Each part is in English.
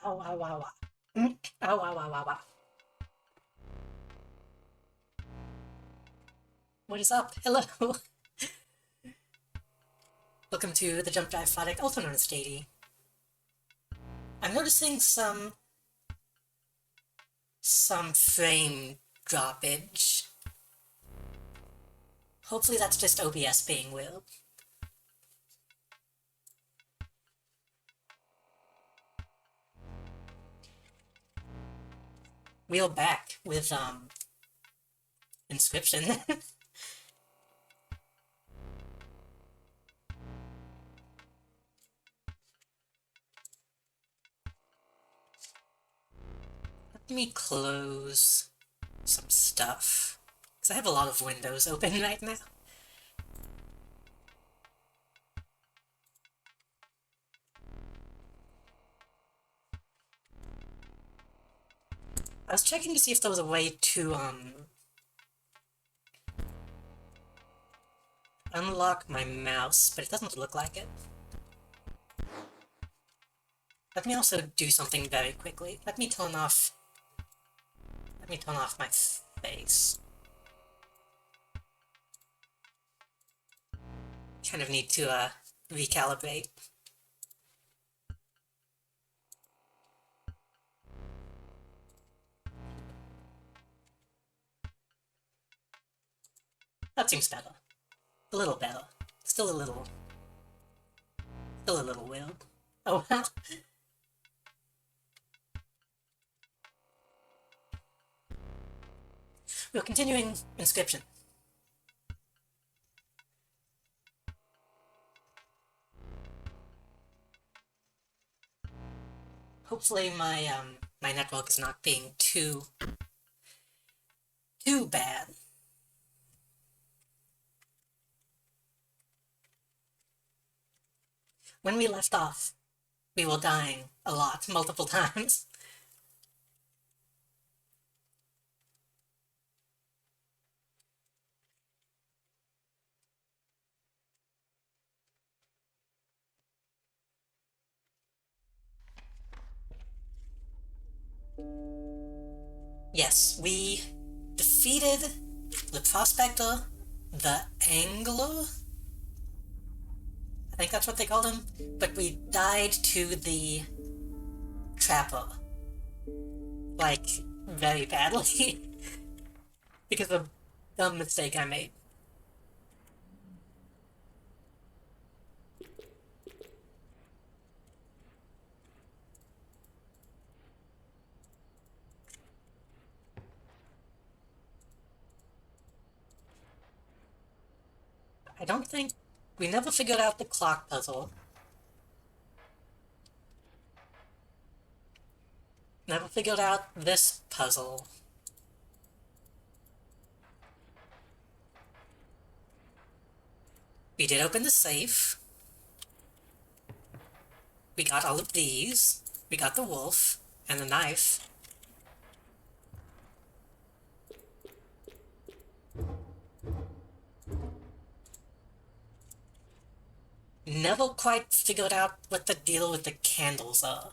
Ow, ow, ow, ow. Ow, ow, ow, ow, ow. What is up? Hello! Welcome to the Jump Dive Product, also known as JD. I'm noticing some frame droppage. Hopefully that's just OBS being weird. We are back with Inscryption. Let me close some stuff, because I have a lot of windows open right now. I was checking to see if there was a way to unlock my mouse, but it doesn't look like it. Let me also do something very quickly. Let me turn off my face. Kind of need to recalibrate. That seems better. A little better. Still a little weird. Oh well. We're continuing Inscryption. Hopefully my network is not being too bad. When we left off, we were dying a lot, multiple times. Yes, we defeated the Prospector, the Angler, I think that's what they called him, but we died to the Trapper. Like, very badly. Because of a dumb mistake I made. I don't think... We never figured out the clock puzzle. Never figured out this puzzle. We did open the safe. We got all of these. We got the wolf and the knife. Never quite figured out what the deal with the candles are.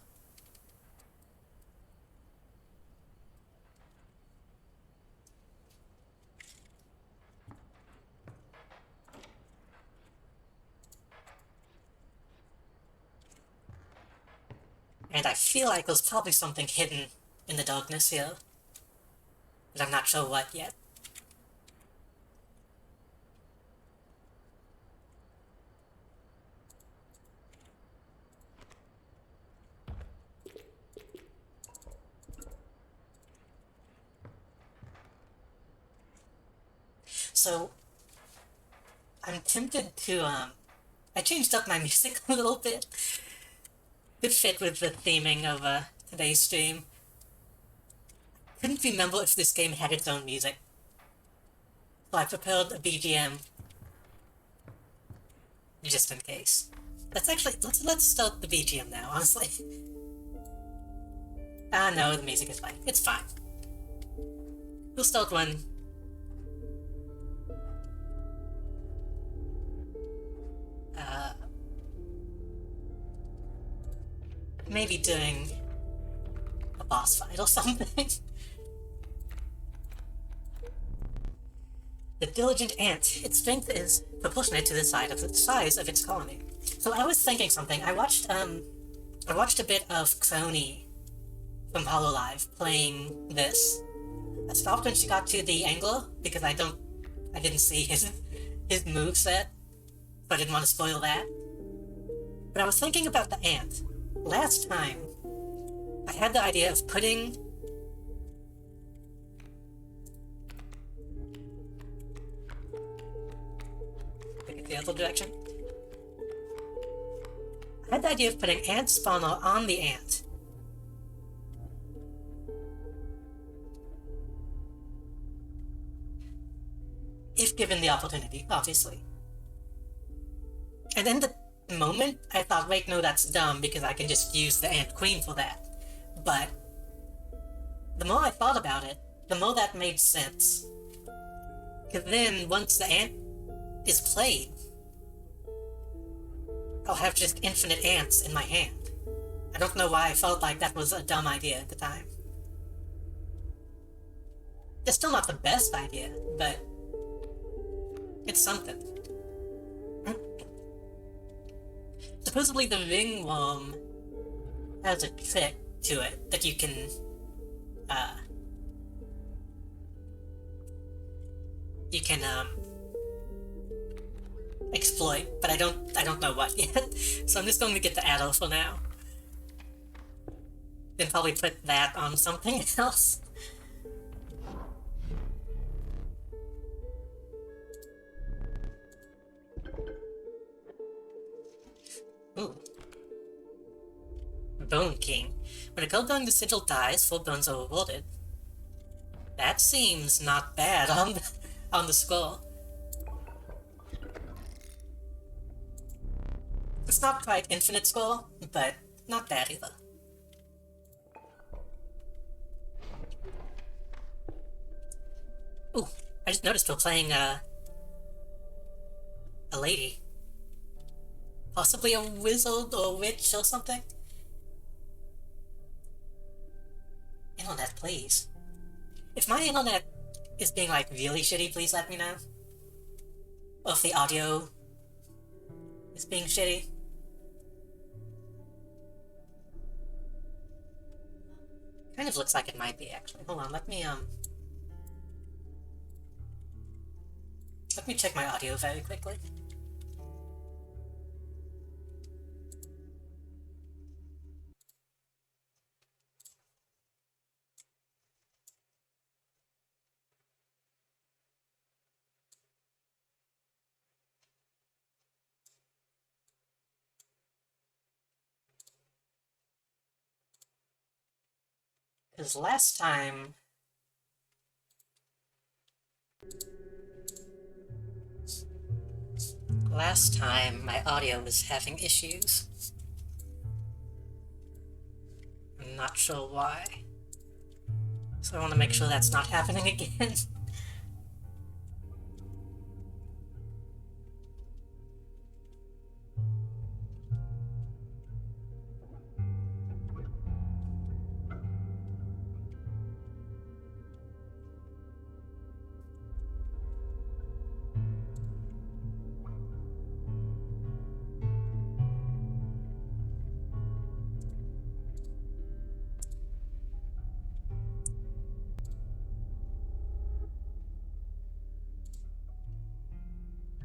And I feel like there's probably something hidden in the darkness here. But I'm not sure what yet. So, I'm tempted to, I changed up my music a little bit. It fit with the theming of, today's stream. Couldn't remember if this game had its own music. So I prepared a BGM just in case. Let's start the BGM now, honestly. Ah, no, the music is fine. It's fine. We'll start one. Maybe doing boss fight or something. The diligent ant. Its strength is proportionate to the size of its colony. So I was thinking something. I watched a bit of Crony from Hololive playing this. I stopped when she got to the angler because I didn't see his moveset, so I didn't want to spoil that. But I was thinking about the ant. Last time, I had the idea of putting the other direction. I had the idea of putting ant spawner on the ant. If given the opportunity, obviously. And then the moment, I thought, wait, no, that's dumb, because I can just use the ant queen for that. But the more I thought about it, the more that made sense. Because then, once the ant is played, I'll have just infinite ants in my hand. I don't know why I felt like that was a dumb idea at the time. It's still not the best idea, but it's something. Supposedly the ringworm has a trick to it that you can exploit, but I don't know what yet. So I'm just going to get the arrow for now. Then probably put that on something else. Ooh. Bone King. When a gold going the sigil dies, 4 bones are rewarded. That seems not bad on the scroll. It's not quite infinite scroll, but not bad either. Ooh, I just noticed we're playing a lady. Possibly a wizard or a witch or something? Internet, please. If my internet is being, like, really shitty, please let me know. Or if the audio is being shitty. Kind of looks like it might be, actually. Hold on, let me check my audio very quickly. Because last time my audio was having issues. I'm not sure why. So I want to make sure that's not happening again.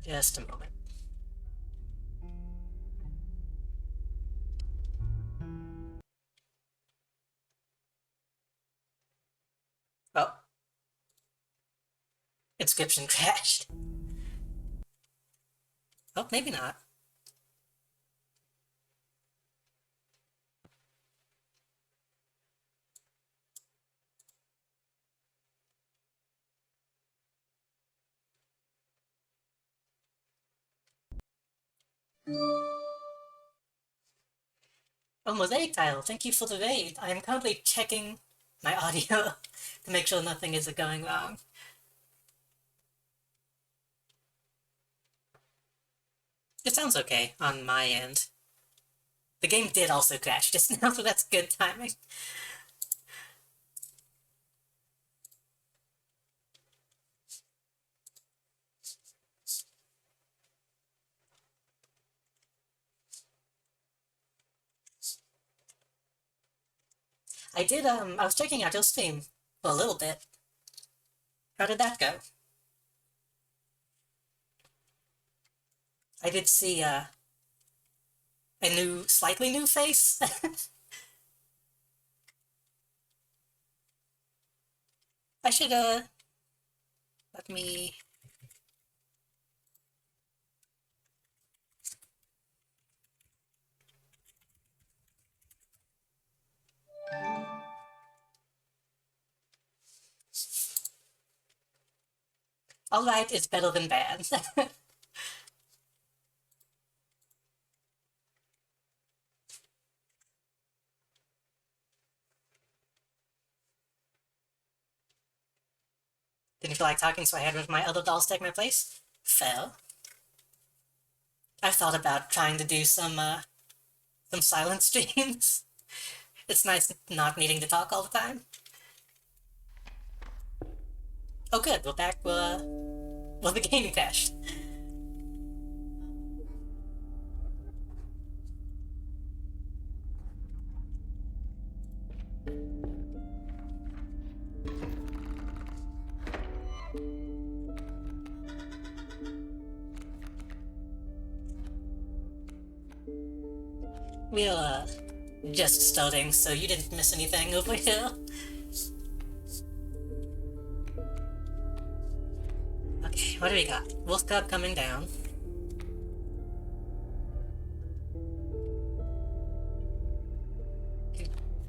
Just a moment. Oh. Inscryption crashed. Oh, maybe not. Oh, Mosaic Tile, thank you for the raid. I am currently checking my audio to make sure nothing is going wrong. It sounds okay on my end. The game did also crash just now, so that's good timing. I did, I was checking out your stream for a little bit. How did that go? I did see, a slightly new face. I should, let me... Alright is better than bad. Didn't feel like talking, so I had one of my other dolls take my place. Fair. I've thought about trying to do some silent streams. It's nice not needing to talk all the time. Oh good, we're back, well, the game crashed. We're, just starting, so you didn't miss anything over here. Okay, what do we got? Wolf Cub coming down.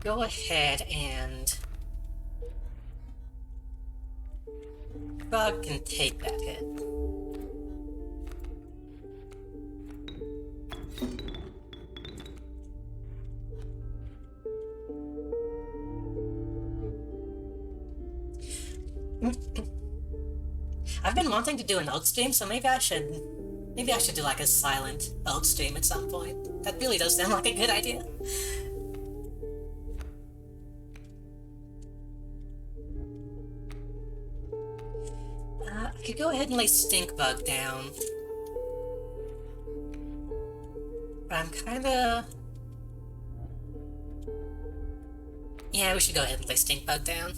Go ahead and... Frog can take that hit. I've been wanting to do an old stream, so maybe I should do like a silent old stream at some point. That really does sound like a good idea. I could go ahead and lay Stink Bug down. But I'm kinda... Yeah, we should go ahead and lay Stink Bug down.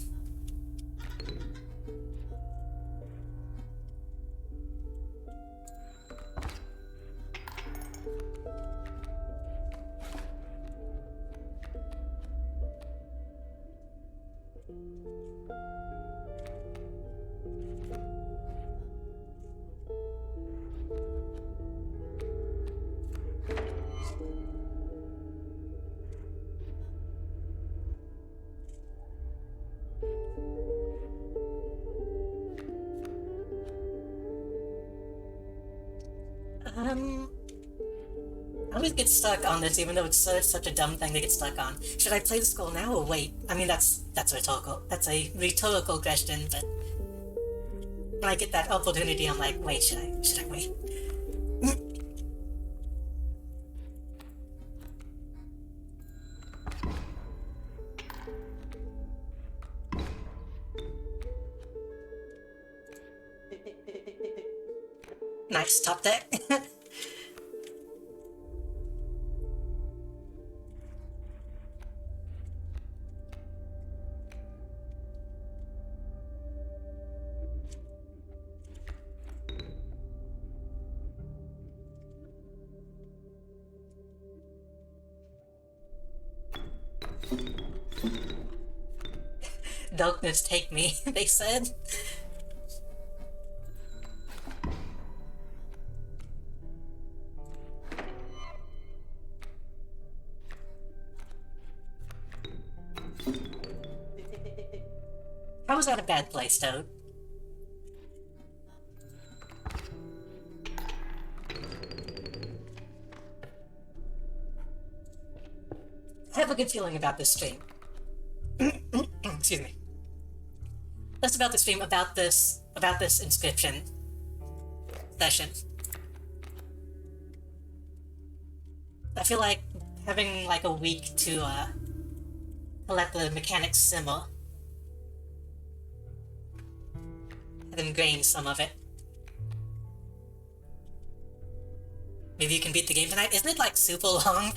I always get stuck on this, even though it's such a dumb thing to get stuck on. Should I play the skull now or wait? I mean, that's rhetorical. That's a rhetorical question, but when I get that opportunity, I'm like, wait, should I wait? Nice top deck. Darkness take me, they said. How was that a bad place, Toad? I have a good feeling about this stream. Excuse me. That's about the stream, about this Inscryption session. I feel like having like a week to let the mechanics simmer. Have ingrained some of it. Maybe you can beat the game tonight. Isn't it like super long?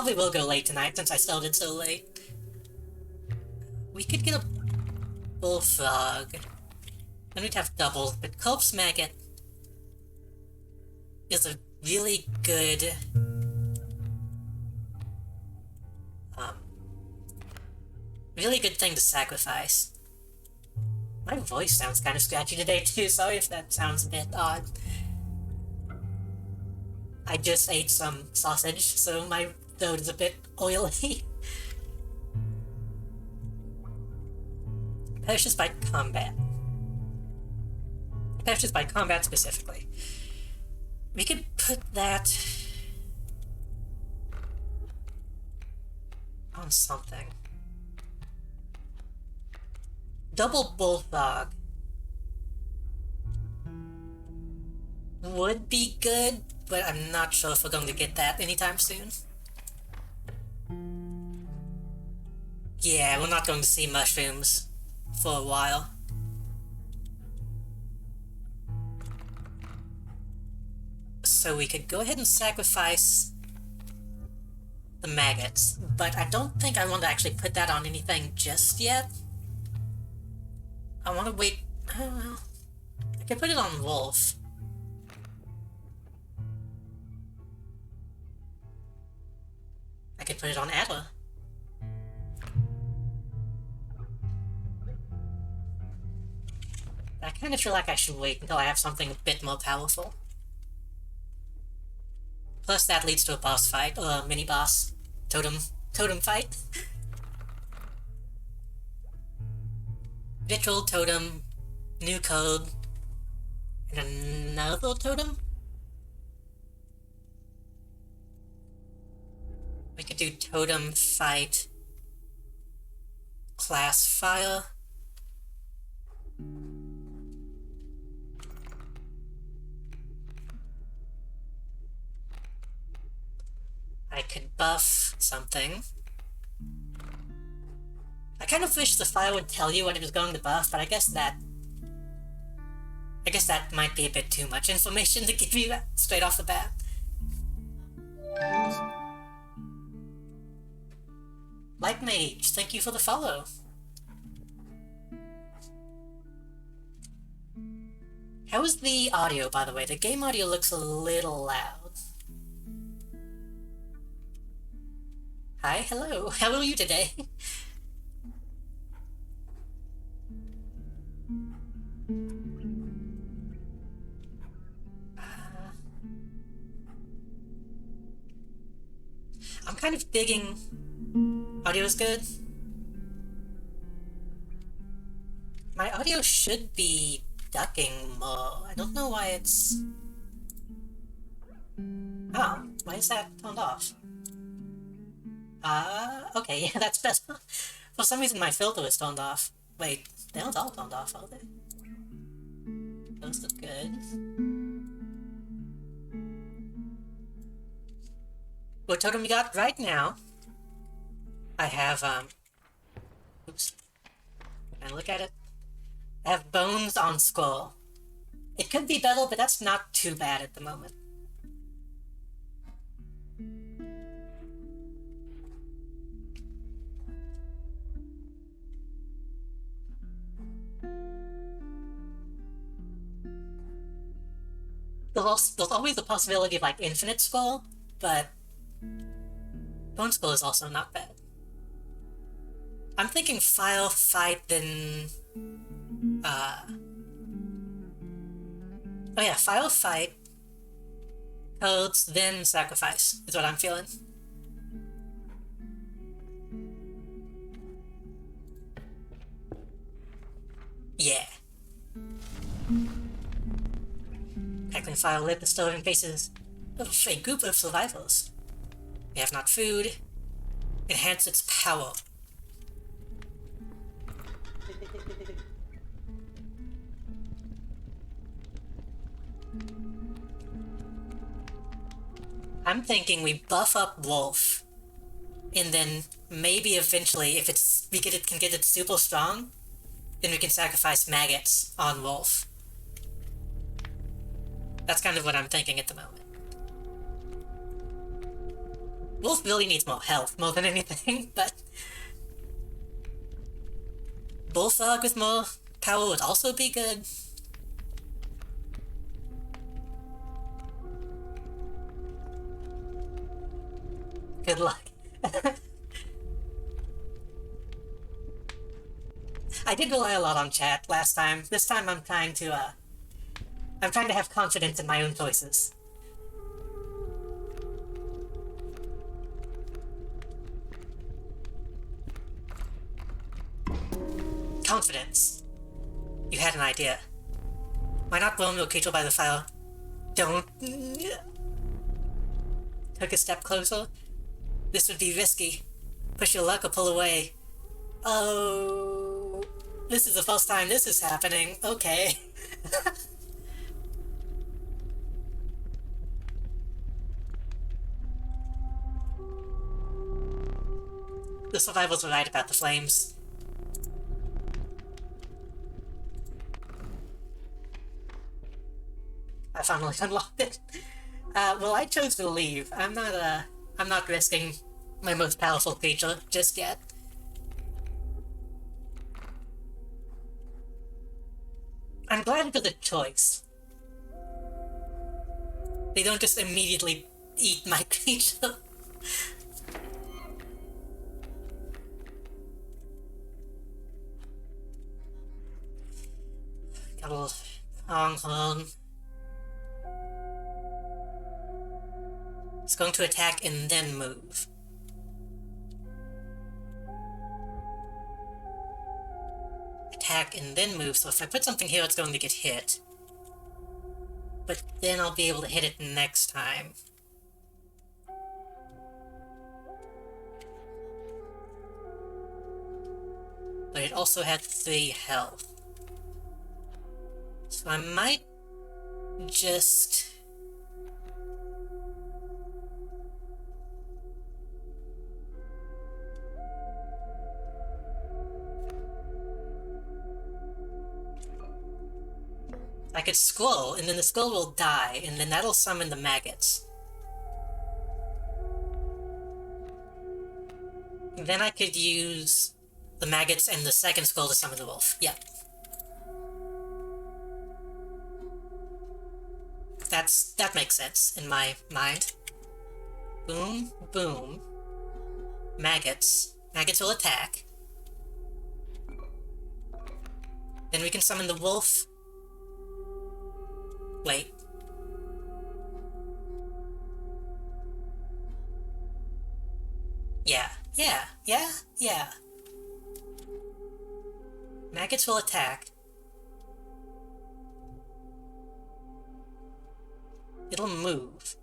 probably will go late tonight since I started so late. We could get a bullfrog. Then we'd have double, but corpse maggot is a really good really good thing to sacrifice. My voice sounds kind of scratchy today too, sorry if that sounds a bit odd. I just ate some sausage, so my throat is a bit oily. Perishes by combat. Perishes by combat specifically. We could put that on something. Double bullfrog would be good, but I'm not sure if we're going to get that anytime soon. Yeah, we're not going to see mushrooms for a while. So we could go ahead and sacrifice the maggots, but I don't think I want to actually put that on anything just yet. I want to wait. I could put it on wolf. I could put it on adder. I kind of feel like I should wait until I have something a bit more powerful. Plus that leads to a boss fight, or a mini-boss. Totem fight. Vitriol totem, new code, and another totem? We could do totem fight, class fire. I could buff something. I kind of wish the file would tell you what it was going to buff, but I guess that might be a bit too much information to give you straight off the bat. Light Mage, thank you for the follow. How is the audio, by the way? The game audio looks a little loud. Hi, hello, how are you today? I'm kind of digging audio is good. My audio should be ducking more. I don't know why it's... Oh, why is that turned off? Okay, yeah, that's better. For some reason my filter was turned off. Wait, they aren't all turned off, are they? Those look good. What totem we got right now? I have, oops. Can I look at it? I have bones on skull. It could be better, but that's not too bad at the moment. There's always the possibility of, like, infinite skull, but bone skull is also not bad. I'm thinking file, fight, then... Oh yeah, file, fight, codes, then sacrifice, is what I'm feeling. Yeah. Crackling fire lit the starving faces of a group of survivors. They have not food. Enhance its power. I'm thinking we buff up Wolf, and then maybe eventually, if it can get it super strong, then we can sacrifice maggots on Wolf. That's kind of what I'm thinking at the moment. Wolf really needs more health, more than anything, but... Bullfrog with more power would also be good. Good luck. I did rely a lot on chat last time. This time I'm trying to have confidence in my own choices. Confidence. You had an idea. Why not blow your creature by the fire? Don't... Took a step closer. This would be risky. Push your luck or pull away. Oh... This is the first time this is happening. Okay. The survivors were right about the flames. I finally unlocked it. Well, I chose to leave. I'm not risking my most powerful creature just yet. I'm glad for the choice. They don't just immediately eat my creature. Got a little pronghorn. It's going to attack and then move. Attack and then move, so if I put something here, it's going to get hit. But then I'll be able to hit it next time. But it also had 3 health. So I might just... I could scroll, and then the skull will die, and then that'll summon the maggots. And then I could use the maggots and the second skull to summon the wolf. Yep. That makes sense in my mind. Boom, boom. Maggots. Maggots will attack. Then we can summon the wolf. Wait. Yeah. Maggots will attack. It'll move.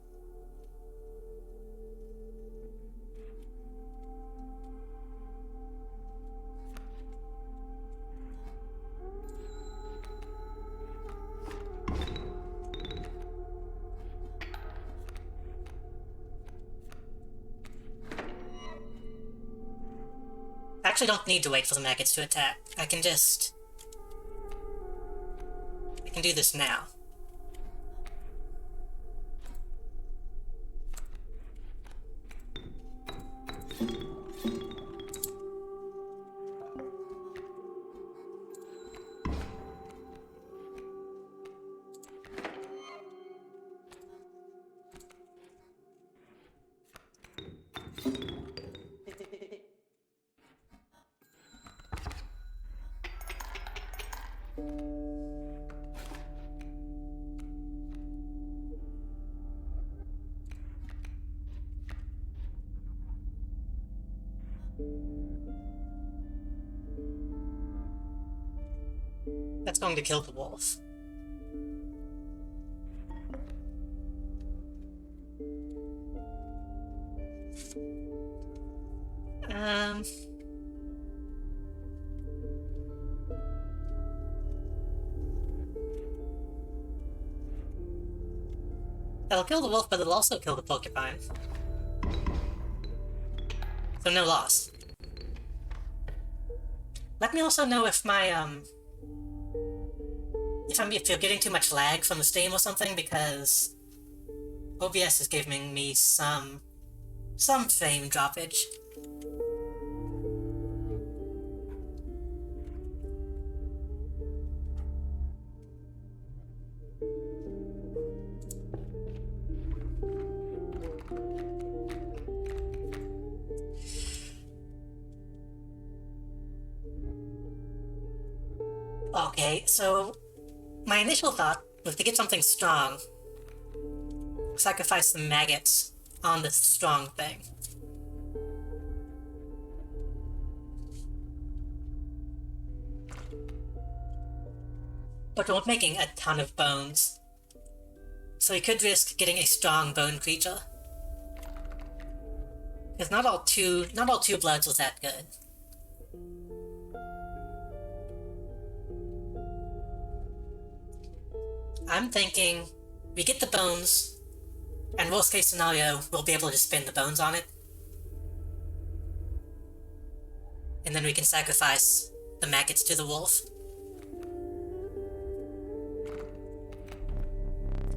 I actually don't need to wait for the maggots to attack. I can do this now. That's going to kill the wolf. That'll kill the wolf, but it'll also kill the porcupine. So no loss. Let me also know if my, if you're getting too much lag from the stream or something, because OBS is giving me some some frame droppage. Okay, so my initial thought was to get something strong, sacrifice some maggots on this strong thing. But we're making a ton of bones, so we could risk getting a strong bone creature. Because not all two bloods was that good. I'm thinking we get the bones, and worst case scenario, we'll be able to spin the bones on it. And then we can sacrifice the maggots to the wolf.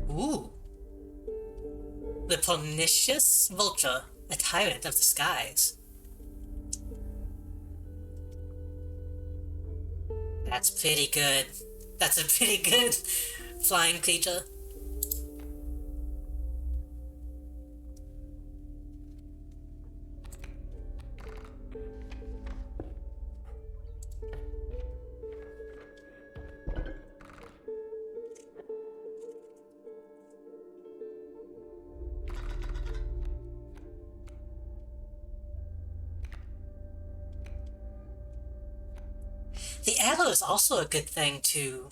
Ooh. The pernicious vulture, a tyrant of the skies. That's pretty good. That's a pretty good flying creature. The arrow is also a good thing to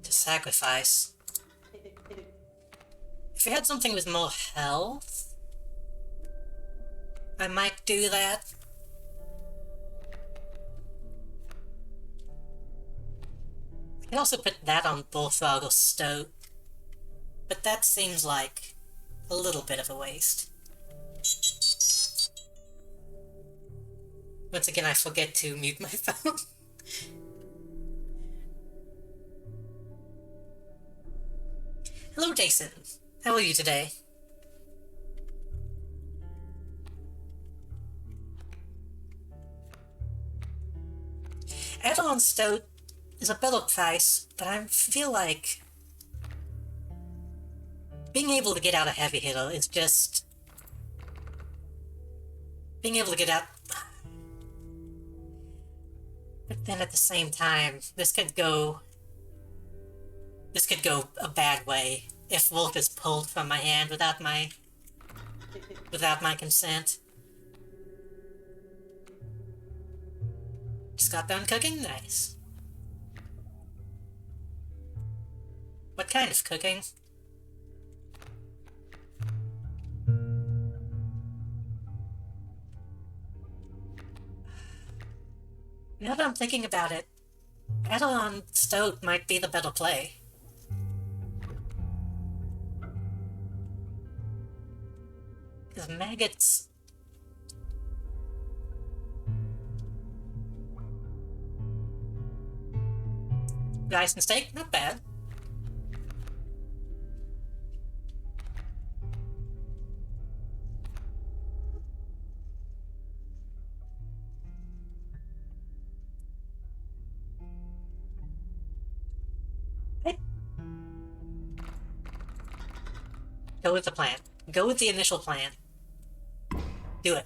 sacrifice. If we had something with more health, I might do that. I can also put that on Bullfrog or Stoat, but that seems like a little bit of a waste. Once again, I forget to mute my phone. Hello, Jason. How are you today? Add-on Stoat is a better price, but I feel like being able to get out a heavy hitter is just... being able to get out... But then at the same time, this could go a bad way if Wolf is pulled from my hand without my consent. Just got done cooking? Nice. What kind of cooking? Now that I'm thinking about it, Adelon Stoat might be the better play. Because maggots... Rice and steak? Not bad. Go with the plan. Go with the initial plan. Do it.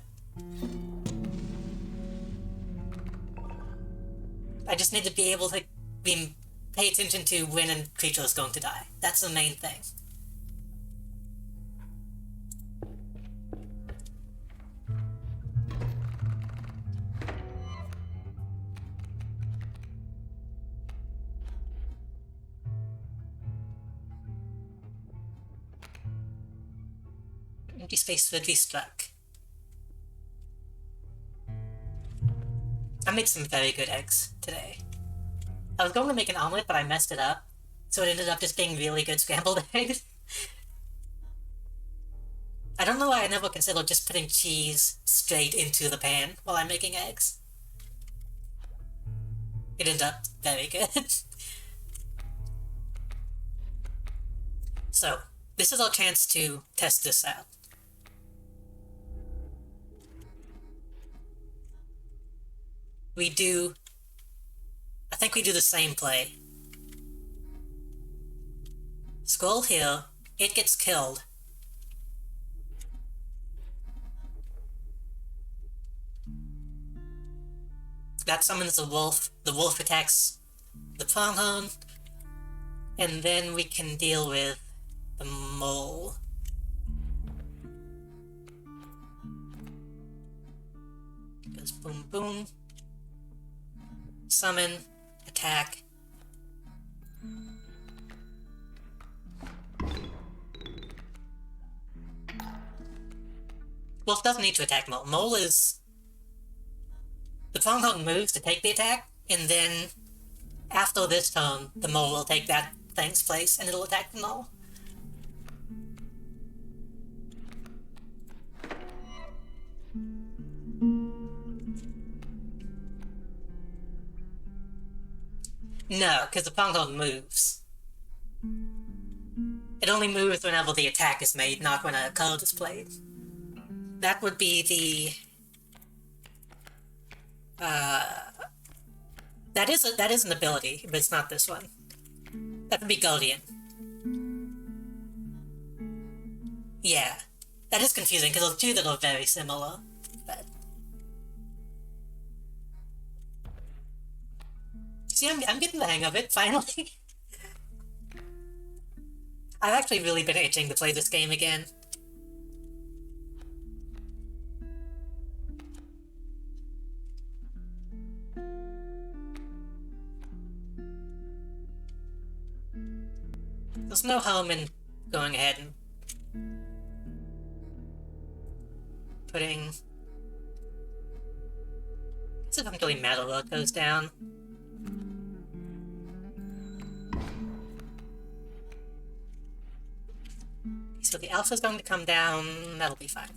I just need to be able to pay attention to when a creature is going to die. That's the main thing. Empty space would be struck. I made some very good eggs today. I was going to make an omelet, but I messed it up, so it ended up just being really good scrambled eggs. I don't know why I never considered just putting cheese straight into the pan while I'm making eggs. It ended up very good. So, This is our chance to test this out. I think we do the same play. Scroll here, it gets killed. That summons the wolf attacks the pronghorn, and then we can deal with the mole. Goes boom boom. Summon, attack. Wolf doesn't need to attack Mole. Mole is... The pronghorn moves to take the attack, and then after this turn, the Mole will take that thing's place, and it'll attack the Mole. No, because the pronghorn moves. It only moves whenever the attack is made, not when a card is played. That would be the... That is an ability, but it's not this one. That would be Guardian. Yeah. That is confusing, because those two that are very similar, but... See, I'm getting the hang of it, finally. I've actually really been itching to play this game again. There's no harm in going ahead and putting... It doesn't really matter where it goes down. So the alpha's going to come down, that'll be fine.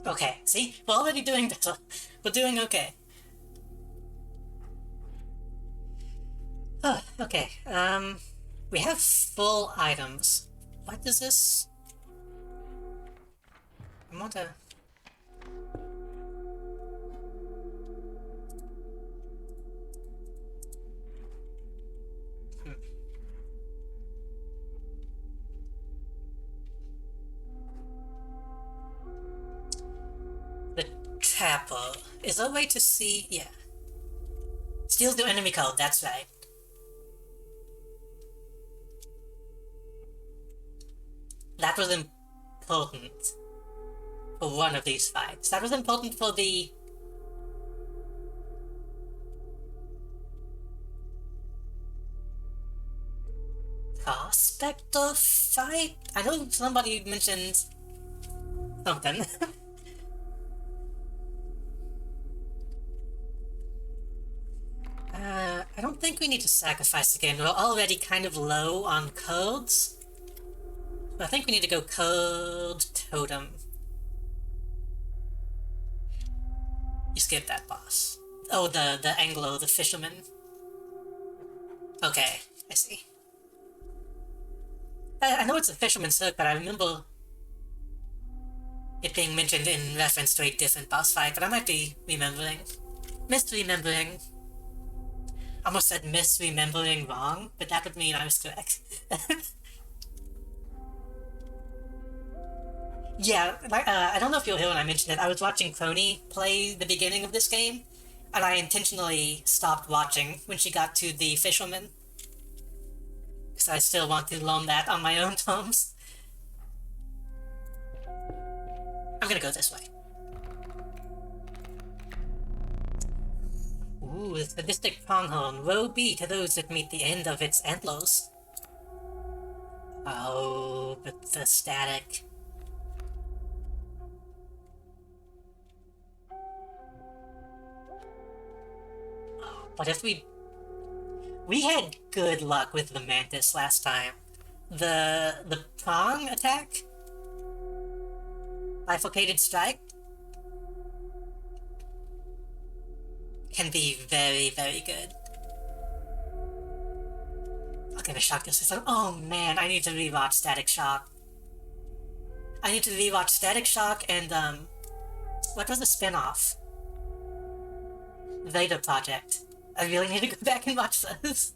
Okay, see? We're already doing better. We're doing okay. Oh, okay, we have full items. What is this? I want to... The Trapper. Is there a way to see... Yeah. Steals the enemy code, that's right. That was important for one of these fights. That was important for the... Prospector fight? I know somebody mentioned something. I don't think we need to sacrifice again. We're already kind of low on codes. I think we need to go Code Totem. You skip that boss. Oh, the Anglo, the fisherman. Okay, I see. I know it's a fisherman's hook, but I remember it being mentioned in reference to a different boss fight, but I might be remembering. Misremembering. I almost said misremembering wrong, but that would mean I was correct. Yeah, I don't know if you'll hear when I mentioned it, I was watching Crony play the beginning of this game, and I intentionally stopped watching when she got to the fisherman. Because I still want to learn that on my own terms. I'm gonna go this way. Ooh, the sadistic pronghorn. Woe be to those that meet the end of its antlers. Oh, but the static... But if we had good luck with the Mantis last time. The prong attack? Bifurcated strike? Can be very, very good. I'll get a shock this system. Oh man, I need to rewatch Static Shock. I need to rewatch Static Shock and, what was the spin-off? Vader Project. I really need to go back and watch those.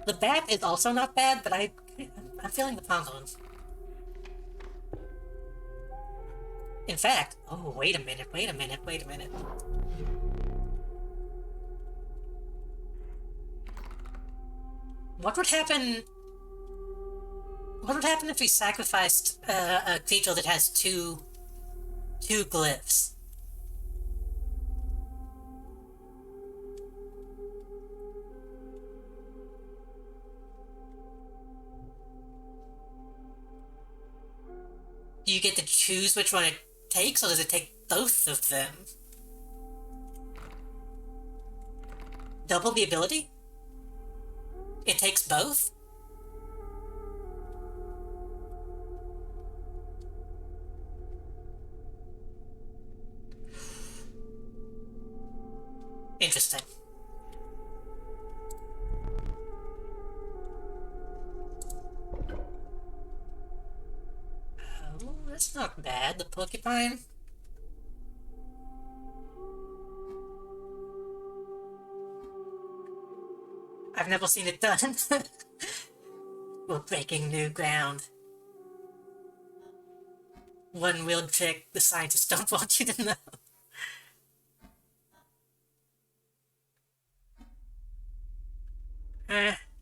The Bat is also not bad, but I'm feeling the Prong ones. In fact, oh, wait a minute. What would happen if we sacrificed a creature that has two glyphs? Do you get to choose which one it takes, or does it take both of them? Double the ability? It takes both? Interesting. Oh, that's not bad, the porcupine. I've never seen it done. We're breaking new ground. One weird trick the scientists don't want you to know.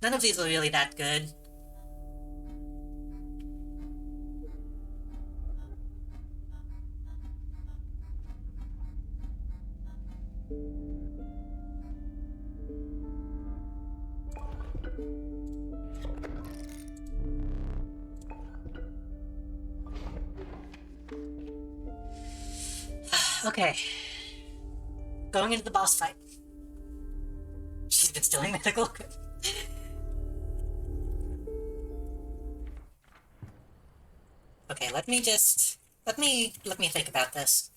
None of these are really that good. Okay. Going into the boss fight. She's been stealing medical. Okay, let me think about this.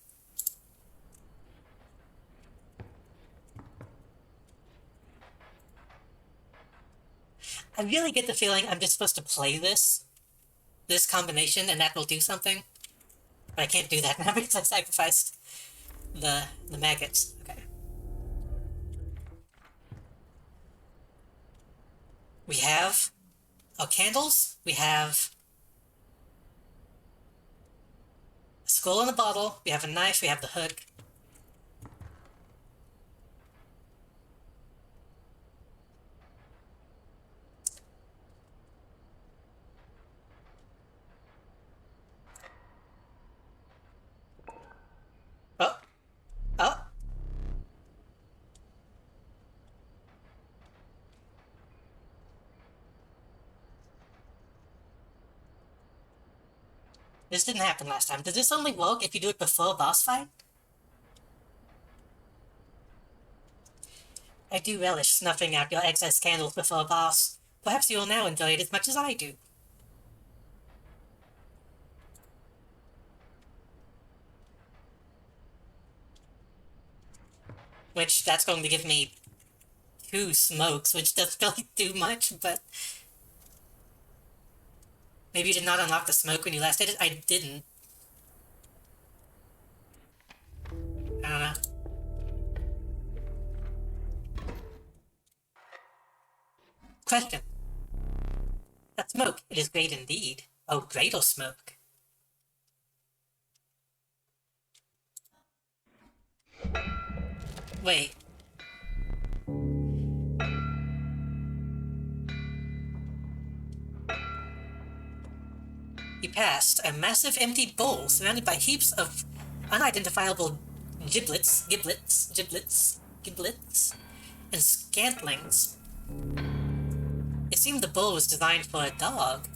I really get the feeling I'm just supposed to play this combination and that will do something. But I can't do that now because I sacrificed the maggots. Okay. We have our candles, we have a skull in the bottle, we have a knife, we have the hook. Oh. Oh. This didn't happen last time. Does this only work if you do it before a boss fight? I do relish snuffing out your excess candles before a boss. Perhaps you will now enjoy it as much as I do. Which, that's going to give me 2 smokes, which doesn't really do much, but... Maybe you did not unlock the smoke when you last did it? I didn't. I don't know. Question. That smoke, it is great indeed. Oh, great smoke. Wait. He passed a massive empty bowl surrounded by heaps of unidentifiable giblets, and scantlings. It seemed the bowl was designed for a dog.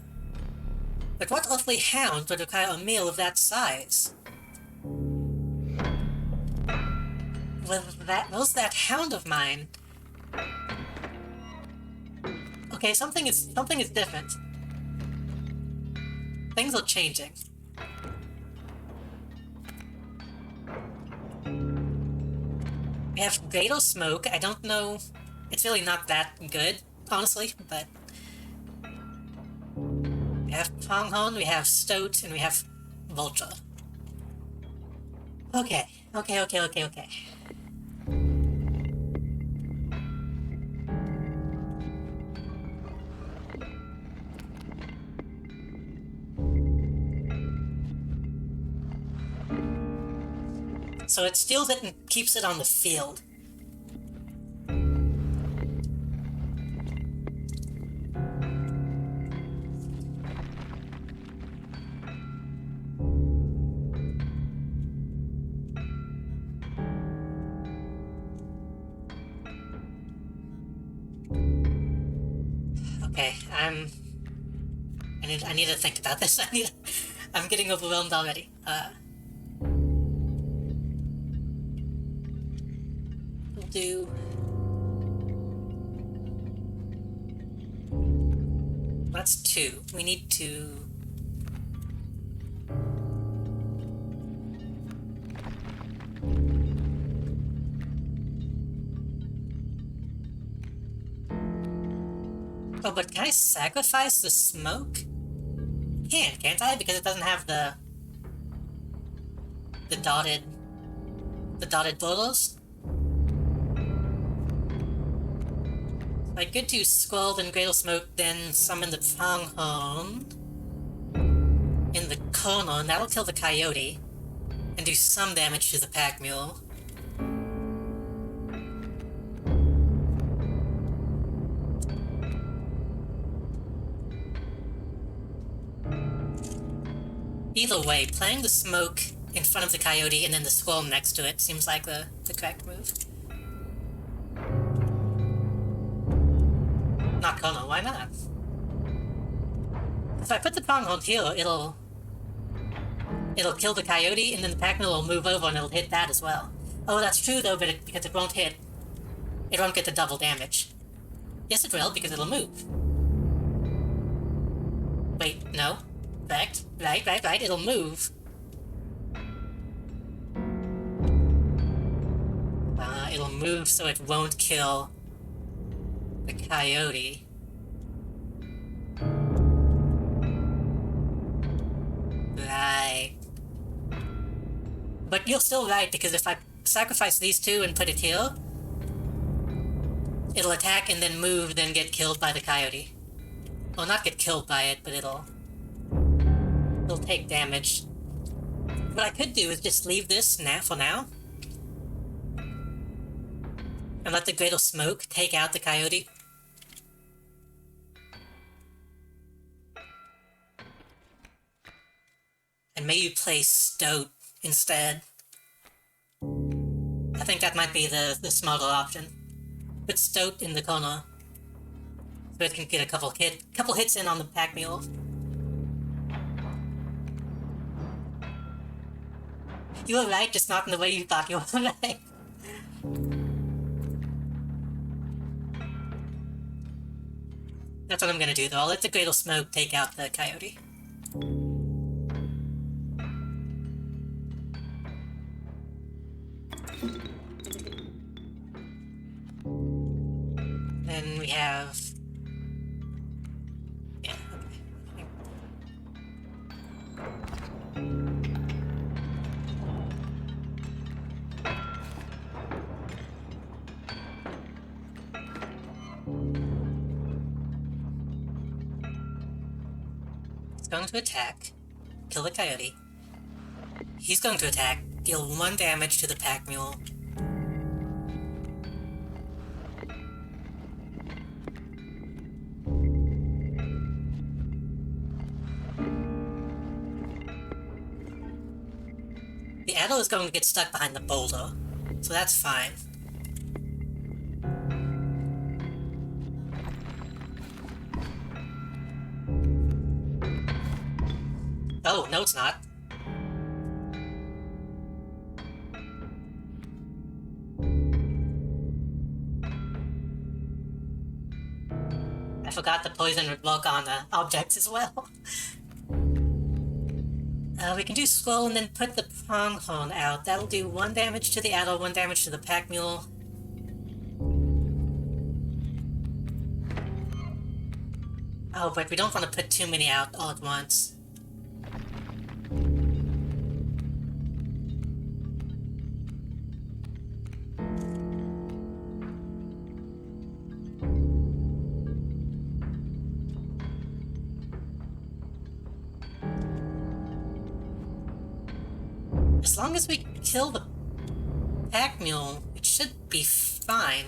But what earthly hound would require a meal of that size? was that hound of mine? Okay, something is different. Things are changing. We have Fatal Smoke. I don't know. It's really not that good, honestly, but we have Pronghorn, we have Stoat, and we have Vulture. Okay. So it steals it and keeps it on the field. Okay, I need to think about this. I'm getting overwhelmed already. We'll do... That's 2. We need to... Oh, but can I sacrifice the smoke? Can't I? Because it doesn't have the dotted borders. I could do Scald and Greater Smoke, then summon the Pronghorn in the corner, and that'll kill the coyote, and do some damage to the pack mule. Either way, playing the smoke in front of the coyote and then the squirrel next to it seems like the correct move. Not Kono, why not? If I put the Pronghorn here, it'll kill the coyote, and then the pack mule will move over and it'll hit that as well. Oh, that's true though, but because it won't hit, it won't get the double damage. Yes, it will, because it'll move. Wait, no. Right, it'll move. It'll move so it won't kill the coyote. Right. But you're still right, because if I sacrifice these 2 and put it here, it'll attack and then move, then get killed by the coyote. Well, not get killed by it, but it'll take damage. What I could do is just leave this for now. And let the Greater Smoke take out the coyote. And maybe play Stoat instead. I think that might be the smarter option. Put Stoat in the corner, so it can get a couple hits in on the pack mule. You were right, just not in the way you thought you were right. That's what I'm gonna do though. I'll let the Greater Smoke take out the coyote. Then we have... Yeah, okay. It's going to attack, kill the coyote. He's going to attack, deal 1 damage to the pack mule. The arrow is going to get stuck behind the boulder, so that's fine. Oh, no it's not. forgot the poison would work on objects as well. We can do scroll and then put the pronghorn out. That'll do 1 damage to the adder, 1 damage to the pack mule. Oh, but we don't want to put too many out all at once. As long as we kill the pack mule, it should be fine.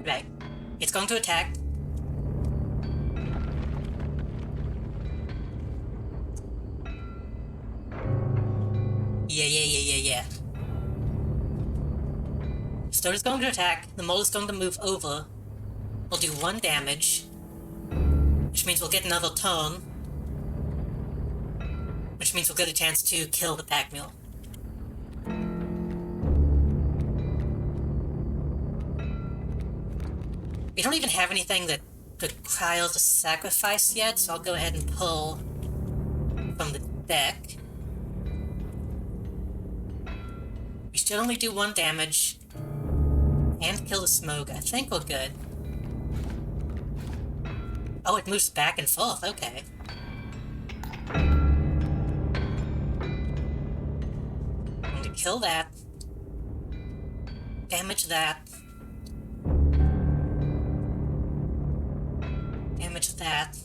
Right. It's going to attack. Yeah. Stone is going to attack. The mole is going to move over. We'll do 1 damage, which means we'll get another turn, which means we'll get a chance to kill the pack mule. We don't even have anything that requires a sacrifice yet, so I'll go ahead and pull from the deck. We should only do 1 damage and kill the smoke. I think we're good. Oh, it moves back and forth. Okay. I'm going to kill that. Damage that. Damage that.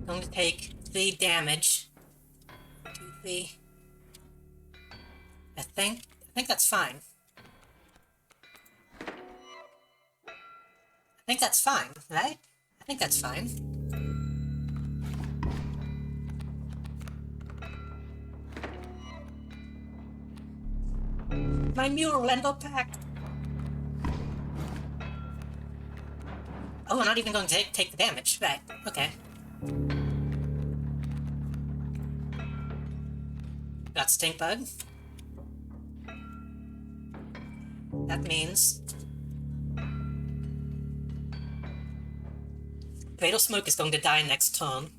Going to take 3 damage. 2, 3. I think that's fine. I think that's fine, right? I think that's fine. My mule will end up packed. Oh, we're not even going to take the damage. Right, okay. Got stink bug. That means Cradle Smoke is going to die next turn.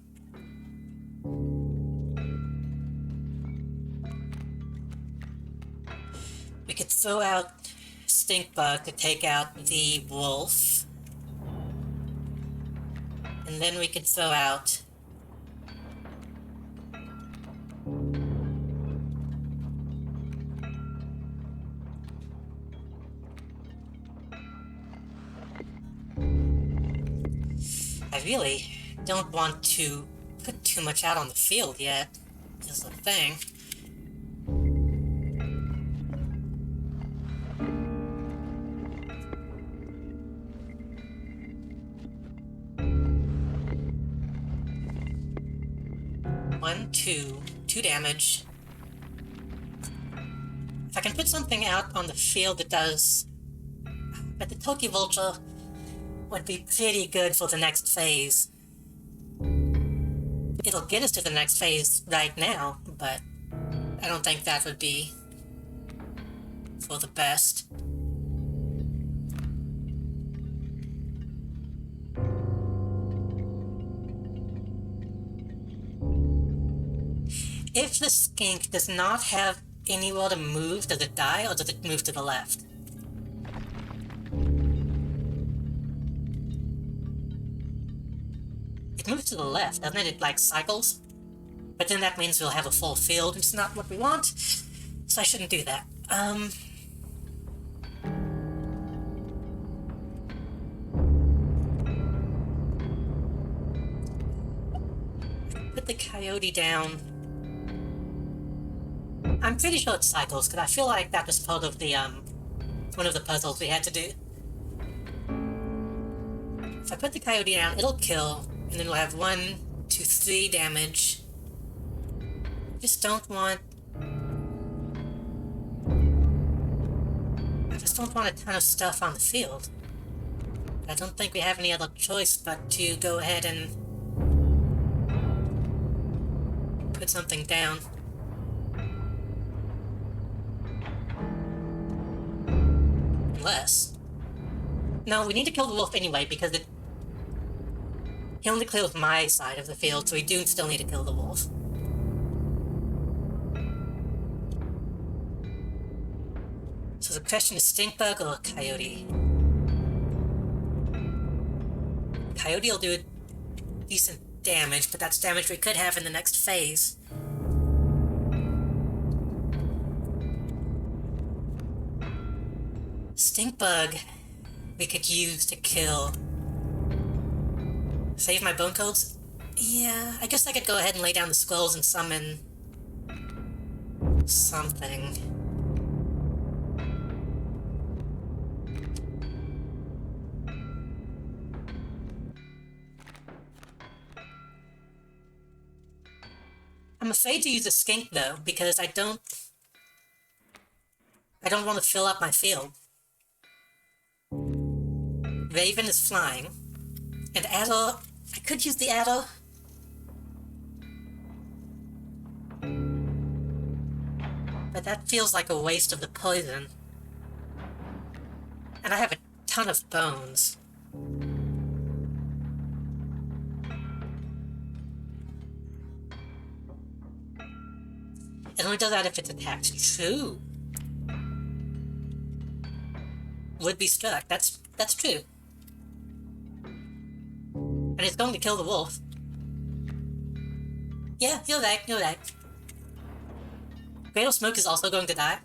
We could throw out Stink Bug to take out the wolf. And then we could throw out I really don't want to put too much out on the field yet, is the thing. Two damage. If I can put something out on the field that does... But the Toki Vulture would be pretty good for the next phase. It'll get us to the next phase right now, but I don't think that would be for the best. If the skink does not have anywhere to move, does it die, or does it move to the left? It moves to the left, doesn't it? It, like, cycles. But then that means we'll have a full field, which is not what we want, so I shouldn't do that. Put the coyote down. I'm pretty sure it cycles, because I feel like that was part of the, one of the puzzles we had to do. If I put the coyote down, it'll kill, and then we'll have 1, 2, 3 damage. don't want a ton of stuff on the field. I don't think we have any other choice but to go ahead and put something down. Unless... No, we need to kill the wolf anyway, because he only clears my side of the field, so we do still need to kill the wolf. So the question is stink bug or coyote? Coyote will do decent damage, but that's damage we could have in the next phase. Stink bug we could use to kill. Save my bone codes? Yeah, I guess I could go ahead and lay down the squirrels and summon something. I'm afraid to use a skink though, because I don't want to fill up my field. Raven is flying. And adder, I could use the adder. But that feels like a waste of the poison. And I have a ton of bones. It only does that if it's attacked. True. Would be struck. That's true. And it's going to kill the wolf. Yeah, you're right. Cradle Smoke is also going to die.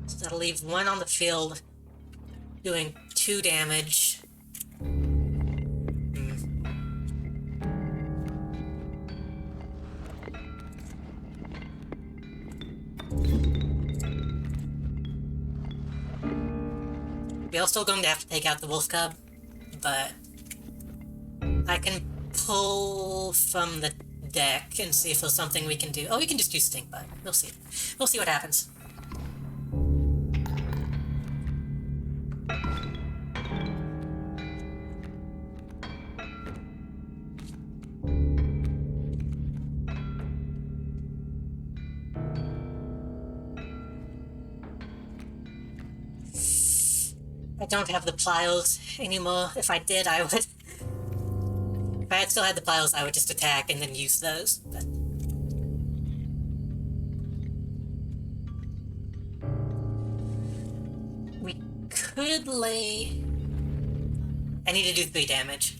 So that'll leave one on the field, doing 2 damage. We are still going to have to take out the wolf cub, but I can pull from the deck and see if there's something we can do. Oh, we can just do stink bug. We'll see. We'll see what happens. I don't have the pliers anymore. If I did, I would... If I had still had the pliers, I would just attack and then use those, but... We could lay... I need to do 3 damage.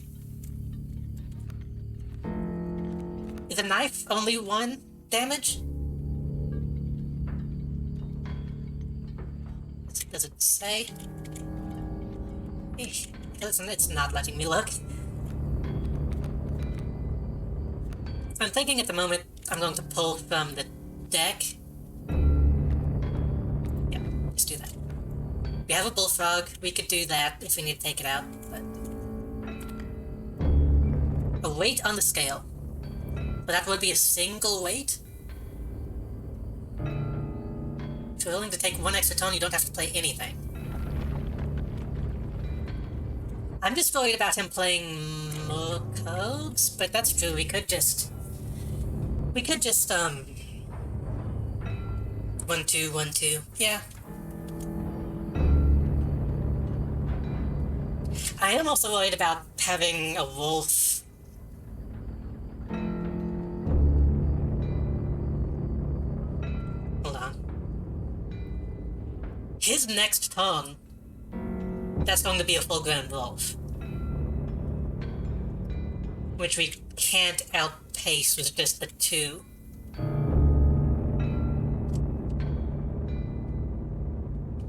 Is a knife only 1 damage? Does it say? It's not letting me look. I'm thinking at the moment I'm going to pull from the deck. Yeah, let's do that. We have a bullfrog. We could do that if we need to take it out, but... A weight on the scale. But that would be a single weight? If you're willing to take 1 extra turn, you don't have to play anything. I'm just worried about him playing more codes, but that's true. We could just 1-2-1-2. Yeah. I am also worried about having a wolf. Hold on. His next turn, that's going to be a full-grown wolf. Which we can't outpace with just the 2.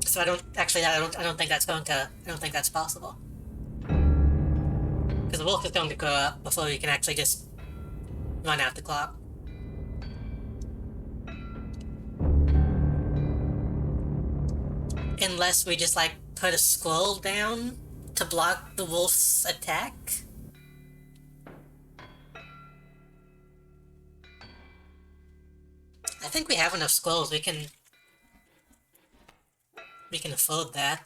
So I don't think that's possible. Because the wolf is going to grow up before we can actually just run out the clock. Unless we just, like, put a squirrel down to block the wolf's attack? I think we have enough skulls. We can afford that.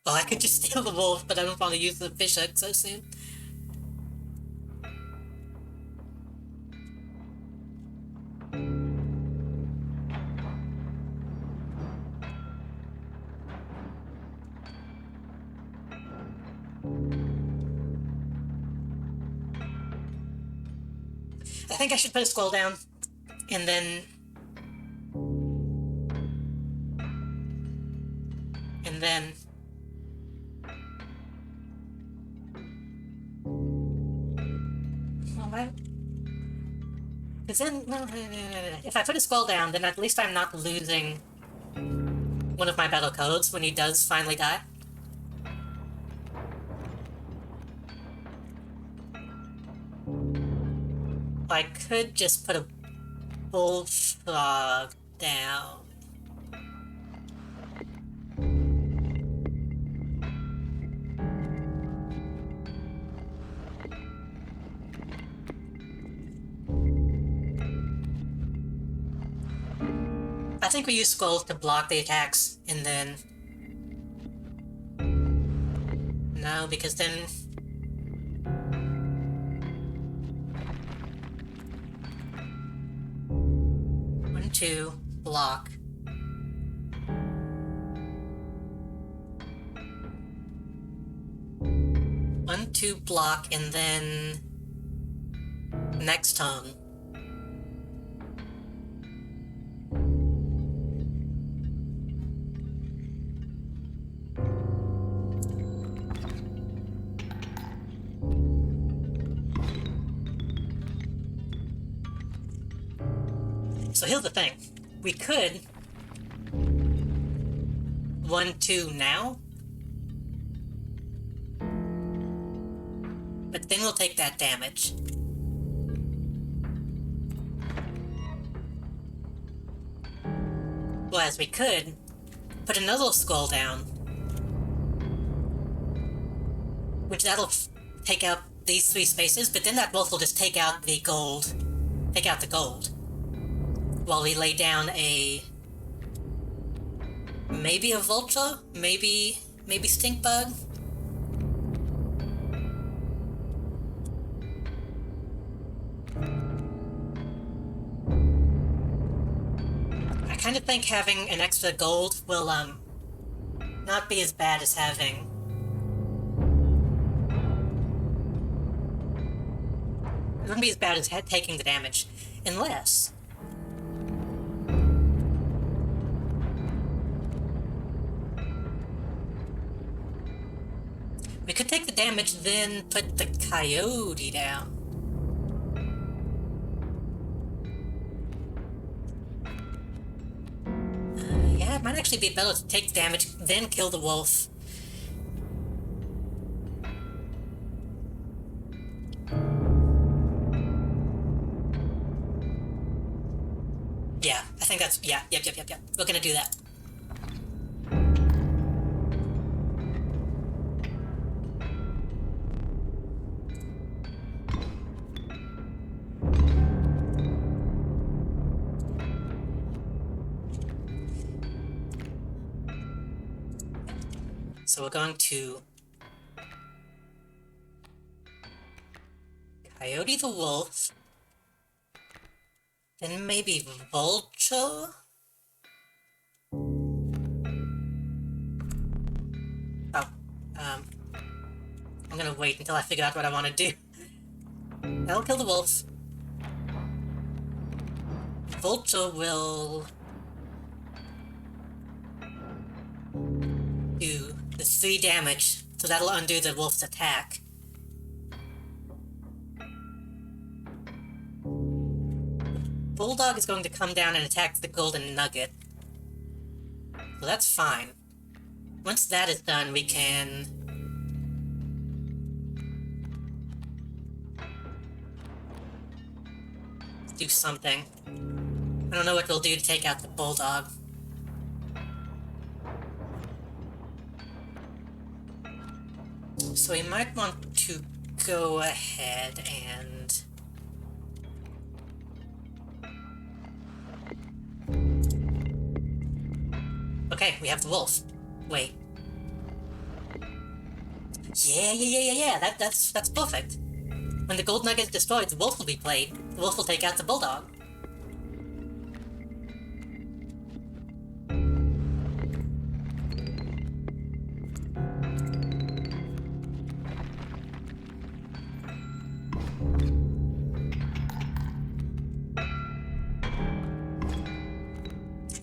Well, I could just steal the wolf, but I don't want to use the fish hook so soon. I think I should put a scroll down, and then... Alright. Because then... If I put a scroll down, then at least I'm not losing one of my battle codes when he does finally die. I could just put a bullfrog down. I think we use skulls to block the attacks, and then... No, because then... 2, block. 1, 2, block, and then... next turn. So here's the thing. We could 1, 2 now, but then we'll take that damage. Whereas we could put another skull down, which that'll take out these 3 spaces, but then that wolf will just take out the gold. While we lay down a... maybe a vulture? Maybe stink bug? I kind of think having an extra gold will, not be as bad as having... It wouldn't be as bad as taking the damage. Unless... we could take the damage, then put the coyote down. Yeah, it might actually be better to take the damage, then kill the wolf. Yeah, I think that's... yeah, yep. We're gonna do that. So we're going to Coyote the Wolf, then maybe Vulture? Oh, I'm gonna wait until I figure out what I want to do. That'll kill the wolf. Vulture will do the 3 damage, so that'll undo the wolf's attack. Bulldog is going to come down and attack the golden nugget. So that's fine. Once that is done, we can... do something. I don't know what we'll do to take out the bulldog. So we might want to go ahead and... Okay, we have the wolf. Wait. Yeah, that's perfect. When the gold nugget is destroyed, the wolf will be played. The wolf will take out the bulldog.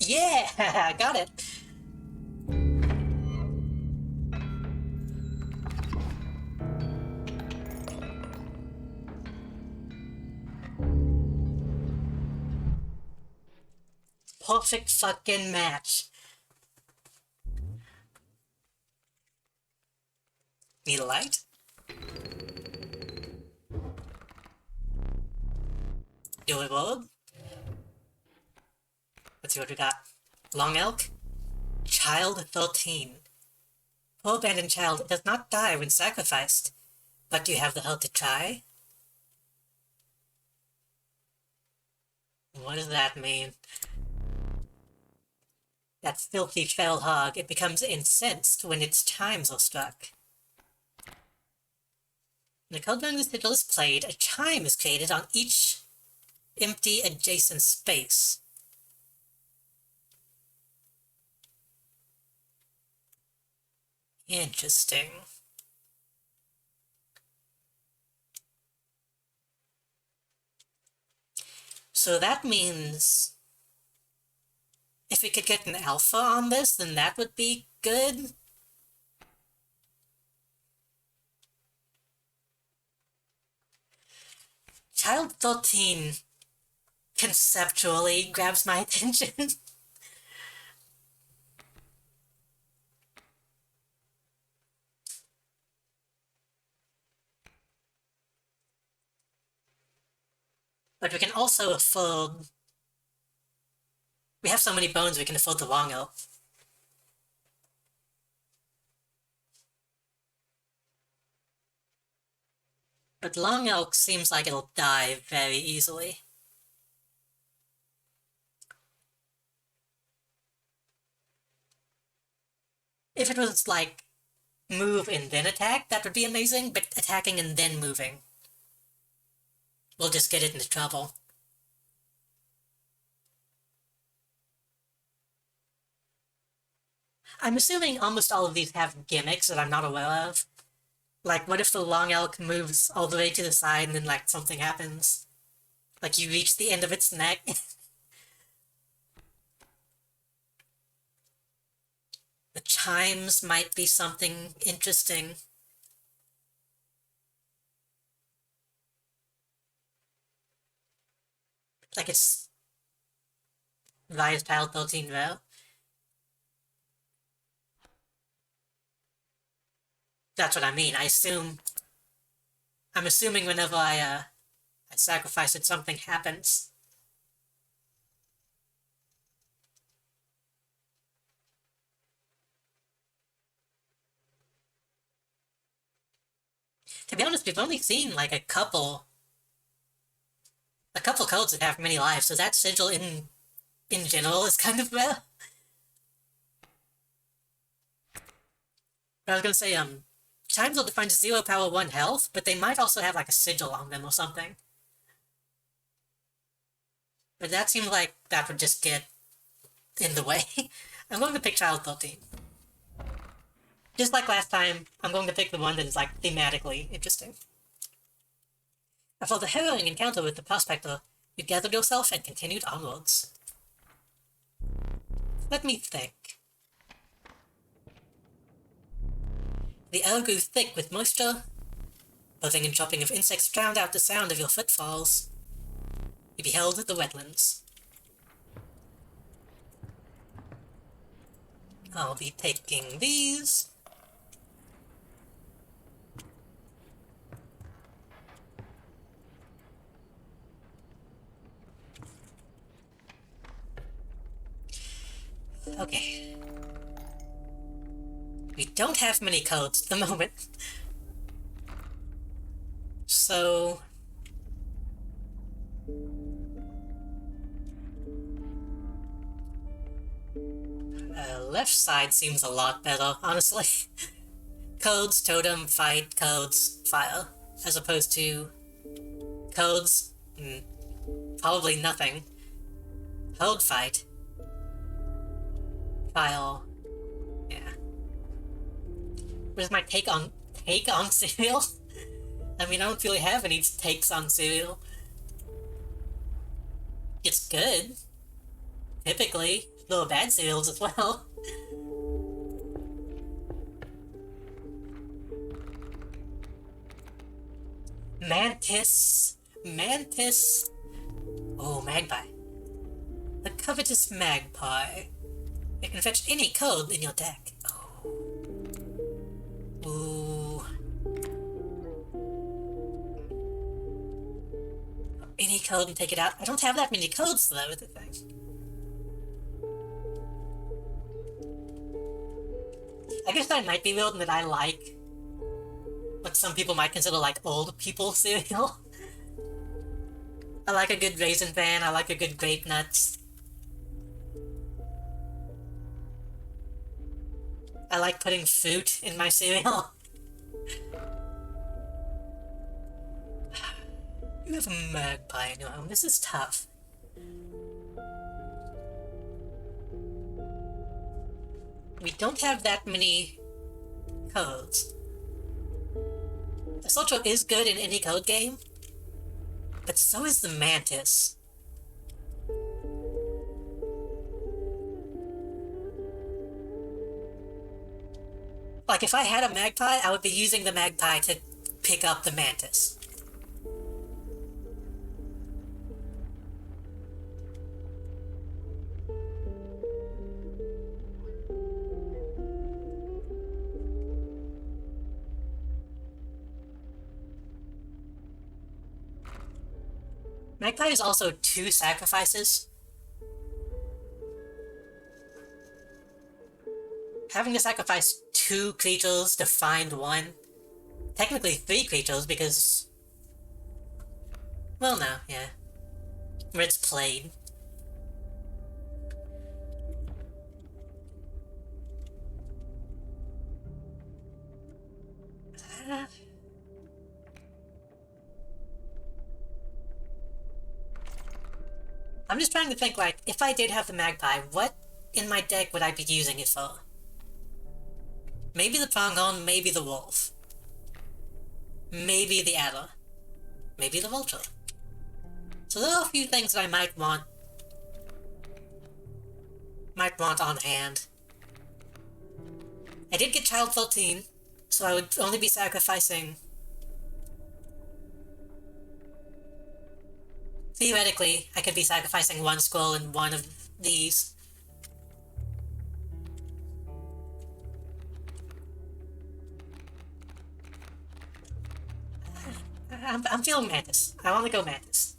Yeah, got it. Perfect fucking match. Need a light? Do it, Rogue. Let's see what we got. Long Elk. Child 13. Poor abandoned child does not die when sacrificed. But do you have the heart to try? What does that mean? That filthy fell hog, it becomes incensed when its chimes are struck. When the code during the sigil is played, a chime is created on each empty adjacent space. Interesting. So that means if we could get an alpha on this, then that would be good. Child 13 conceptually grabs my attention. But we can also afford... We have so many bones we can afford the Long Elk. But Long Elk seems like it'll die very easily. If it was like move and then attack, that would be amazing, but attacking and then moving we'll just get it into trouble. I'm assuming almost all of these have gimmicks that I'm not aware of. Like, what if the Long Elk moves all the way to the side and then, like, something happens? Like, you reach the end of its neck? The chimes might be something interesting. Like, it's... Rise Child 13 though. That's what I mean. I'm assuming whenever I sacrifice it, something happens. To be honest, we've only seen, like, a couple codes that have many lives, so that sigil in general is kind of rare. But I was gonna say, chimes will define 0 power 1 health, but they might also have, like, a sigil on them or something. But that seems like that would just get in the way. I'm going to pick Child 13. Just like last time, I'm going to pick the one that is, like, thematically interesting. After the harrowing encounter with the prospector, you gathered yourself and continued onwards. Let me think. The air grew thick with moisture. Buzzing and chopping of insects drowned out the sound of your footfalls. You beheld the wetlands. I'll be taking these. Okay. We don't have many codes at the moment. So... left side seems a lot better, honestly. Codes, totem, fight, codes, fire. As opposed to... codes, probably nothing. Code, fight. File. Yeah. What is my take on cereal? I mean, I don't really have any takes on cereal. It's good. Typically. Little bad cereals as well. Mantis. Mantis. Oh, magpie. The covetous magpie. It can fetch any code in your deck. Oh. Ooh. Any code and take it out. I don't have that many codes though with the thing. I guess that might be weird in that I like what some people might consider like old people cereal. I like a good Raisin Bran, I like a good Grape Nuts. I like putting fruit in my cereal. You have a magpie in your home. This is tough. We don't have that many codes. The Soldier is good in any code game, but so is the Mantis. Like, if I had a magpie, I would be using the magpie to pick up the Mantis. Magpie is also 2 sacrifices. Having to sacrifice 2 creatures to find 1. Technically 3 creatures because... well, no, yeah. Where it's played. I'm just trying to think, like, if I did have the magpie, what in my deck would I be using it for? Maybe the pronghorn, maybe the wolf. Maybe the adder. Maybe the vulture. So there are a few things that I might want on hand. I did get Child 13, so I would only be sacrificing... theoretically, I could be sacrificing 1 scroll in one of these. I'm feeling Mantis. I want to go Mantis.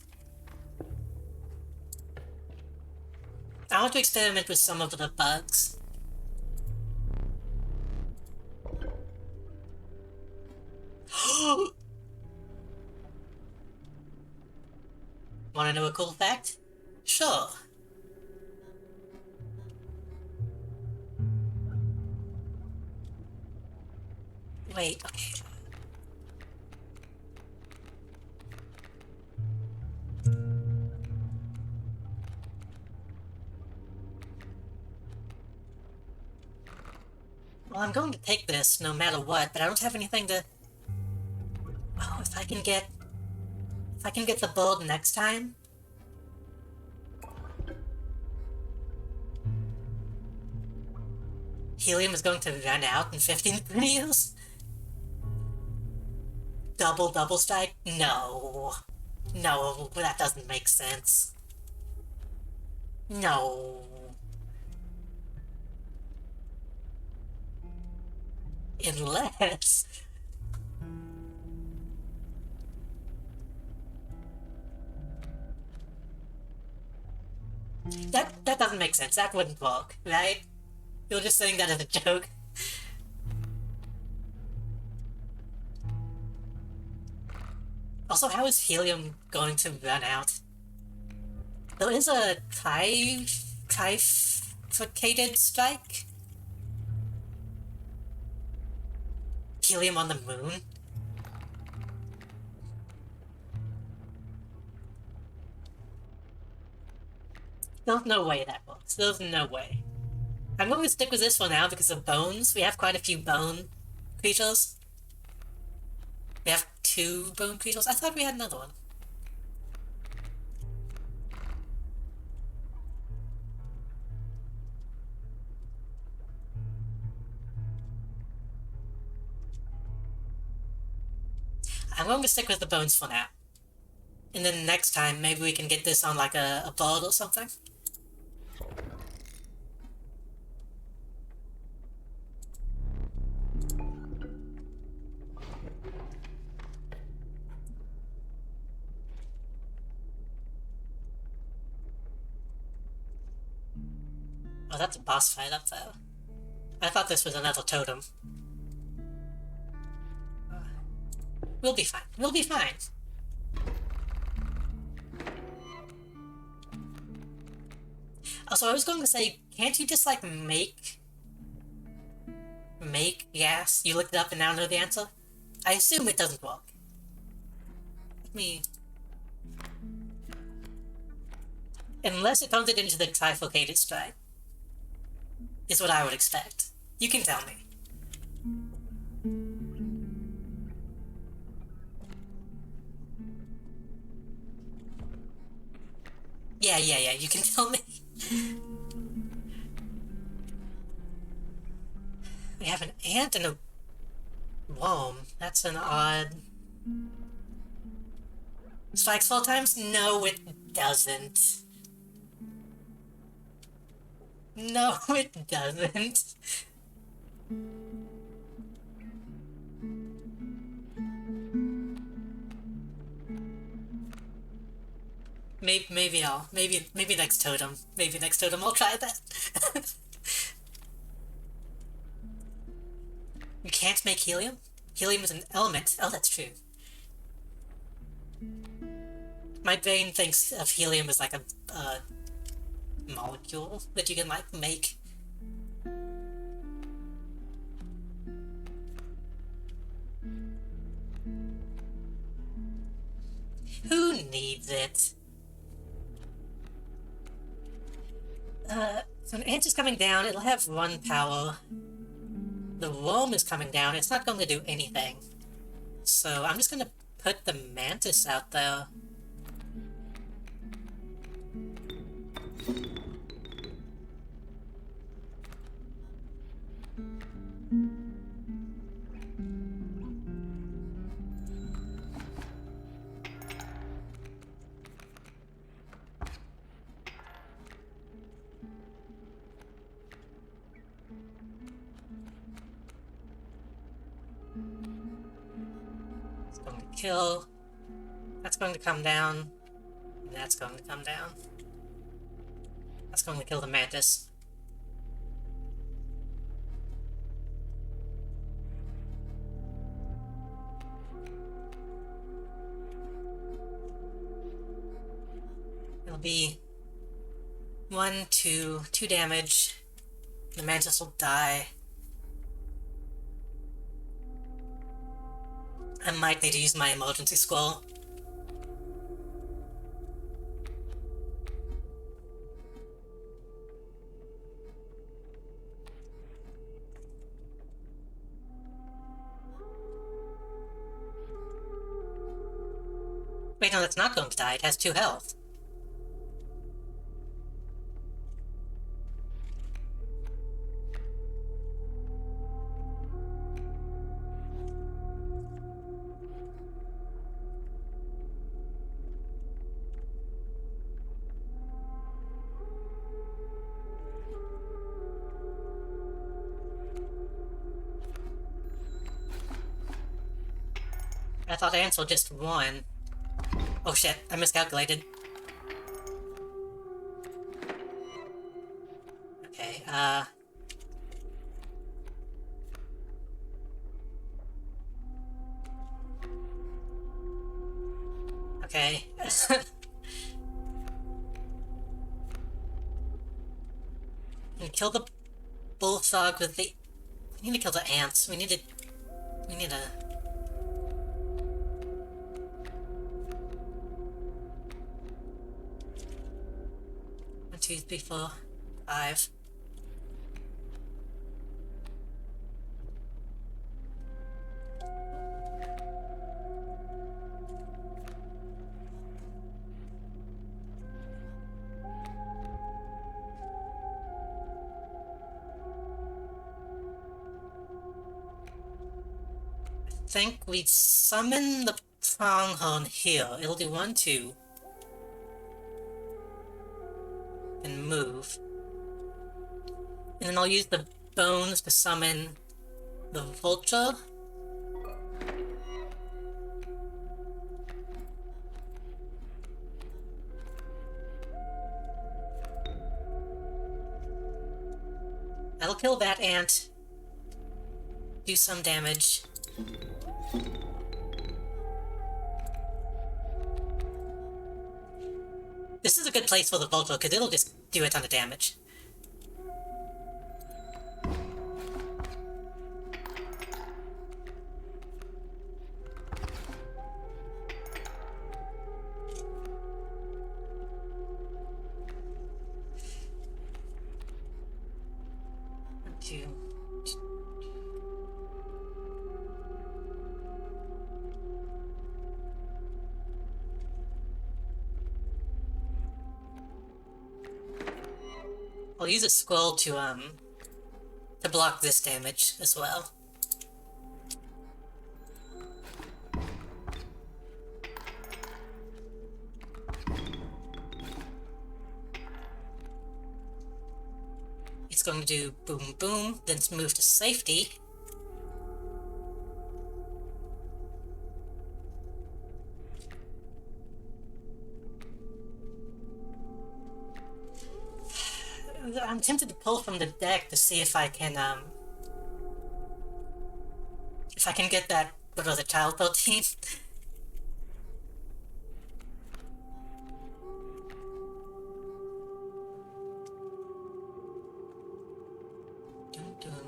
I want to experiment with some of the bugs. Wanna know a cool fact? Sure. Wait, okay. Well, I'm going to take this no matter what, but I don't have anything to... oh, if I can get the build next time... helium is going to run out in 15 videos? Double strike? No. No, that doesn't make sense. No. Unless... That doesn't make sense. That wouldn't work, right? You're just saying that as a joke. Also, how is helium going to run out? There is a trifurcated strike? Helium on the moon? There's no way that works. There's no way. I'm going to stick with this for now because of bones. We have quite a few bone creatures. We have 2 bone creatures. I thought we had another one. I'm going to stick with the bones for now. And then next time, maybe we can get this on like a board or something. Oh, that's a boss fight up there. I thought this was another totem. We'll be fine. We'll be fine. Also, I was going to say, can't you just, like, make gas? You looked it up and now know the answer? I assume it doesn't work. Let me... Unless it turns it into the trifurcated strike. Is what I would expect. You can tell me. Yeah, you can tell me. We have an ant and a worm. That's an odd... Strikes 4 times? No, it doesn't. No, it doesn't. Maybe next totem. Maybe next totem I'll try that. You can't make helium? Helium is an element. Oh, that's true. My brain thinks of helium as like a molecule that you can like make. Who needs it? So an ant is coming down, it'll have 1 power. The worm is coming down, it's not going to do anything. So I'm just gonna put the mantis out there. It's going to kill. That's going to come down. And that's going to come down. That's going to kill the mantis. It'll be 1, 2 damage. The mantis will die. I might need to use my emergency scroll. Wait, no, that's not going to die. It has 2 health. I thought ants were just 1. Oh shit, I miscalculated. Okay, Okay. And kill the bullfrog with the... We need to kill the ants. We need to... 1, 2, 3, 4, 5. I think we summon the pronghorn here. It'll do 1, 2. And move. And then I'll use the bones to summon the vulture. That'll kill that ant. Do some damage. This is a good place for the vulture, because it'll just do a ton of damage. I'll use a scroll to block this damage as well. It's going to do boom boom, then move to safety. I'm tempted to pull from the deck to see if I can get that, what was it, child protein?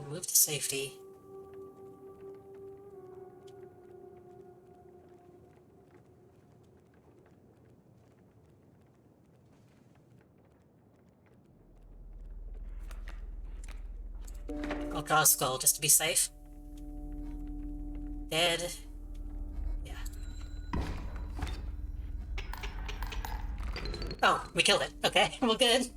Move to safety. I'll draw a skull just to be safe. Dead. Yeah. Oh, we killed it. Okay, we're good.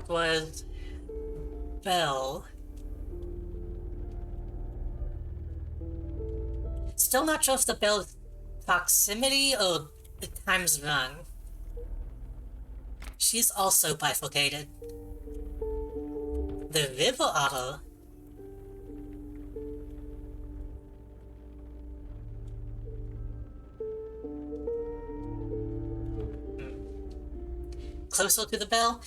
Was Bell. Still not sure if the bell's proximity or the time's run. She's also bifurcated. The river otter. Closer to the bell?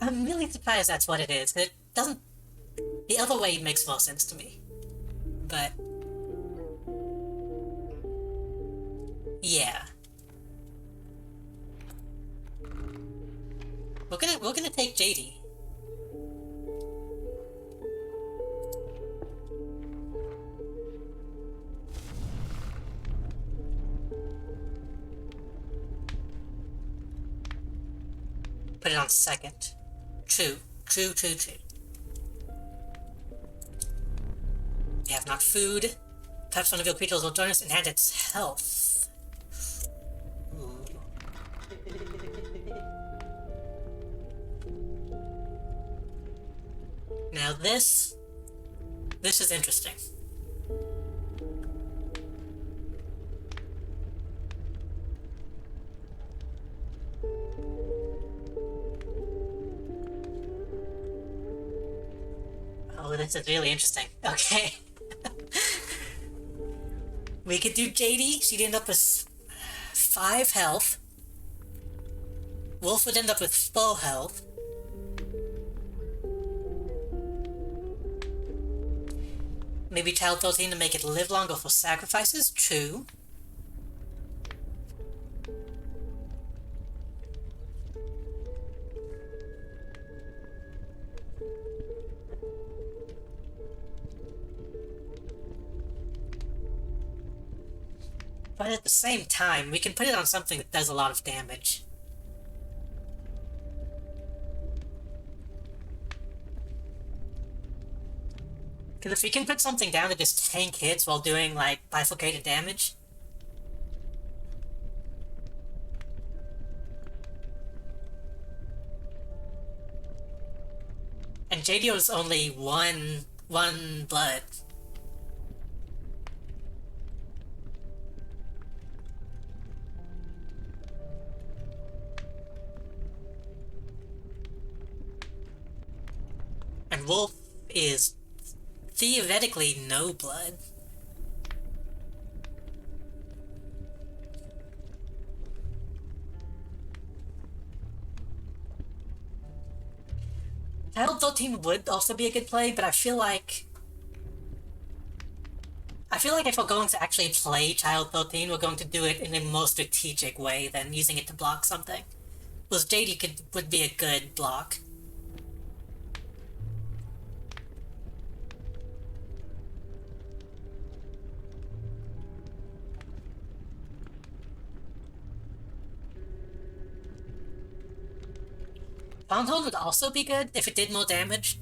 I'm really surprised that's what it is. It doesn't... The other way makes more sense to me. But... yeah. We're gonna take JD. Put it on second. True. We have not food. Perhaps one of your creatures will join us and enhance its health. Ooh. Now this is interesting. Oh, this is really interesting. Okay. We could do JD. She'd end up with 5 health. Wolf would end up with full health. Maybe Child 13 to make it live longer for sacrifices? True. But at the same time, we can put it on something that does a lot of damage. Because if we can put something down to just tank hits while doing, like, bifurcated damage... And JD is only one blood. And Wolf is theoretically no blood. Child 13 would also be a good play, but I feel like if we're going to actually play Child 13, we're going to do it in a more strategic way than using it to block something. Whereas JD would be a good block. Boundhold would also be good if it did more damage.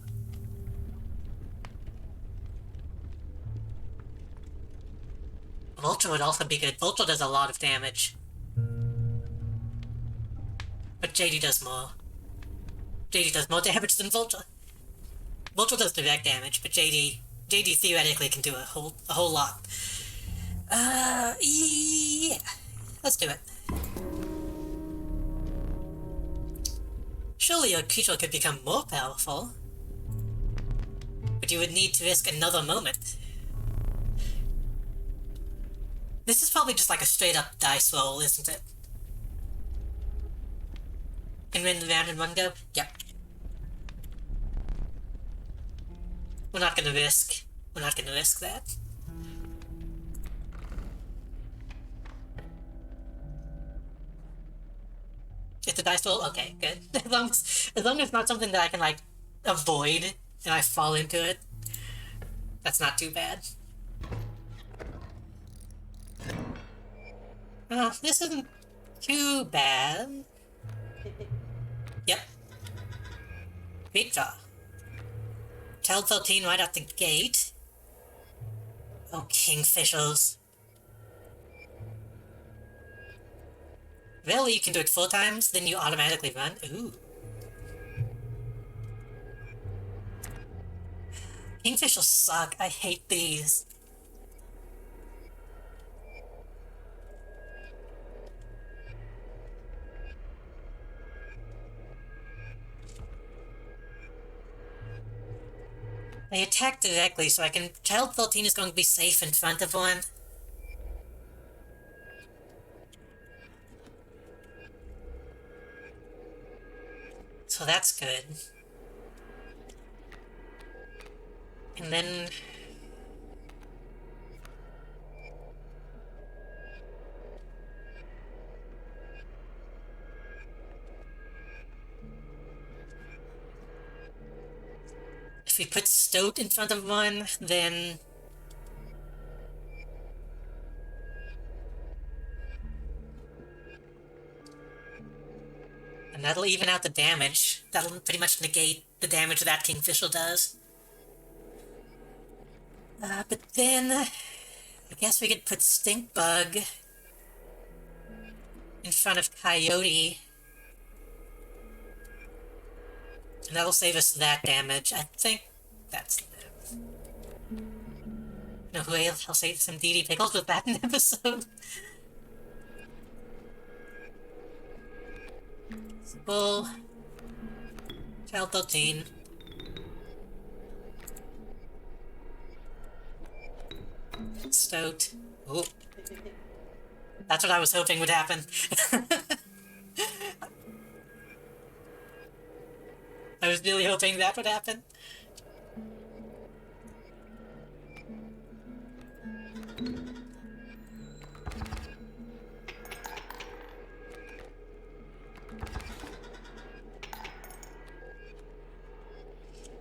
Vulture would also be good. Vulture does a lot of damage. But JD does more. JD does more damage than Vulture. Vulture does direct damage, but JD theoretically can do a whole lot. Yeah. Let's do it. Surely your creature could become more powerful. But you would need to risk another moment. This is probably just like a straight up dice roll, isn't it? Can win the round in one go? Yep. We're not gonna risk that. It's a dice roll? Okay, good. As long as it's not something that I can, like, avoid and I fall into it, that's not too bad. This isn't too bad. Yep. Great draw. Child 13 right out the gate. Oh, Kingfishers. Really, you can do it 4 times, then you automatically run? Ooh. Kingfishers suck. I hate these. They attack directly, so Child 13 is going to be safe in front of one. So that's good. And then... if we put Stoat in front of one, then... and that'll even out the damage. That'll pretty much negate the damage that Kingfisher does. But then... I guess we could put Stinkbug in front of Coyote. And that'll save us that damage. I think that's... no way, I'll save some DD Pickles with that in episode. Bull. Child 13. Stoat. Ooh, that's what I was hoping would happen. I was really hoping that would happen.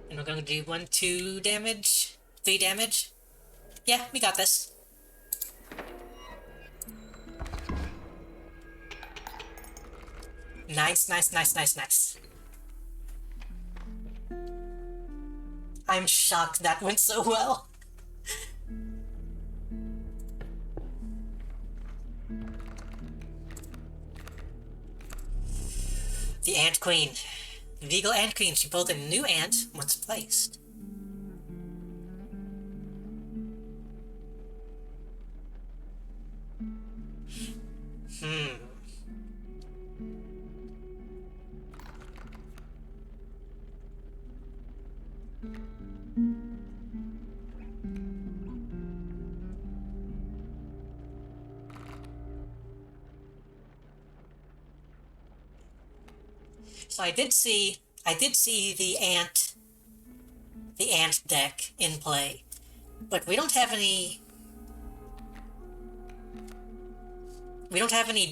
And we're going to do 1, 2 damage, 3 damage. Yeah, we got this. Nice, nice, nice, nice, nice. I'm shocked that went so well. The Ant Queen. The Regal Ant Queen. She pulled a new ant once placed. So I did see the ant deck in play, but we don't have any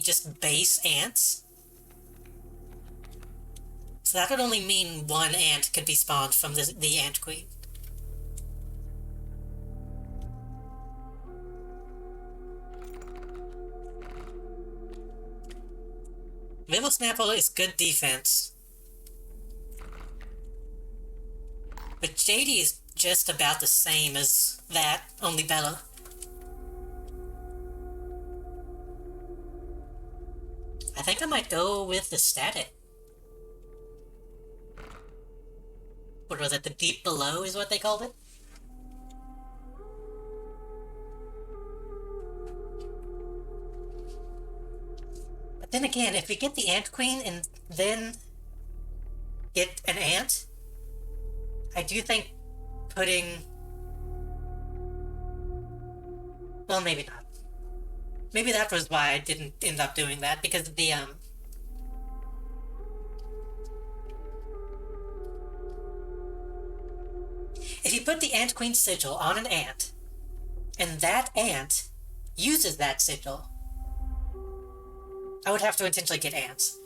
just base ants. So that would only mean one ant could be spawned from the Ant Queen. Riddle Snapple is good defense. But JD is just about the same as that, only better. I think I might go with the static. What was it? The deep below is what they called it? But then again, if we get the Ant Queen and then get an ant, I do think putting... Well, maybe not. Maybe that was why I didn't end up doing that, because of the, if you put the Ant Queen sigil on an ant, and that ant uses that sigil, I would have to intentionally get ants.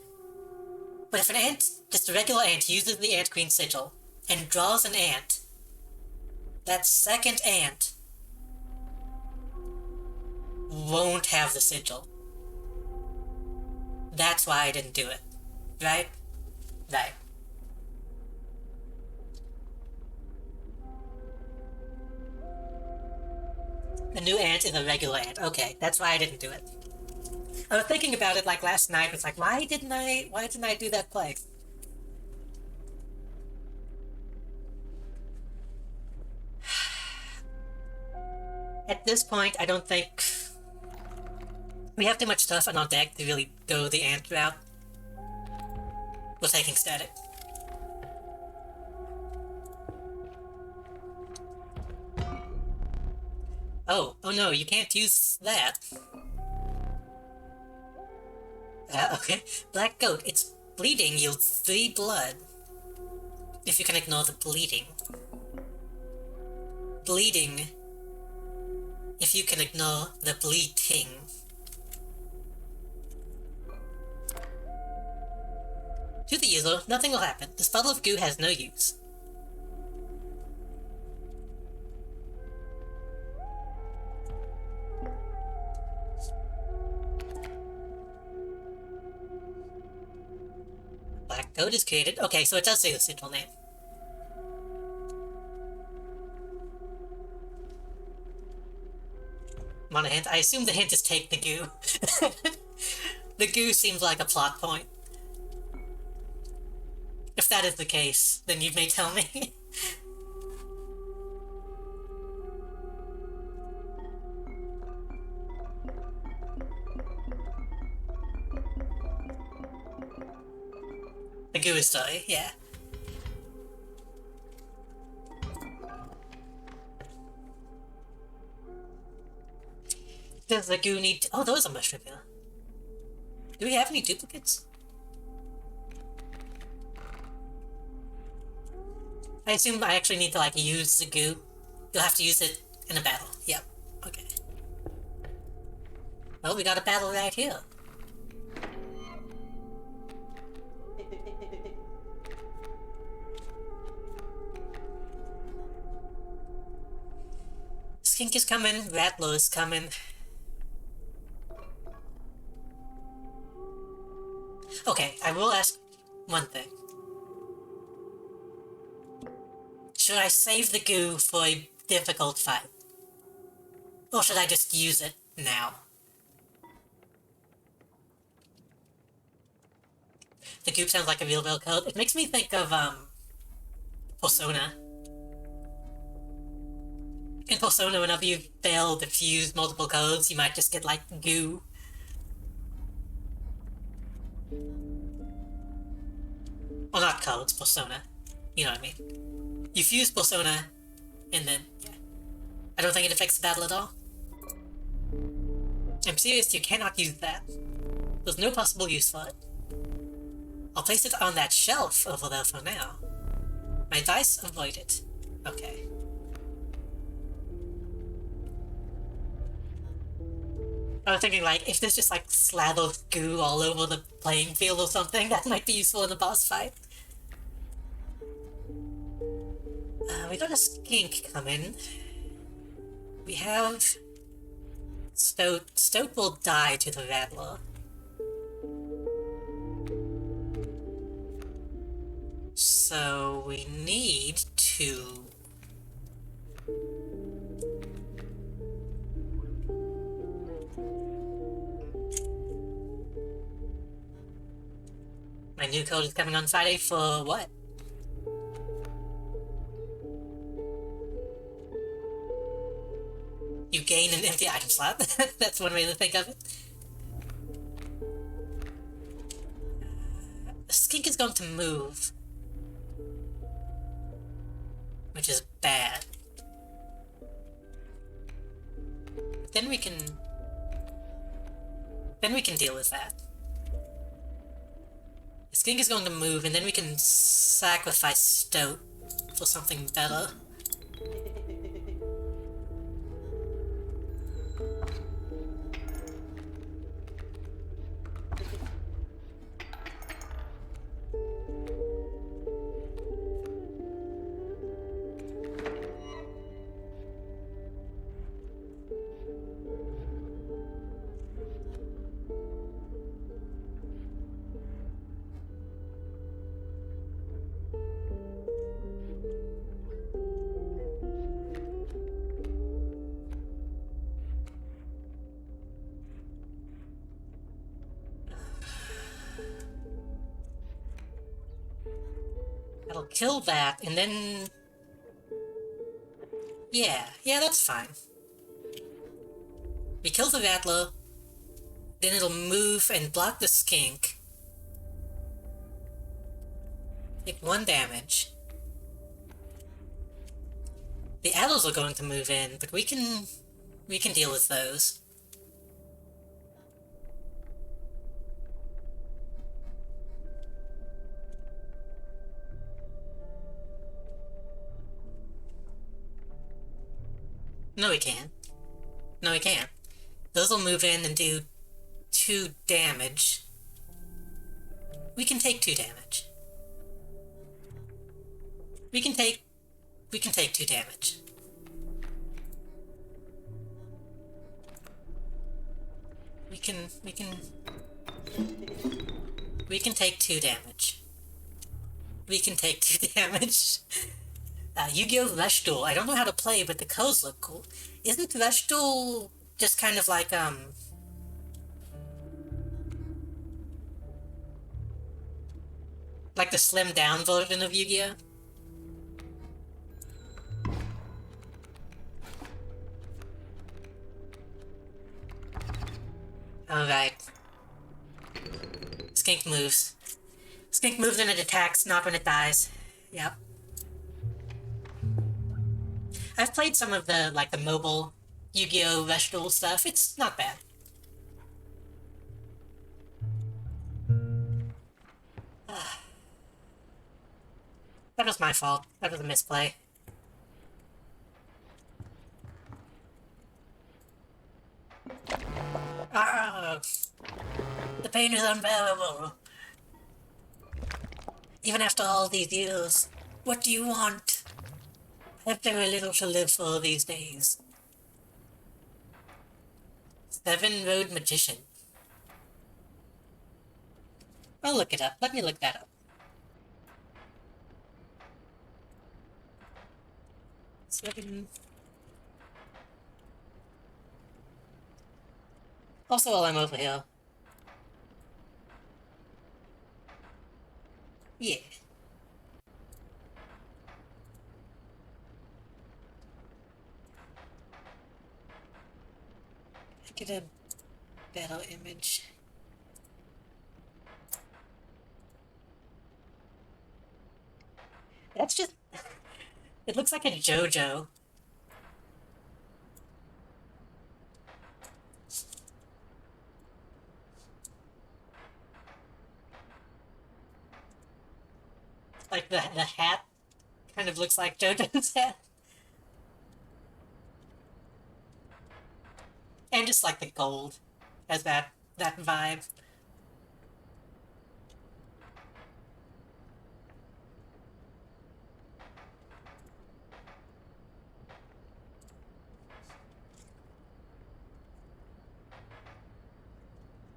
But if an ant, just a regular ant, uses the Ant Queen sigil and draws an ant, that second ant won't have the sigil. That's why I didn't do it. Right? Right. The new ant is a regular ant. Okay, that's why I didn't do it. I was thinking about it like last night. It's like, why didn't I do that play? At this point, I don't think we have too much stuff on our deck to really go the ant route. We're taking static. Oh no, you can't use that. Okay. Black Goat, it's bleeding yields 3 blood. If you can ignore the bleeding. Bleeding. If you can ignore the bleeding. To the user, nothing will happen. This bottle of goo has no use. Black Goat is created. Okay, so it does say the sigil name. On a hint. I assume the hint is take the goo. The goo seems like a plot point. If that is the case, then you may tell me. The goo is sorry, yeah. Does the goo need... Oh, those are mushroom here. Do we have any duplicates? I assume I actually need to, like, use the goo. You'll have to use it in a battle. Yep. Okay. Well, we got a battle right here. Skink is coming, Rattler is coming. Okay, I will ask one thing. Should I save the goo for a difficult fight? Or should I just use it now? The goop sounds like a real code. It makes me think of, Persona. In Persona, whenever you fail to fuse multiple codes, you might just get, like, goo. Well, not codes, Persona. You know what I mean. You fuse Persona, and then, yeah. I don't think it affects the battle at all. I'm serious, you cannot use that. There's no possible use for it. I'll place it on that shelf over there for now. My dice avoid it. Okay. I was thinking, like, if there's just, like, slathered goo all over the playing field or something, that might be useful in a boss fight. We got a skink coming. We have... Stoat. Stoat will die to the Rattler. So we need to... My new code is coming on Friday for what? You gain an empty item slot. That's one way to think of it. The skink is going to move. Which is bad. Then we can deal with that. The skink is going to move, and then we can sacrifice Stoat for something better. That'll kill that, and then... Yeah, that's fine. We kill the Rattler, then it'll move and block the skink. Take 1 damage. The Addles are going to move in, but we can deal with those. No, we can't. No, we can't. Those will move in and do 2 damage. We can take 2 damage. We can take 2 damage. We can take 2 damage. We can take 2 damage. Yu-Gi-Oh! Rush Duel. I don't know how to play, but the codes look cool. Isn't Rush Duel just kind of like, like the slimmed down version of Yu-Gi-Oh? Alright. Skink moves. Skink moves and it attacks, not when it dies. Yep. I've played some of the, like, the mobile Yu-Gi-Oh! Vegetable stuff. It's not bad. That was my fault. That was a misplay. Ah, the pain is unbearable. Even after all these years, what do you want? I have very little to live for these days. Seven-Road Magician. I'll look it up. Let me look that up. Seven. Also, while I'm over here. Yeah. Get a better image. That's just... It looks like a JoJo. Like the hat kind of looks like JoJo's hat. And just like the gold has that vibe.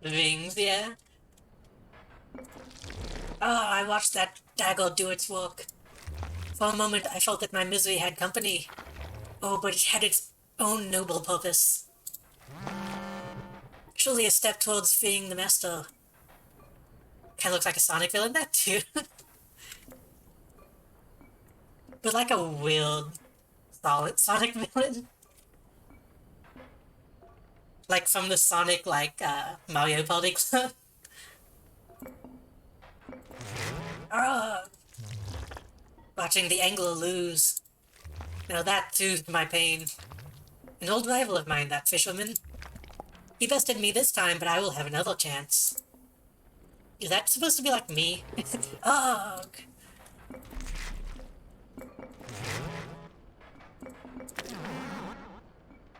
The wings, yeah. Oh, I watched that dagger do its work. For a moment, I felt that my misery had company. Oh, but it had its own noble purpose. Surely a step towards freeing the master. Kinda looks like a Sonic villain, that too. But like a weird, solid Sonic villain. Like from the Sonic, Mario Party Club. Ah, watching the angler lose. Now that soothed my pain. An old rival of mine, that fisherman. He bested me this time, but I will have another chance. Is that supposed to be like me? Ugh!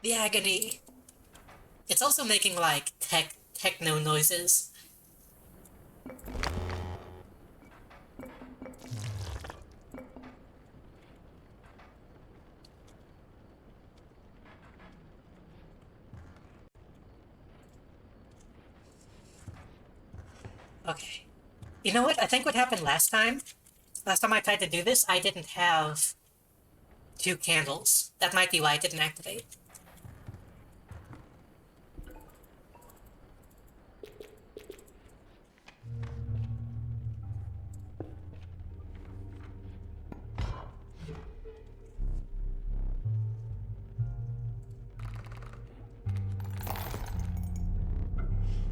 The agony. It's also making like techno noises. Okay. You know what? I think what happened last time I tried to do this, I didn't have two candles. That might be why it didn't activate.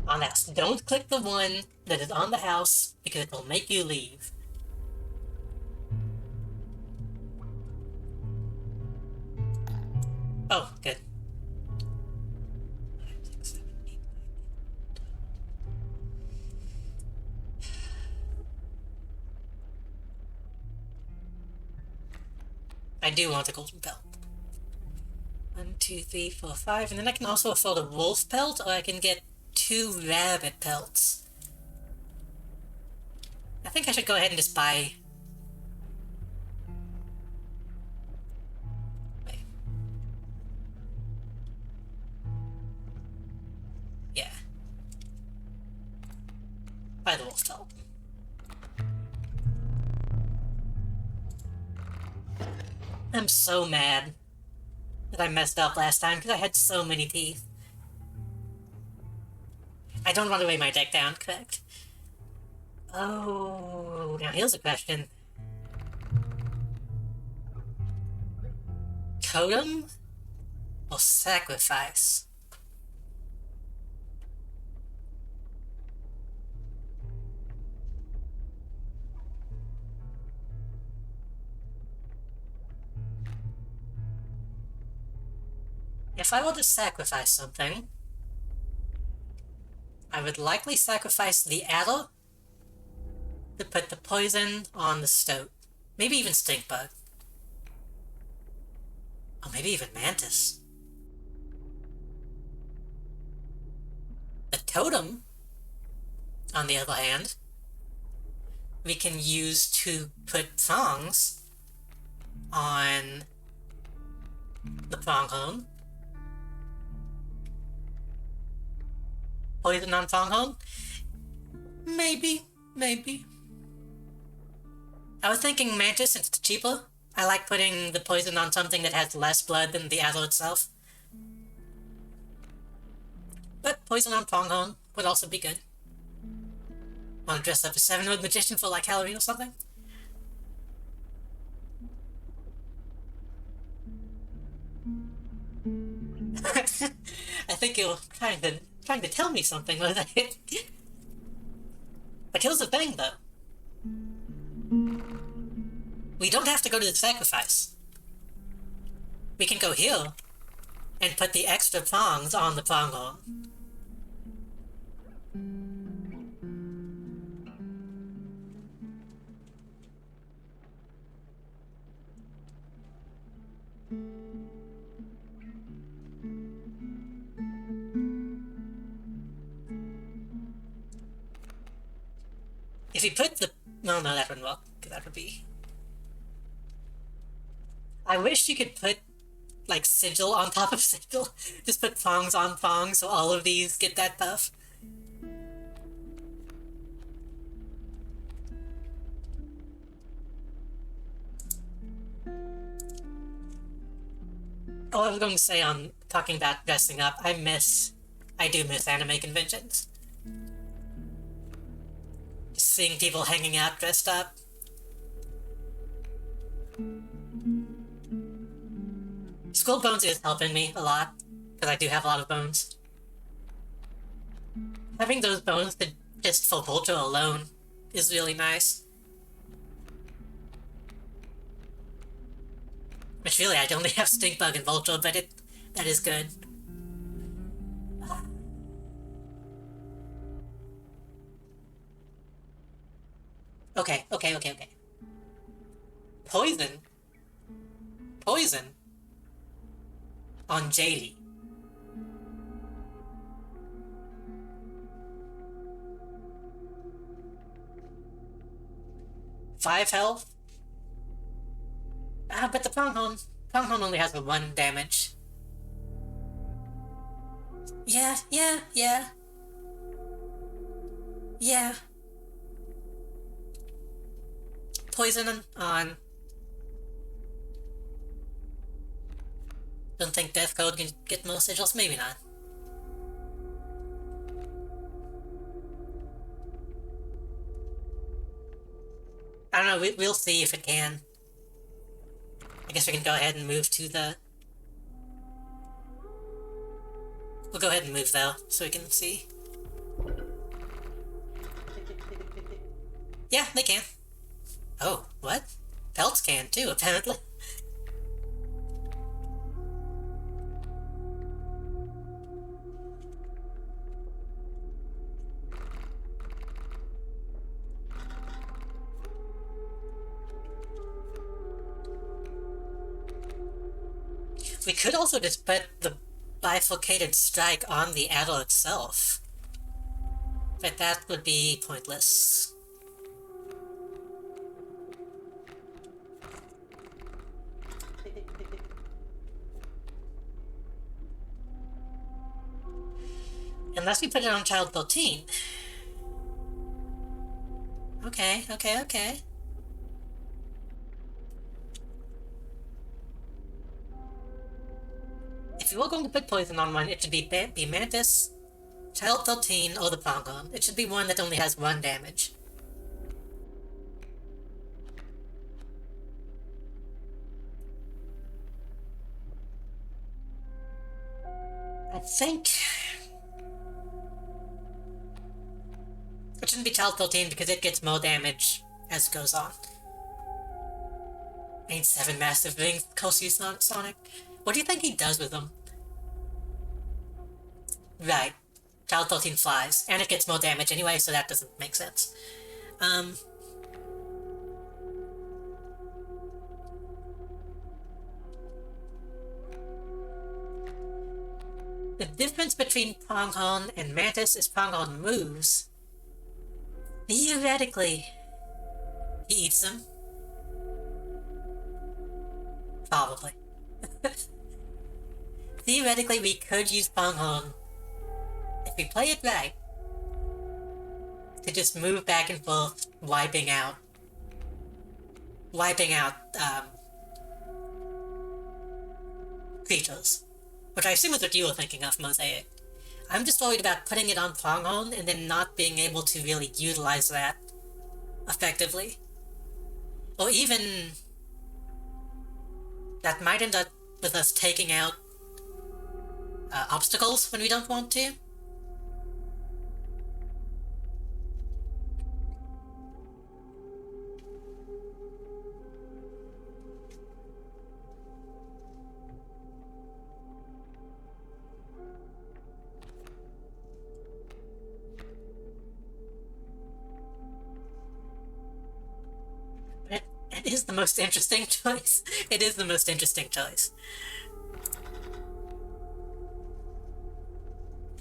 On that, don't click the one that is on the house because it will make you leave. Oh, good. I do want a golden belt. 1, 2, 3, 4, 5, and then I can also afford a wolf pelt, or I can get 2 rabbit pelts. I think I should go ahead and just buy... Wait. Yeah. Buy the wolf pelt. I'm so mad that I messed up last time because I had so many teeth. I don't want to weigh my deck down, correct? Oh, now here's a question. Totem or sacrifice? If I were to sacrifice something, I would likely sacrifice the adder to put the poison on the stoat. Maybe even stink bug. Or maybe even mantis. The totem, on the other hand, we can use to put thongs on the pronghorn. Poison on pronghorn? Maybe. I was thinking mantis since it's cheaper. I like putting the poison on something that has less blood than the adder itself. But poison on pronghorn would also be good. Want to dress up as 7-Wood Magician for like Halloween or something? I think you're trying to tell me something, was it? But here's the thing, though. We don't have to go to the sacrifice. We can go here and put the extra prongs on the pronghorn. If you put the... No, that wouldn't work, because that would be... I wish you could put, like, sigil on top of sigil. Just put prongs on prongs so all of these get that buff. Oh, I was going to say on talking about dressing up, I do miss anime conventions. Just seeing people hanging out dressed up. Skull bones is helping me a lot, because I do have a lot of bones. Having those bones just for Vulture alone is really nice. Which really, I only have Stink Bug and Vulture, but that is good. Okay. Poison on JD. Five health? But the pronghorn only has a 1 damage. Yeah. Poison on... Don't think Death Code can get more sigils? Maybe not. I don't know, we'll see if it can. I guess we can go ahead and move to the... We'll go ahead and move though, so we can see. Yeah, they can. Oh, what? Pelts can too, apparently. We could also just put the bifurcated strike on the adder itself. But that would be pointless. Unless we put it on Child 13. Okay. If you were going to put poison on one, it should be Mantis, Child 13, or the Pronghorn. It should be one that only has 1 damage. I think... It shouldn't be Child 13 because it gets more damage as it goes on. I need 7 massive rings, Kosyu Sonic. What do you think he does with them? Right. Child 13 flies, and it gets more damage anyway, so that doesn't make sense. Um, the difference between Pronghorn and Mantis is Pronghorn moves. Theoretically, he eats them. Probably. Theoretically, we could use Pronghorn, if we play it right, to just move back and forth, wiping out, creatures. Which I assume is what you were thinking of, Mosaic. I'm just worried about putting it on Pronghorn and then not being able to really utilize that effectively. Or even that might end up with us taking out obstacles when we don't want to. It is the most interesting choice. It is the most interesting choice.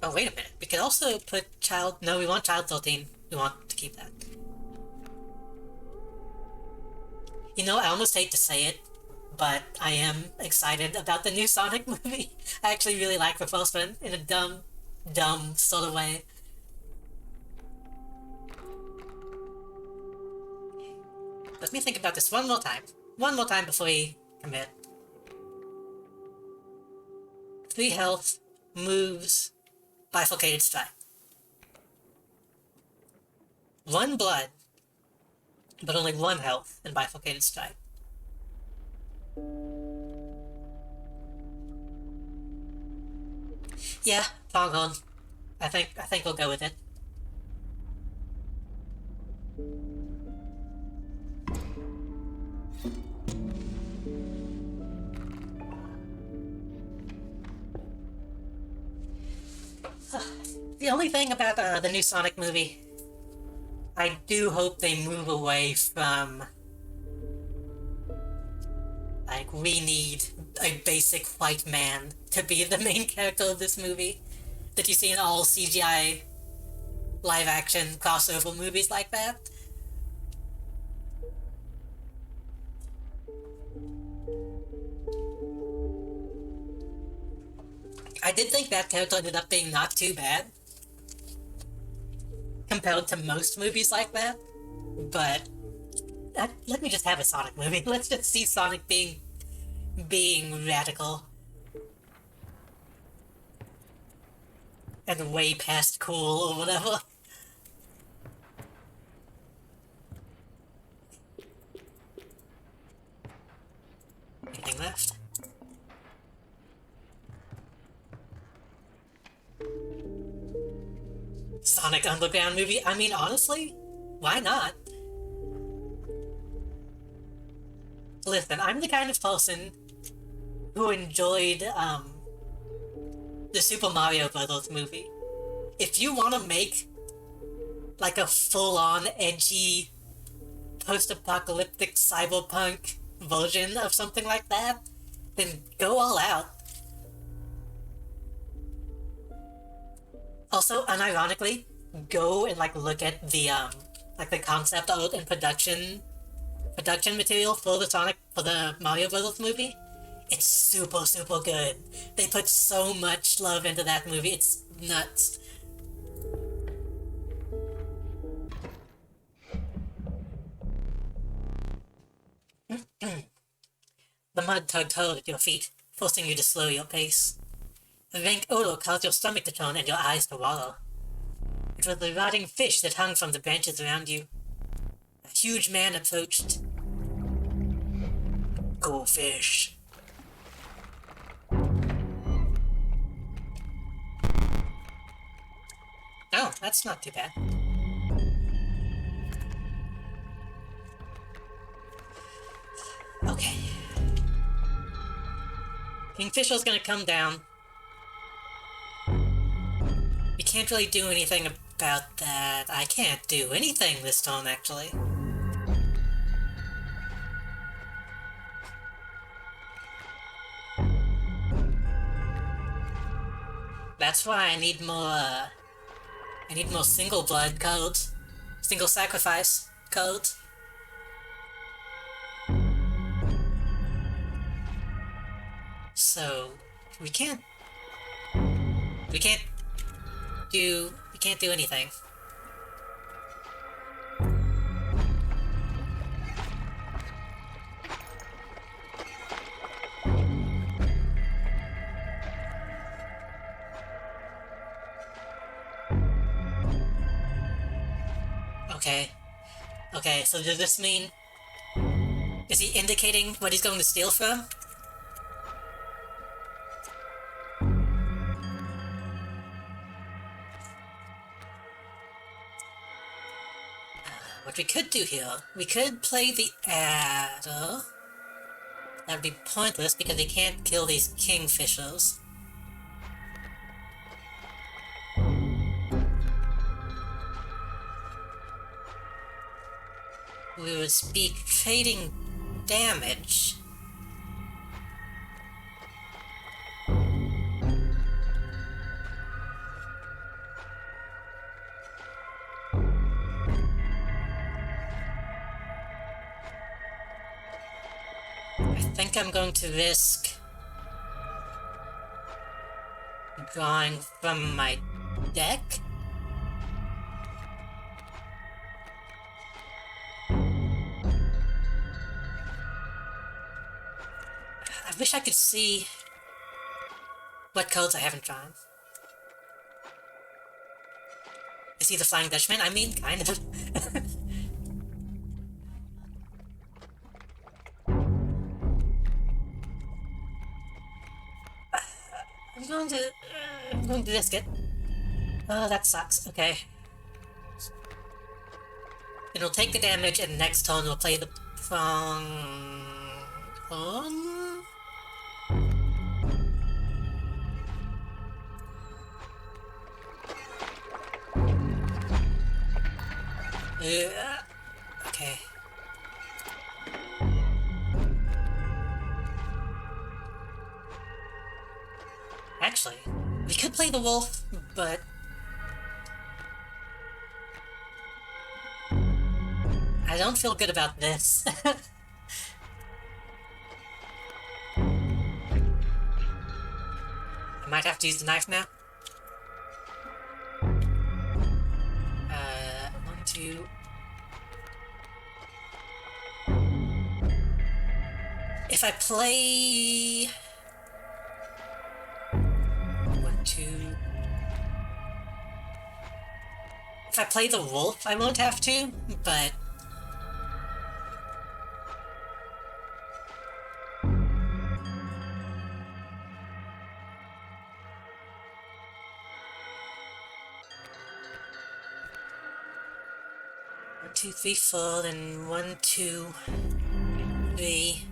Oh, wait a minute. We could also put child... No, we want child 13. We want to keep that. You know, I almost hate to say it, but I am excited about the new Sonic movie. I actually really like the first one in a dumb sort of way. Let me think about this one more time. One more time before we commit. 3 health, moves, bifurcated strike. 1 blood, but only 1 health and bifurcated strike. Yeah, Pronghorn. I think we'll go with it. The only thing about the new Sonic movie, I do hope they move away from, like, we need a basic white man to be the main character of this movie that you see in all CGI live-action crossover movies like that. I did think that character ended up being not too bad compared to most movies like that, but let me just have a Sonic movie. Let's just see Sonic being radical and way past cool or whatever. Anything left? Sonic Underground movie? I mean, honestly, why not? Listen, I'm the kind of person who enjoyed, the Super Mario Bros. Movie. If you want to make, like, a full-on, edgy, post-apocalyptic cyberpunk version of something like that, then go all out. Also, unironically, go and, like, look at the, like, the concept art and production material for the Mario Bros. Movie. It's super, super good. They put so much love into that movie, it's nuts. The mud tugged hard at your feet, forcing you to slow your pace. A rank odor caused your stomach to turn and your eyes to water. It was the rotting fish that hung from the branches around you. A huge man approached. Go fish. Oh, that's not too bad. Okay. Kingfisher's gonna come down. can't really do anything about that. I can't do anything this turn, actually. That's why I need more single blood codes. Single sacrifice codes. So we can't do anything. Okay, so does this mean... Is he indicating what he's going to steal from? What we could do here, we could play the adder. That would be pointless because he can't kill these kingfishers. We would be trading damage. I think I'm going to risk drawing from my deck. I wish I could see what codes I haven't drawn. Is he the Flying Dutchman? I mean, kind of. I'm going to risk it. Oh, that sucks. Okay. It'll take the damage, and next turn we'll play the prong... okay. Actually, we could play the wolf, but... I don't feel good about this. I might have to use the knife now. 1, 2... If I play... 1, 2... If I play the wolf, I won't have to, but... One, 2, 3, 4, then 1, 2, 3...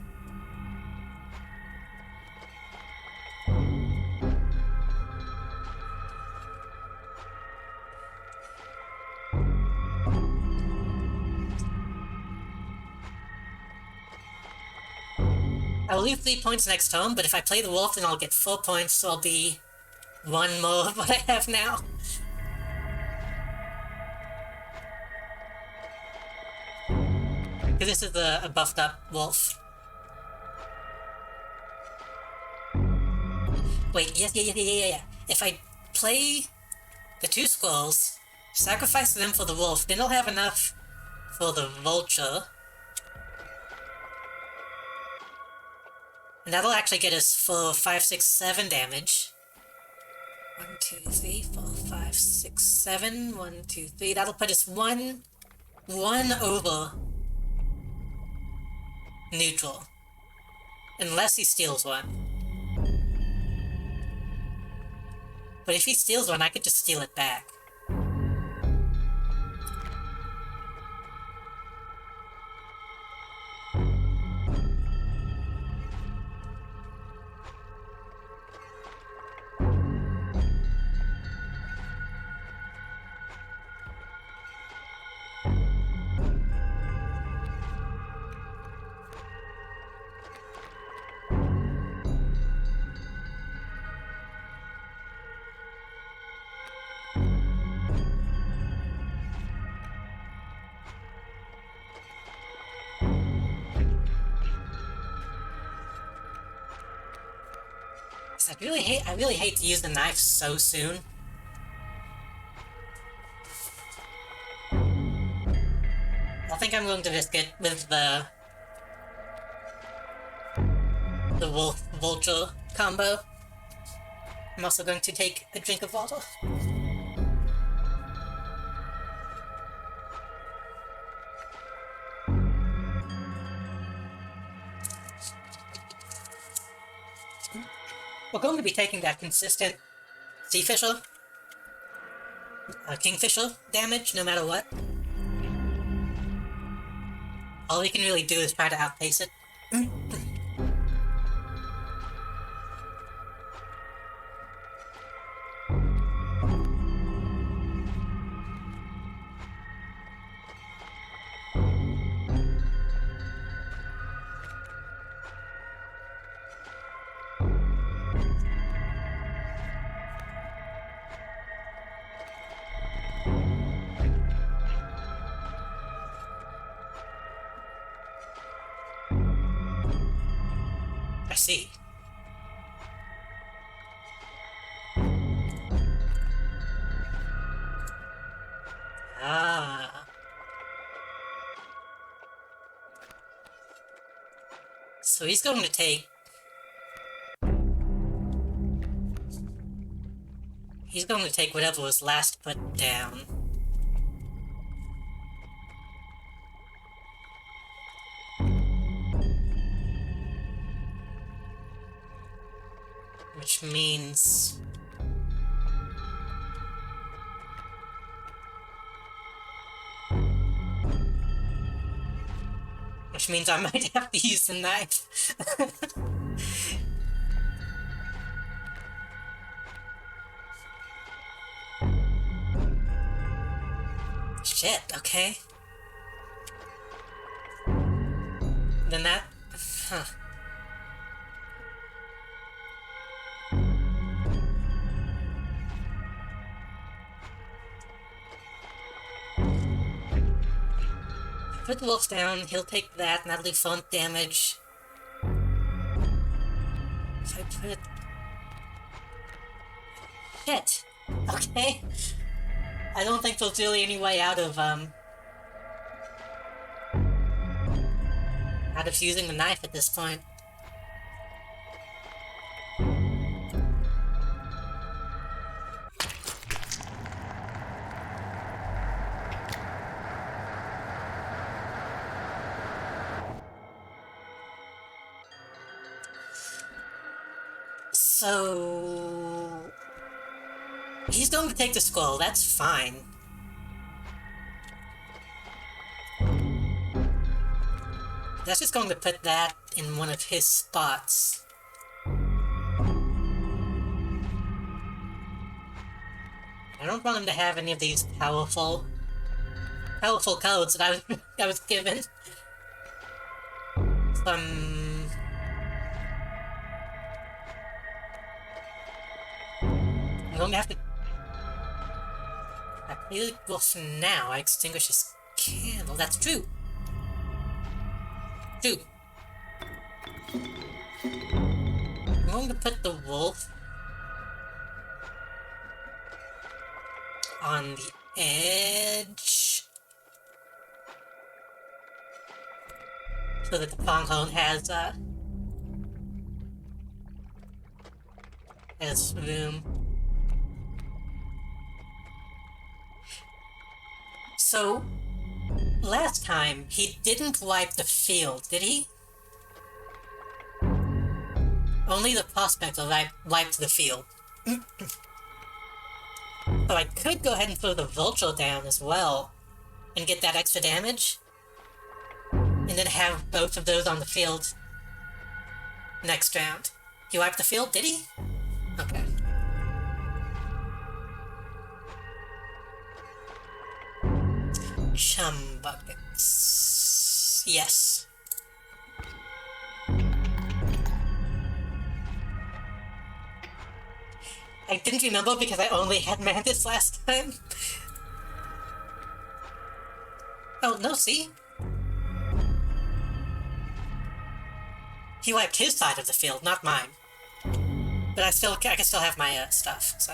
I'll lose 3 points next turn, but if I play the wolf, then I'll get 4 points, so I'll be 1 more of what I have now. This is a buffed up wolf. Wait, yeah. If I play the 2 squirrels, sacrifice them for the wolf, then I'll have enough for the vulture. And that'll actually get us for 5, 6, 7 damage. 1, 2, 3, 4, 5, 6, 7. 1, 2, 3. That'll put us one over neutral. Unless he steals one. But if he steals one, I could just steal it back. I really hate to use the knife so soon. I think I'm going to just get with the wolf vulture combo. I'm also going to take a drink of water. We're going to be taking that consistent sea fisher, kingfisher damage no matter what. All we can really do is try to outpace it. I see. Ah. So he's going to take... He's going to take whatever was last put down. Which means... I might have to use the knife. Shit, okay. Then that... Huh. Put the wolf down, he'll take that, and that'll do font damage. If I put... Shit! Okay. I don't think there's really any way out of using the knife at this point. So... He's going to take the skull, that's fine. That's just going to put that in one of his spots. I don't want him to have any of these powerful codes that I was given. I'm going to have to... I play the wolf now, I extinguish his candle. That's true. True. I'm going to put the wolf on the edge so that the pronghorn has room. So, last time, he didn't wipe the field, did he? Only the prospector wiped the field. So I could go ahead and throw the vulture down as well, and get that extra damage, and then have both of those on the field next round. He wiped the field, did he? Okay. Chum buckets. Yes. I didn't remember because I only had Mantis last time. Oh, no, see? He wiped his side of the field, not mine. But I can still have my stuff, so.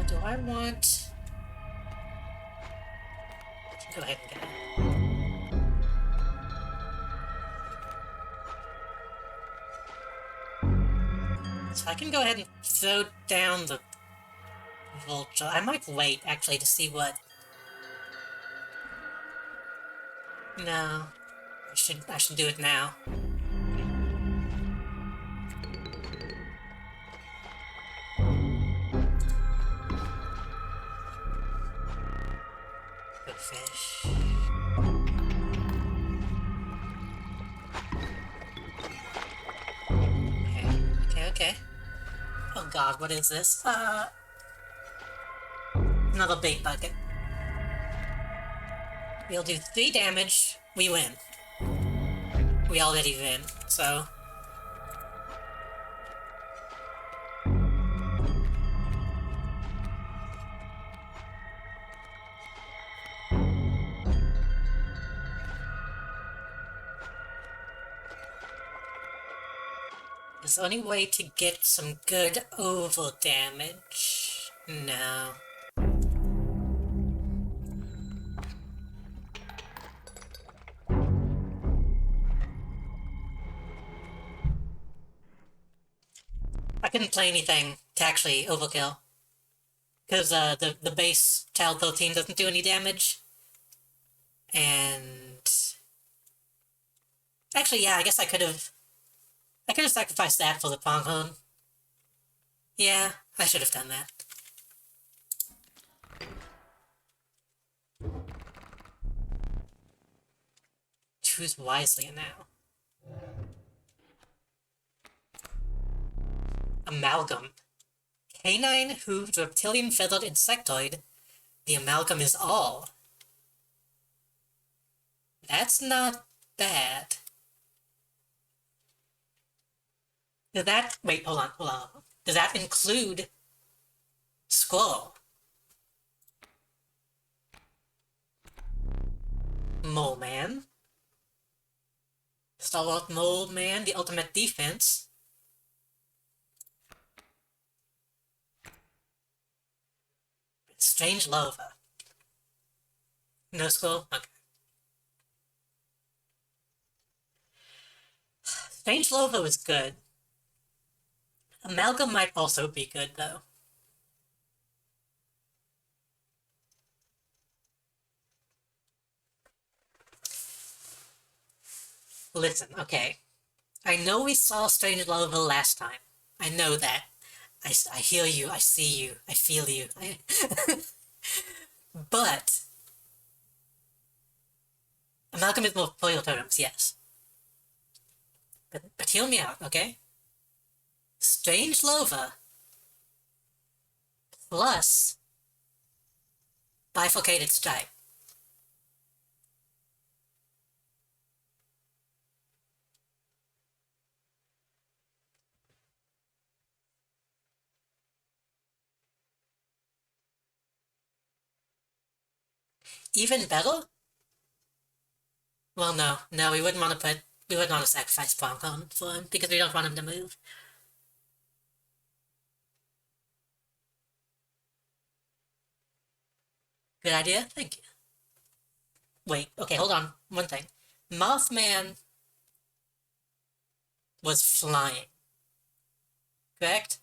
Do I want... Go ahead and get it. So I can go ahead and throw down the vulture. I might wait, actually, to see what... No. I should do it now. Good fish. Okay. Oh god, what is this? Another bait bucket. We'll do 3 damage, we win. We already win, so... Is there any way to get some good over damage? No. I couldn't play anything to actually overkill. Because the base Child 13 doesn't do any damage. And... Actually, yeah, I guess I could have sacrificed that for the pronghorn. Yeah, I should have done that. Choose wisely now. Amalgam. Canine, hooved, reptilian, feathered, insectoid. The amalgam is all. That's not bad. Does that... Wait, hold on. Does that include Squirrel? Mole Man. Stalwart Mole Man, the ultimate defense. Strange Lover. No Squirrel? Okay. Strange Lover was good. Amalgam might also be good, though. Listen, okay. I know we saw Strange Lover last time. I know that. I hear you, I see you, I feel you. But... Amalgam is more foil totems, yes. But hear me out, okay? Strange Lover plus Bifurcated Stripe. Even better? Well, no, we wouldn't want to sacrifice Pronghorn for him because we don't want him to move. Good idea? Thank you. Wait, okay, hold on. One thing. Mothman was flying. Correct?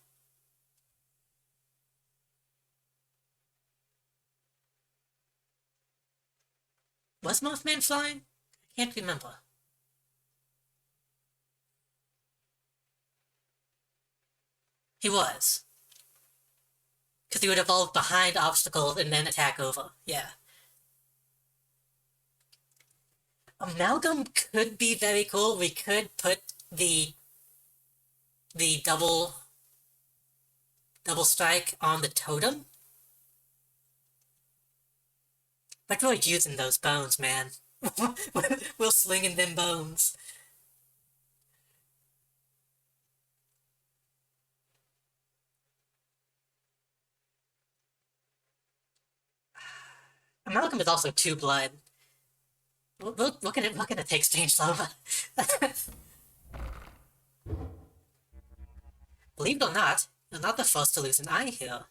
Was Mothman flying? I can't remember. He was. Because he would evolve behind obstacles and then attack over. Yeah. Amalgam could be very cool. We could put the double strike on the totem. But we're using those bones, man. We're slinging them bones. Amalgam is also 2 blood. We're gonna take Strange Lover. Believe it or not, you're not the first to lose an eye here.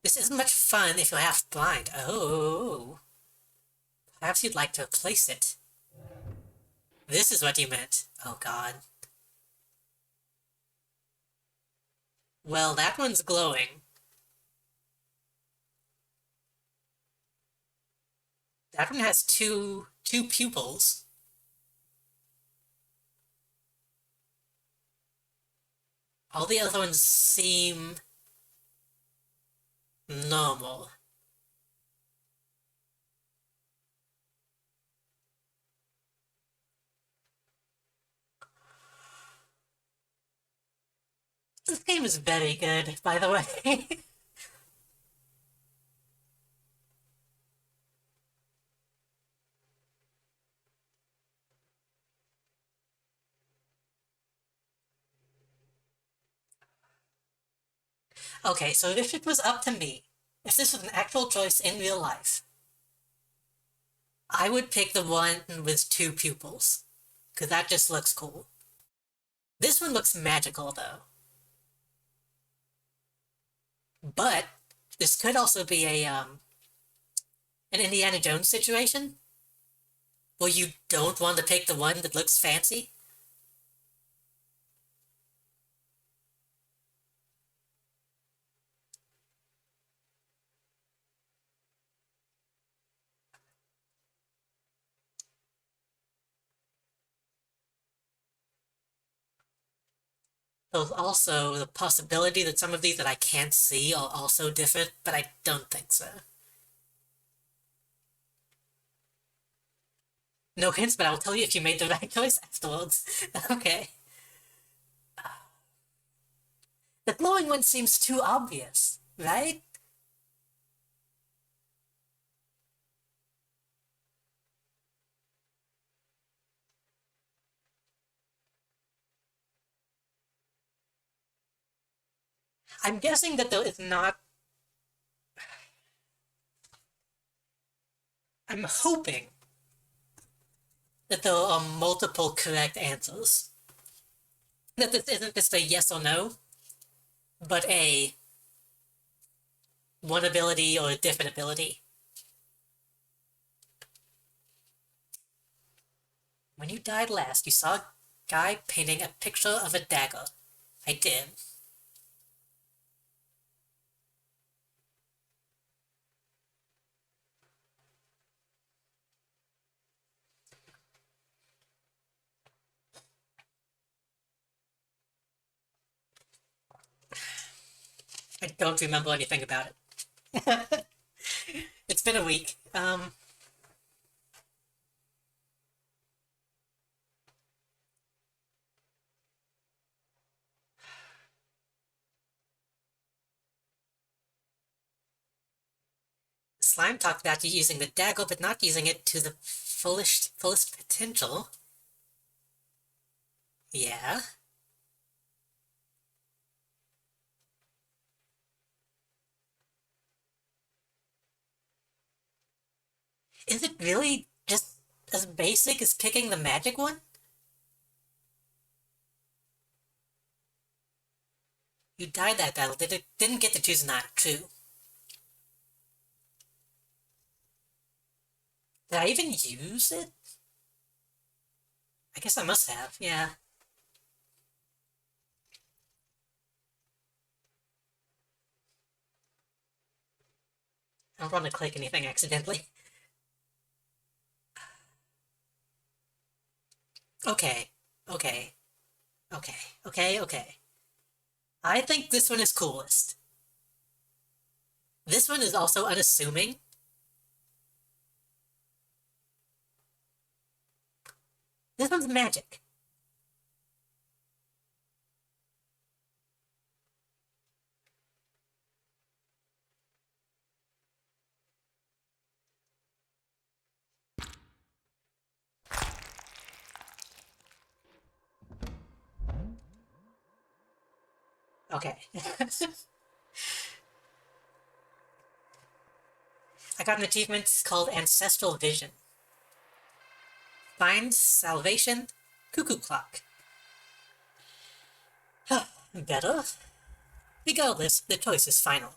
This isn't much fun if you're half blind. Oh. Perhaps you'd like to replace it. This is what you meant. Oh god. Well, that one's glowing. That one has two pupils. All the other ones seem normal. This game is very good, by the way. Okay, so if it was up to me, if this was an actual choice in real life, I would pick the one with two pupils, because that just looks cool. This one looks magical, though. But this could also be an Indiana Jones situation, where you don't want to pick the one that looks fancy. There's also the possibility that some of these that I can't see are also different, but I don't think so. No hints, but I'll tell you if you made the right choice afterwards. Okay. The glowing one seems too obvious, right? I'm guessing that there is not... I'm hoping that there are multiple correct answers. That this isn't just a yes or no, but a one ability or a different ability. When you died last, you saw a guy painting a picture of a dagger. I did. I don't remember anything about it. It's been a week. Slime talked about you using the dagger, but not using it to the fullest potential. Yeah. Is it really just as basic as picking the magic one? You died that battle, didn't get to choose an eye, true. Did I even use it? I guess I must have, yeah. I don't want to click anything accidentally. Okay, okay, okay. I think this one is coolest. This one is also unassuming. This one's magic. Okay. I got an achievement called Ancestral Vision. Find Salvation Cuckoo Clock. Better? Regardless, the choice is final.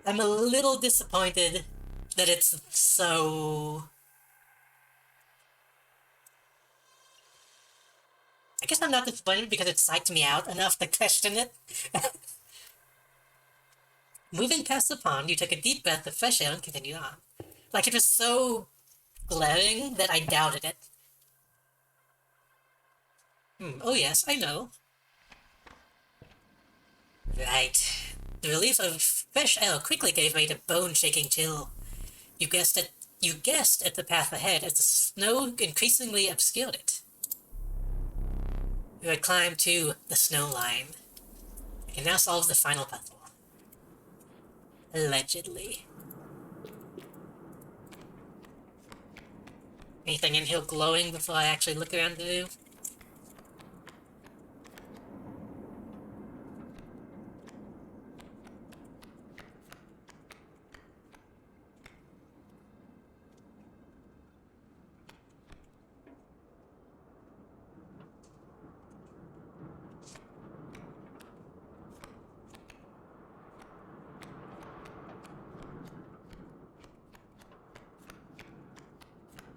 I'm a little disappointed that it's so... I guess I'm not disappointed because it psyched me out enough to question it. Moving past the pond, you took a deep breath of fresh air and continued on. Like, it was so glaring that I doubted it. Oh yes, I know. Right. The relief of fresh air quickly gave way to bone-shaking chill. You guessed at the path ahead as the snow increasingly obscured it. You had climbed to the snow line. You can now solve the final puzzle. Allegedly. Anything in here glowing before I actually look around the room?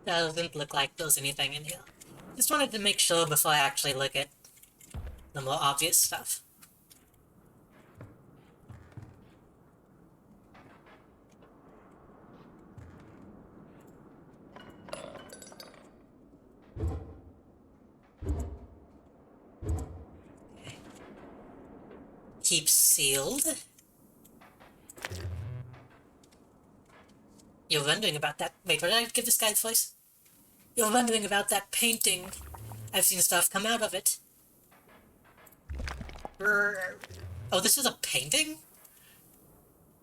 Doesn't look like there's anything in here. Just wanted to make sure before I actually look at the more obvious stuff. Okay. Keep sealed. You're wondering about that. Wait, what did I give this guy the voice? You're wondering about that painting. I've seen stuff come out of it. Oh, this is a painting?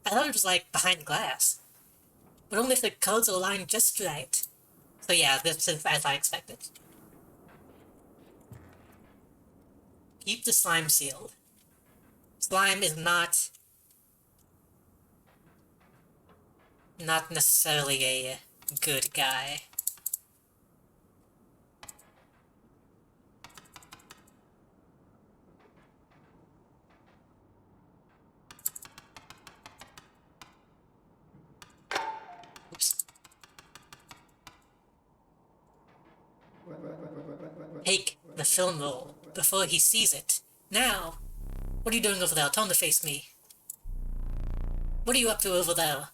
I thought it was like behind glass. But only if the colors are aligned just right. So yeah, this is as I expected. Keep the slime sealed. Slime is not necessarily a good guy. Oops. Take the film roll before he sees it. Now! What are you doing over there? Turn to face me. What are you up to over there?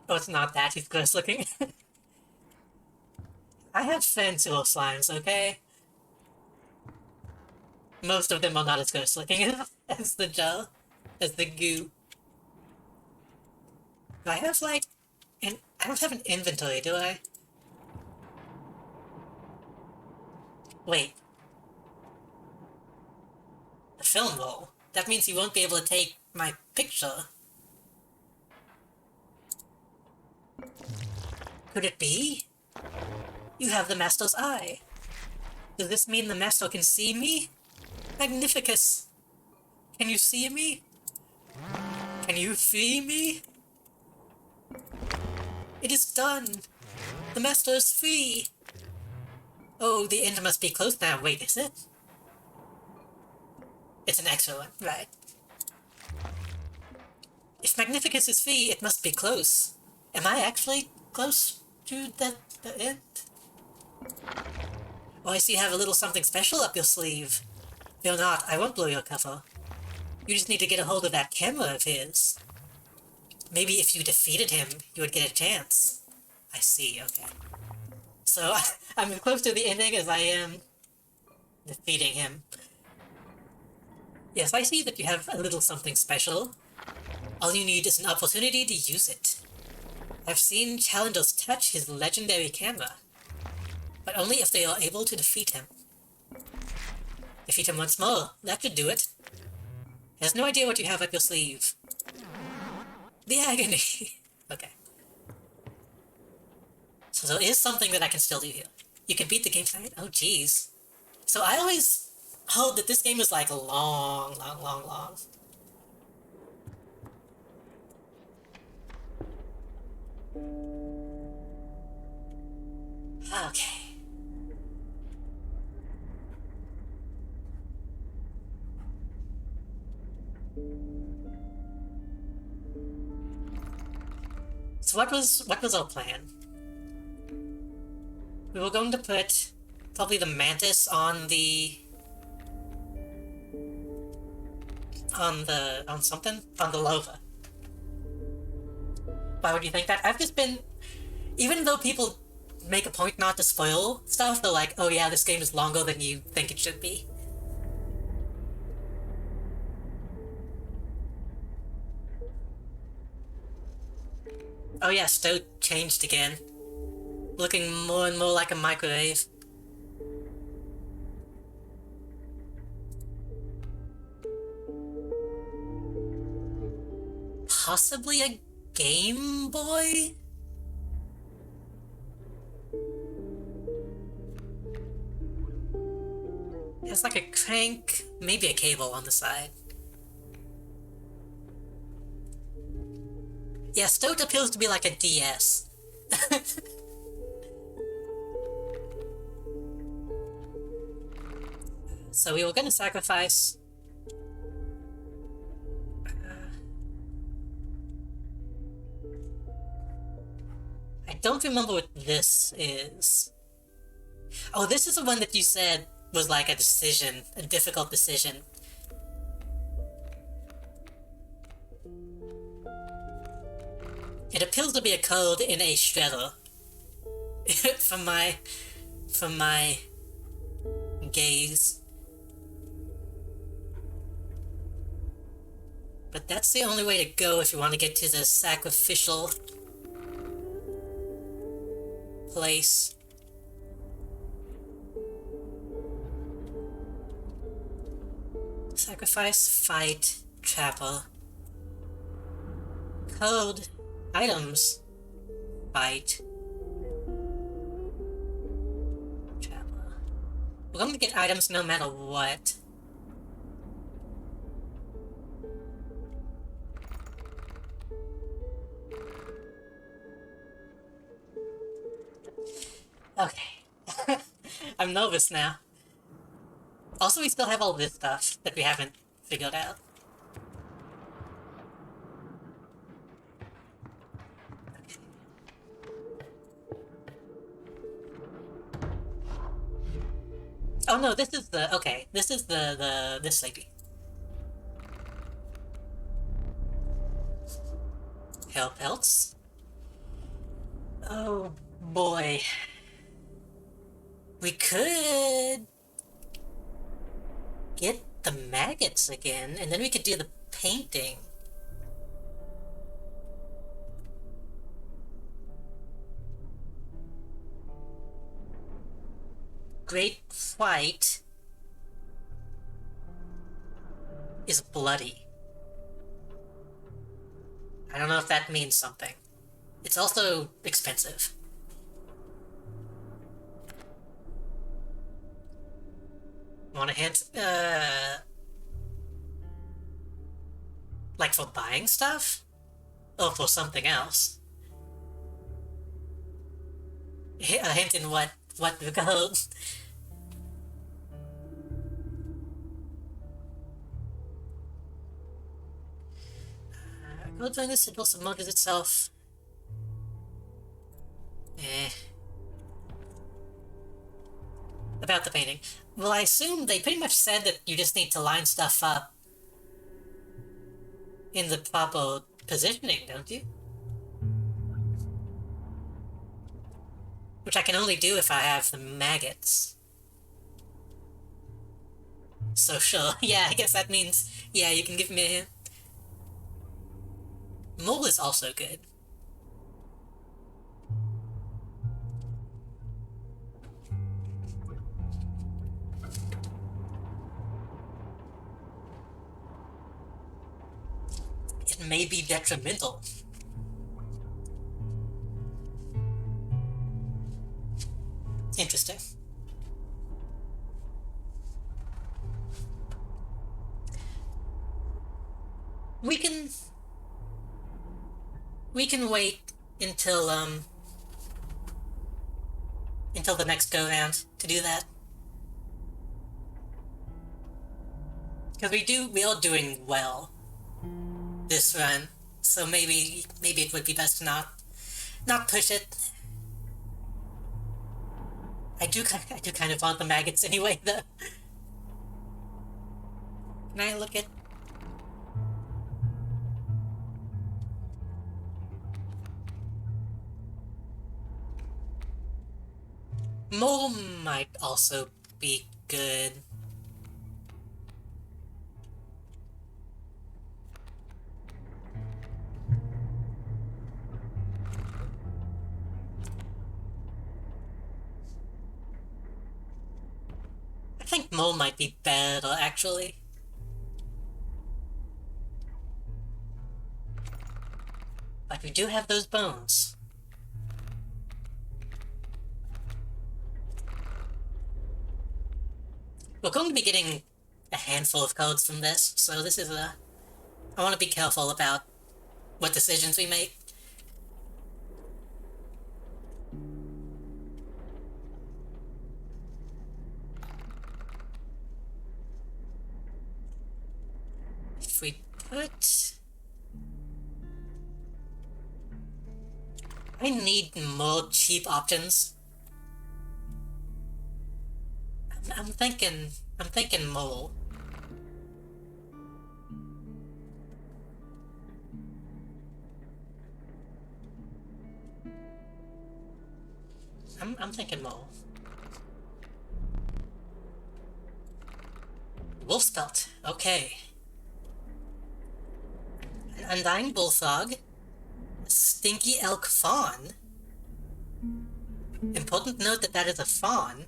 Oh, it's not that. He's gross looking. I have friends who are slimes, okay? Most of them are not as gross looking as the gel, as the goo. Do I have, like, I don't have an inventory, do I? Wait. The film roll? That means you won't be able to take my picture. Could it be? You have the Master's eye. Does this mean the Master can see me? Magnificus! Can you see me? Can you free me? It is done! The Master is free! Oh, the end must be close now. Wait, is it? It's an extra one, right. If Magnificus is free, it must be close. Am I actually close to the end? Oh, I see you have a little something special up your sleeve. Fear not, I won't blow your cover. You just need to get a hold of that camera of his. Maybe if you defeated him, you would get a chance. I see, okay. So, I'm as close to the ending as I am defeating him. Yes, I see that you have a little something special. All you need is an opportunity to use it. I've seen challengers touch his legendary camera, but only if they are able to defeat him. Defeat him once more, that should do it. He has no idea what you have up your sleeve. The agony! Okay. So there is something that I can still do here. You can beat the game tonight? Oh jeez. So I always heard that this game is like long. Okay. So what was our plan? We were going to put probably the mantis on the lova. Why would you think that? I've just been, even though people make a point not to spoil stuff, they're like, oh yeah, this game is longer than you think it should be. Oh yeah, Stoat changed again. Looking more and more like a microwave. Possibly a Game Boy? It's like a crank, maybe a cable on the side. Yeah, Stoat appears to be like a DS. So we were gonna sacrifice... I don't remember what this is. Oh, this is the one that you said was like a decision, a difficult decision. It appears to be a code in a shredder. from my gaze. But that's the only way to go if you want to get to the sacrificial place. Sacrifice, fight, trapper. Code, items, fight, trapper. We're going to get items no matter what. Okay. I'm nervous now. Also, we still have all this stuff that we haven't figured out. Oh no, this is the... Okay, this is this lady. Help else? Oh boy. We could get the maggots again, and then we could do the painting. Great White is bloody. I don't know if that means something. It's also expensive. Want a hint? Like for buying stuff? Or for something else? A hint in what regard? Gold bonus, it also models itself. About the painting. Well, I assume they pretty much said that you just need to line stuff up in the proper positioning, don't you? Which I can only do if I have the maggots. So sure, yeah, I guess that means, yeah, you can give me a hint. Mole is also good. It may be detrimental. Interesting. We can wait until until the next go round to do that. Because we all doing well this run, so maybe it would be best to not push it. I do kind of want the maggots anyway, though. Can I look at? Mole might also be good. I think Mole might be better, actually. But we do have those bones. We're going to be getting a handful of codes from this, so this is a... I want to be careful about what decisions we make. If we put... I need more cheap options. I'm thinking Mole. I'm thinking Mole. Wolf's Belt, okay. An Undying Bullfrog. Stinky Elk Fawn. Important note that is a fawn.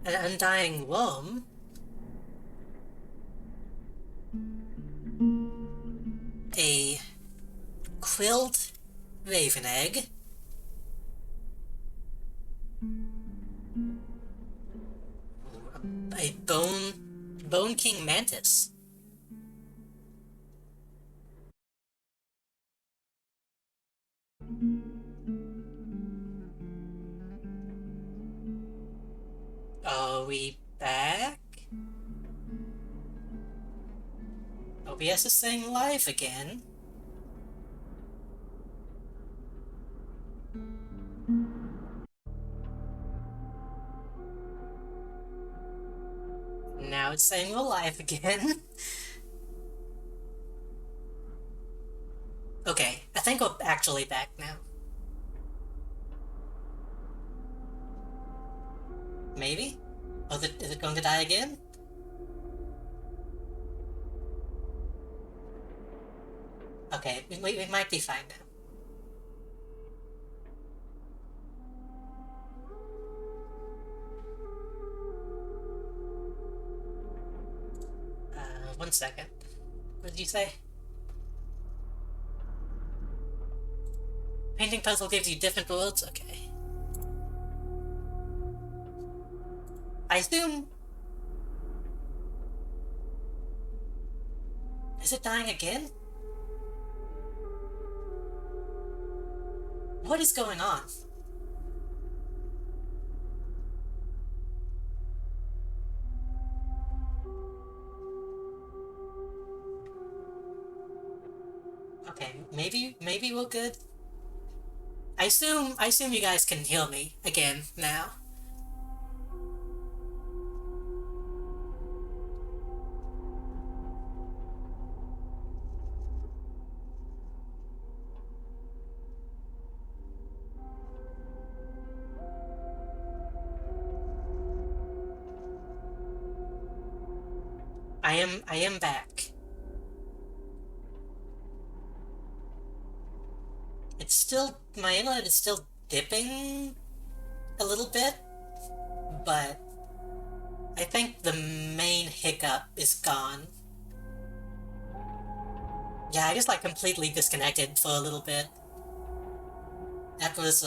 An Undying Worm. A Quilled Raven Egg. A Bone King Mantis. Are we back? OBS is saying live again. Now it's saying we're live again. Okay, I think we're actually back now. Maybe? Oh, is it going to die again? Okay, we might be fine now. One second. What did you say? Painting puzzle gives you different worlds? Okay. I assume... Is it dying again? What is going on? Okay, maybe we're good. I assume you guys can hear me again now. I am back. It's still, my internet is still dipping a little bit, but I think the main hiccup is gone. Yeah, I just like completely disconnected for a little bit. That was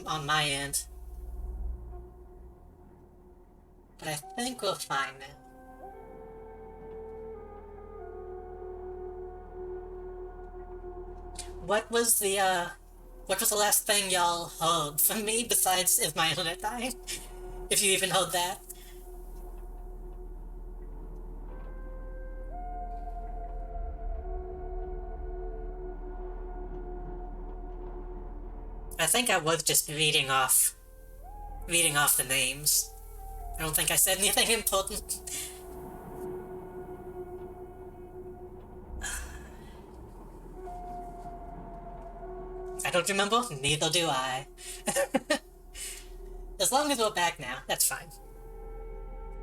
on my end. But I think we're fine now. What was the What was the last thing y'all heard from me besides if my internet died? If you even heard that. I think I was just reading off the names. I don't think I said anything important. I don't remember, neither do I. As long as we're back now, that's fine.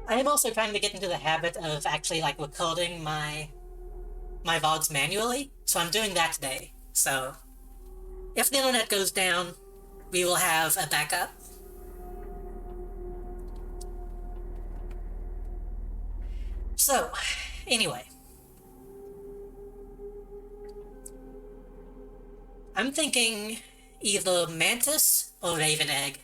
I am also trying to get into the habit of actually like recording my VODs manually, so I'm doing that today. So if the internet goes down, we will have a backup. So, anyway. I'm thinking either Mantis or Raven Egg.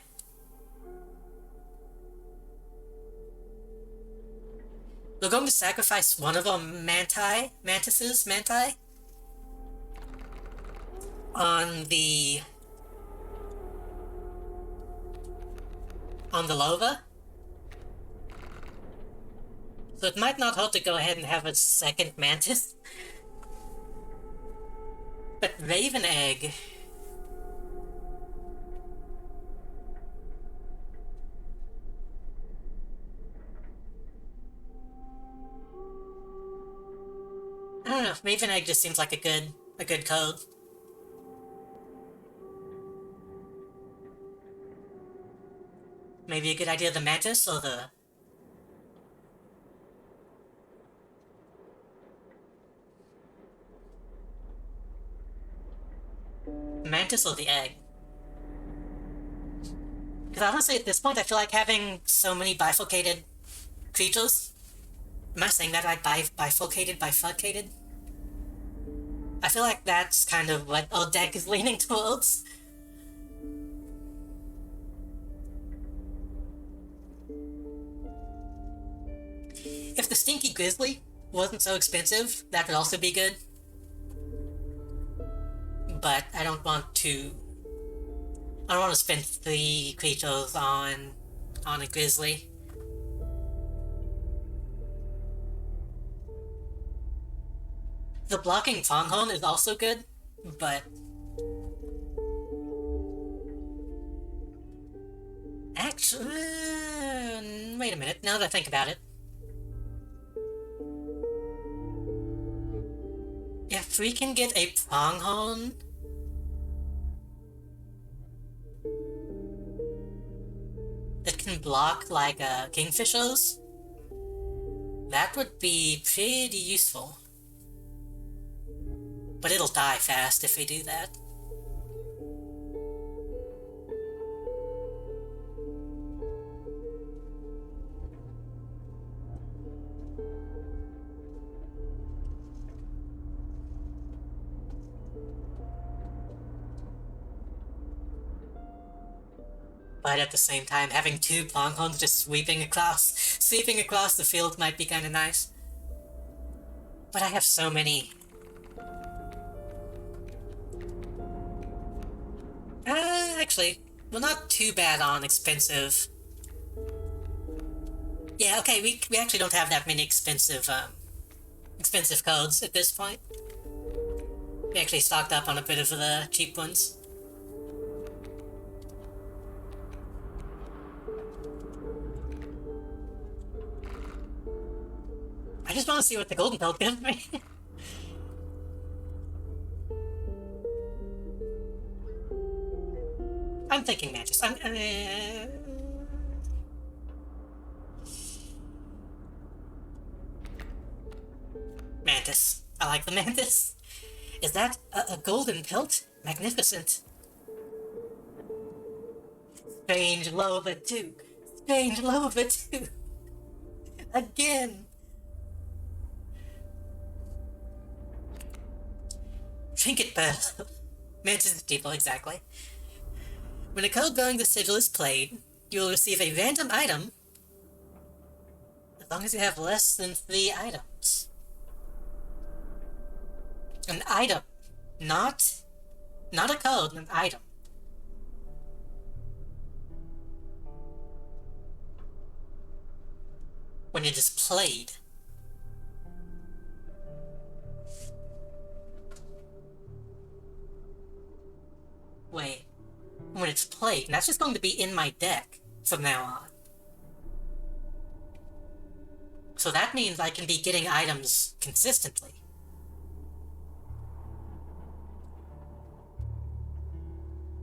We're going to sacrifice one of our mantises, on the Lova. So it might not hurt to go ahead and have a second mantis. But Raven Egg... I don't know, Raven Egg just seems like a good code. Maybe a good idea the Mantis or the... Mantis or the Egg? Because honestly, at this point, I feel like having so many bifurcated creatures... Am I saying that right? Bifurcated? I feel like that's kind of what our deck is leaning towards. If the Stinky Grizzly wasn't so expensive, that would also be good. But I don't want to spend 3 creatures on a Grizzly. The blocking Pronghorn is also good, but... Actually... wait a minute, now that I think about it. If we can get a Pronghorn... that can block, like, Kingfishers, that would be pretty useful. But it'll die fast if we do that. But at the same time, having 2 Pronghorns just sweeping across the field might be kinda nice. But I have so many... actually, we're not too bad on expensive... Yeah, okay, we actually don't have that many expensive codes at this point. We actually stocked up on a bit of the cheap ones. I just want to see what the golden belt gives me. I'm thinking Mantis. Mantis. I like the Mantis. Is that a golden pelt? Magnificent. Strange Lova too. Strange Lova too. Again. Trinket Pearl. Mantis' people, exactly. When a code bearing the sigil is played, you will receive a random item as long as you have less than 3 items. An item. Not a code, an item. when it is played. Wait, when it's played, that's just going to be in my deck from now on. So that means I can be getting items consistently.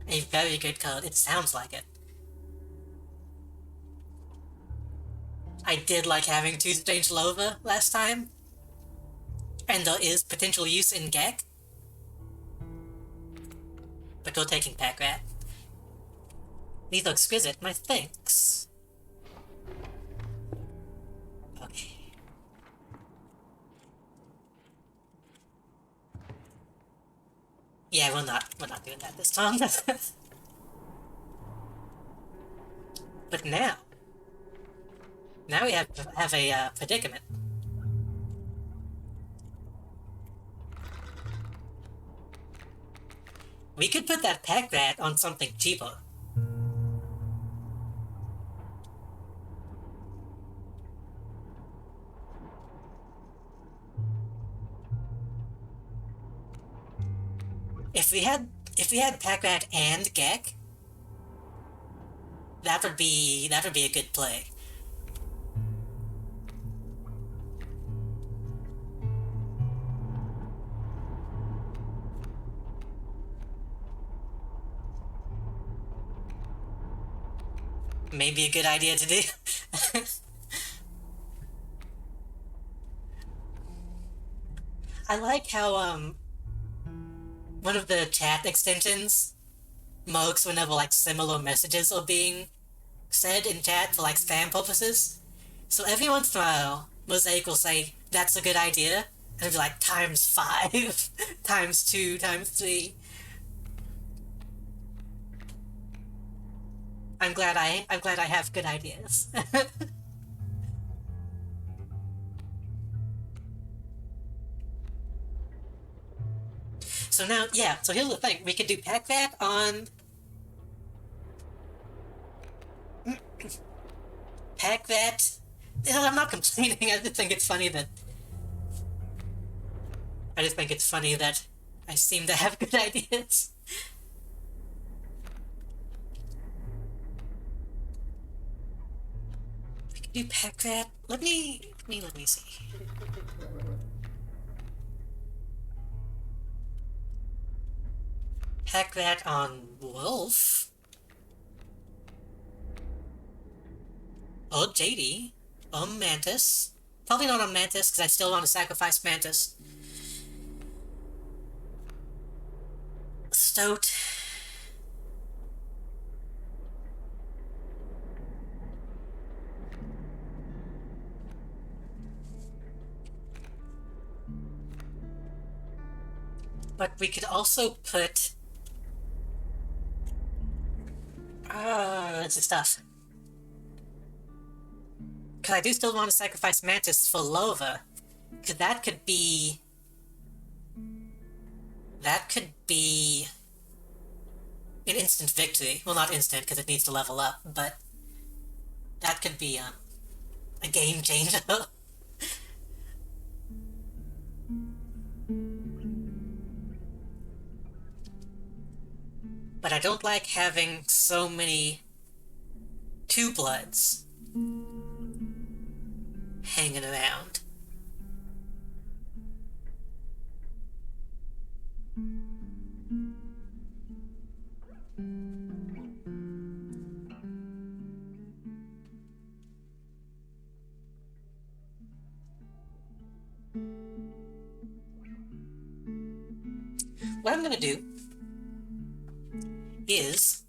A very good code, it sounds like it. I did like having 2 Strange Lova last time, and there is potential use in Gek. But go taking Pack Rat. These are exquisite, my thanks. Okay. Yeah, we're not doing that this time. But now we have a predicament. We could put that Pack Rat on something cheaper. If we had Pack Rat and Gek, that would be a good play. Maybe a good idea to do. I like how one of the chat extensions marks whenever like similar messages are being said in chat for like spam purposes. So every once in a while, Mosaic will say, "That's a good idea," and it'll be like ×5, ×2, ×3. I'm glad I have good ideas. So now, yeah, so here's the thing. We could do Pack Rat on... Pack Rat... I'm not complaining, I just think it's funny that... I seem to have good ideas. We could do Pack Rat... Let me see. Pack Rat on Wolf. Or JD. Or Mantis. Probably not on Mantis, because I still want to sacrifice Mantis. Stoat. But we could also put... that's stuff. Because I do still want to sacrifice Mantis for Lova. Because that could be... an instant victory. Well, not instant, because it needs to level up, but... that could be, a game changer. But I don't like having so many 2-bloods hanging around. What I'm gonna do is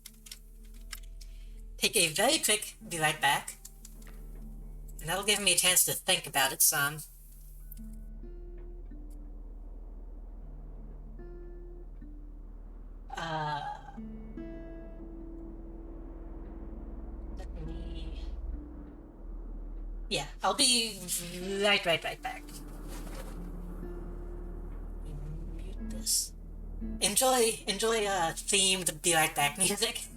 take a very quick be right back, and that'll give me a chance to think about it some. Let me... Yeah, I'll be right back. Mute this. Enjoy themed be right back music.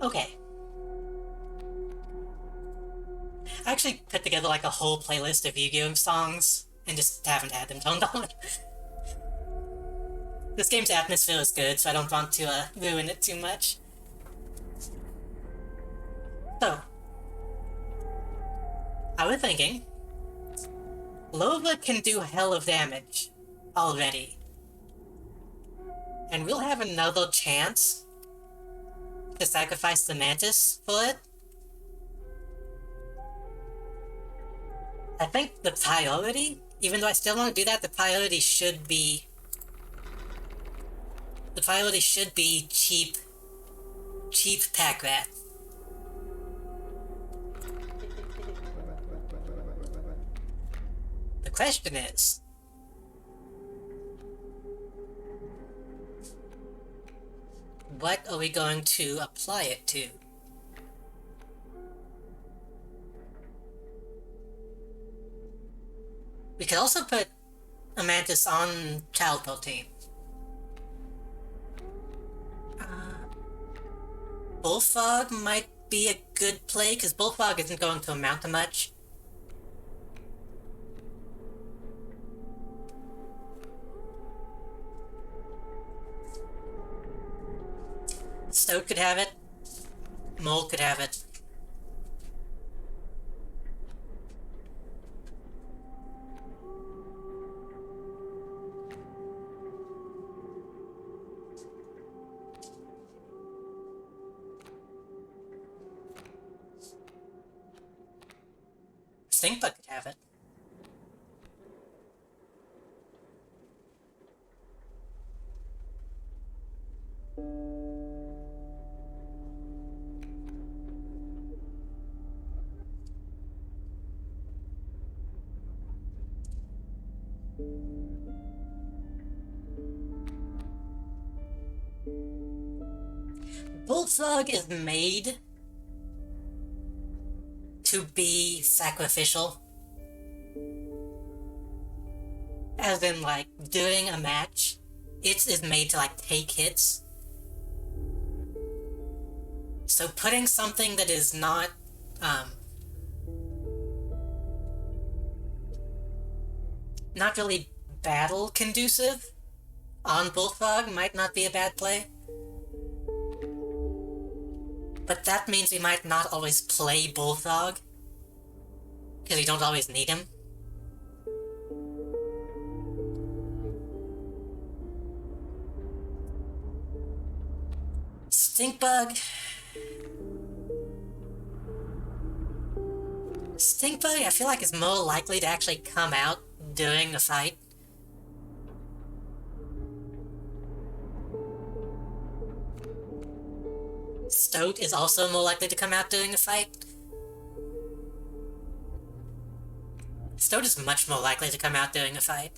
Okay. I actually put together like a whole playlist of Yu-Gi-Oh! Songs and just haven't had them toned on. This game's atmosphere is good, so I don't want to ruin it too much. So, I was thinking, Lova can do hell of damage already. And we'll have another chance to sacrifice the Mantis for it. I think the priority, even though I still want to do that, the priority should be cheap pack rat. The question is, what are we going to apply it to? We could also put a Mantis on Child Protein. Bullfrog might be a good play, because Bullfrog isn't going to amount to much. Stoat could have it. Mole could have it. Stinkbug could have it. Bullfrog is made to be sacrificial. As in, like, during a match, it is made to, like, take hits. So putting something that is not, not really battle conducive on Bullfrog might not be a bad play. But that means we might not always play Bullfrog, because we don't always need him. Stinkbug. Stinkbug, I feel like, is more likely to actually come out during a fight. Stoat is also more likely to come out during a fight. Stoat is much more likely to come out during a fight.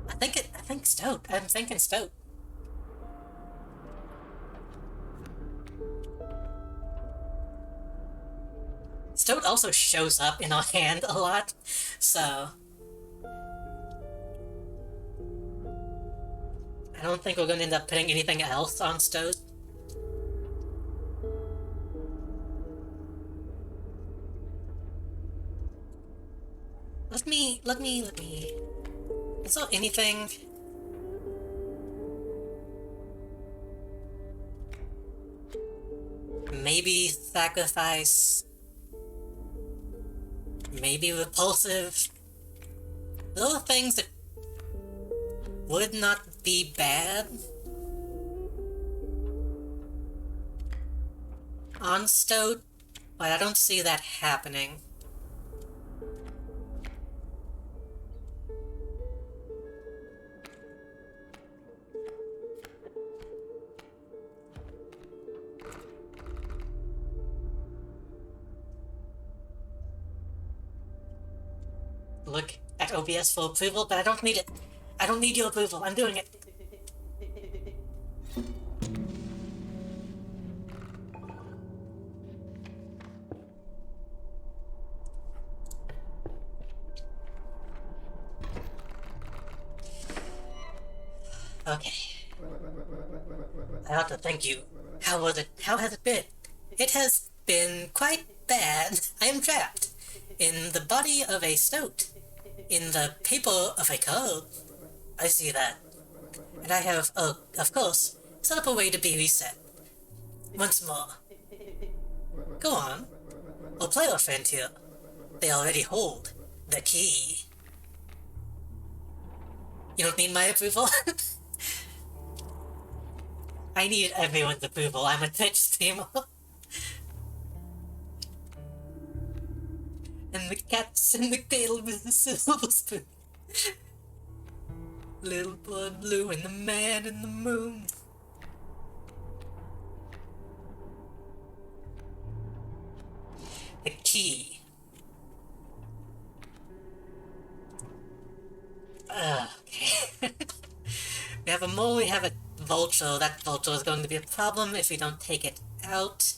I think Stoat. I'm thinking Stoat. Stoat also shows up in our hand a lot, so I don't think we're going to end up putting anything else on Stoat. Let me. Is there anything? Maybe sacrifice. Maybe repulsive. Those are things that would not be bad on Stoat, but I don't see that happening. Look at OBS for approval, but I don't need it. I don't need your approval. I'm doing it. Okay. I ought to thank you. How was it? How has it been? It has been quite bad. I am trapped in the body of a stoat, in the paper of a code. I see that. And I have, of course, set up a way to be reset. Once more. Go on. Or play our friend here. They already hold the key. You don't need my approval? I need everyone's approval. I'm a Twitch streamer. And the cat's in the cradle with the silver spoon. Little blood blue and the man in the moon. The key. Okay. We have a mole, we have a vulture. That vulture is going to be a problem if we don't take it out.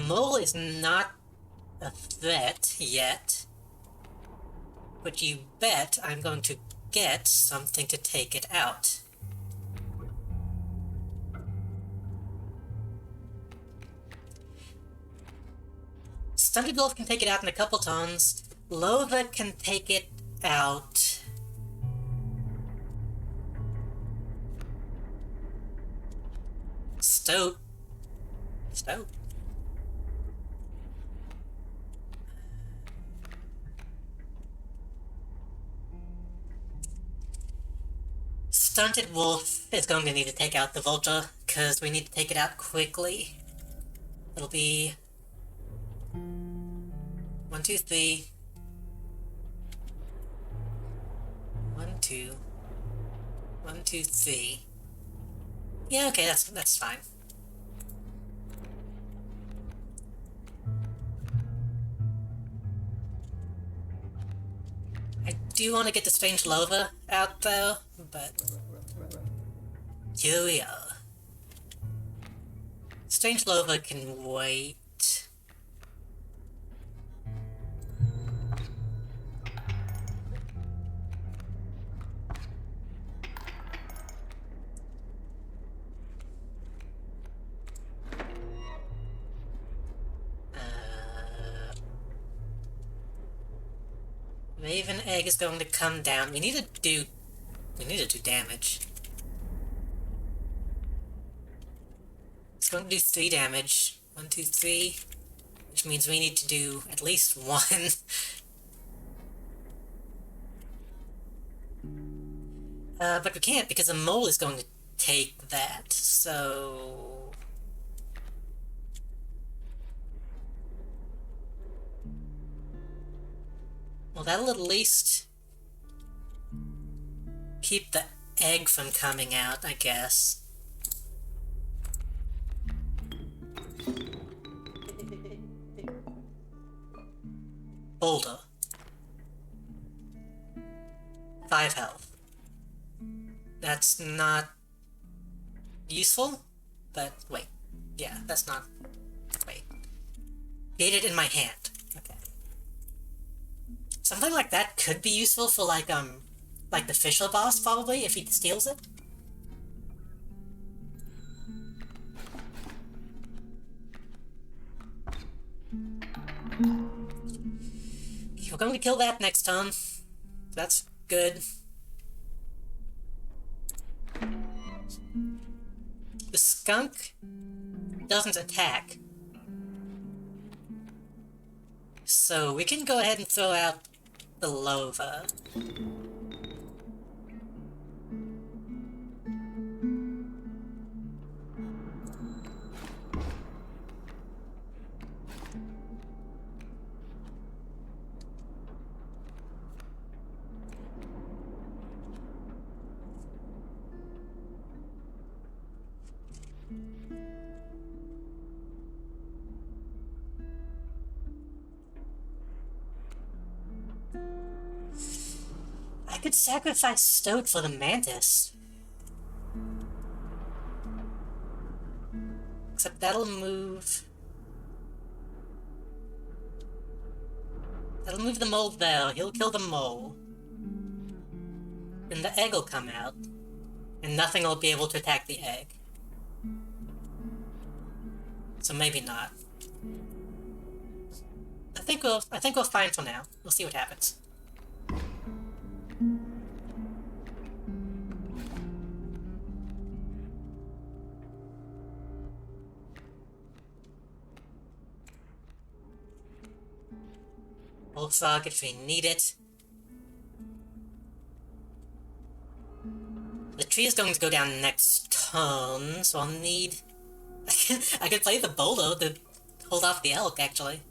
Mole is not a threat yet, but you bet I'm going to get something to take it out. Stunted Wolf can take it out in a couple turns. Lova can take it out. Stoat. Stunted Wolf is going to need to take out the Vulture, because we need to take it out quickly. It'll be 1, 2, 3. 1, 2. 1, 2, 3. Yeah, okay, that's fine. I do want to get the Strange Lova out though, but here we are. Strange Lova can wait. Raven Egg is going to come down. We need to do damage. It's going to do 3 damage. 1, 2, 3. Which means we need to do at least 1. But we can't because the mole is going to take that, so... Well, that'll at least keep the egg from coming out, I guess. Boulder. 5 health. That's not useful, but wait. Yeah, that's not... Wait. Get it in my hand. Okay. Something like that could be useful for, like the Fisher boss, probably, if he steals it. We're going to kill that next turn. That's good. The skunk doesn't attack. So we can go ahead and throw out the Lova. I could sacrifice Stoat for the Mantis. Except that'll move... That'll move the mole there. He'll kill the mole. then the egg will come out, and nothing will be able to attack the egg. So maybe not. I think we'll fine for now. We'll see what happens. Bullfrog if we need it. The tree is going to go down next turn, so I'll need... I could play the bolo to hold off the elk, actually.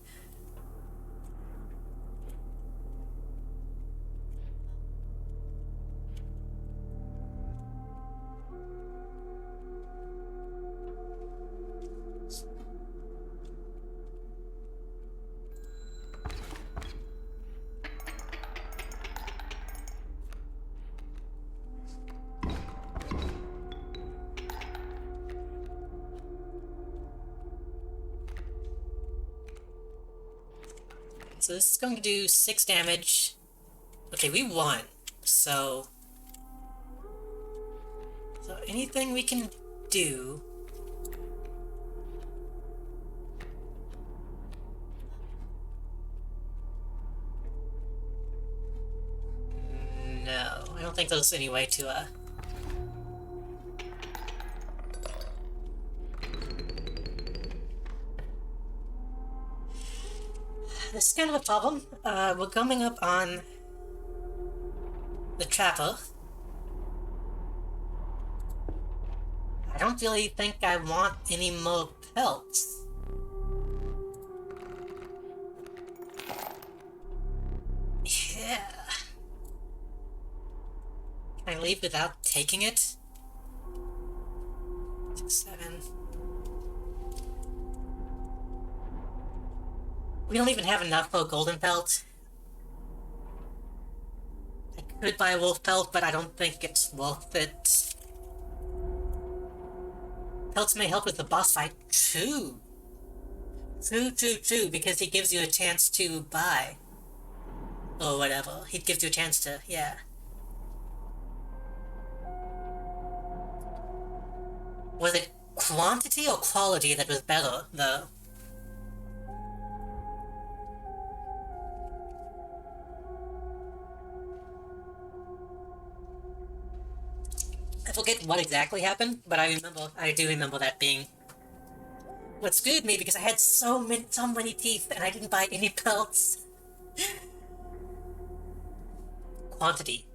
So this is going to do 6 damage. Okay, we won. So anything we can do... No, I don't think there's any way to, This is kind of a problem. We're coming up on the trapper. I don't really think I want any more pelts. Yeah. Can I leave without taking it? 6, 7... We don't even have enough for a golden pelt. I could buy a wolf pelt, but I don't think it's worth it. Pelts may help with the boss fight. True. True, because he gives you a chance to buy. Or whatever. He gives you a chance to, yeah. Was it quantity or quality that was better, though? I forget what exactly happened, but I do remember that being what screwed me because I had so many teeth and I didn't buy any pelts. Quantity.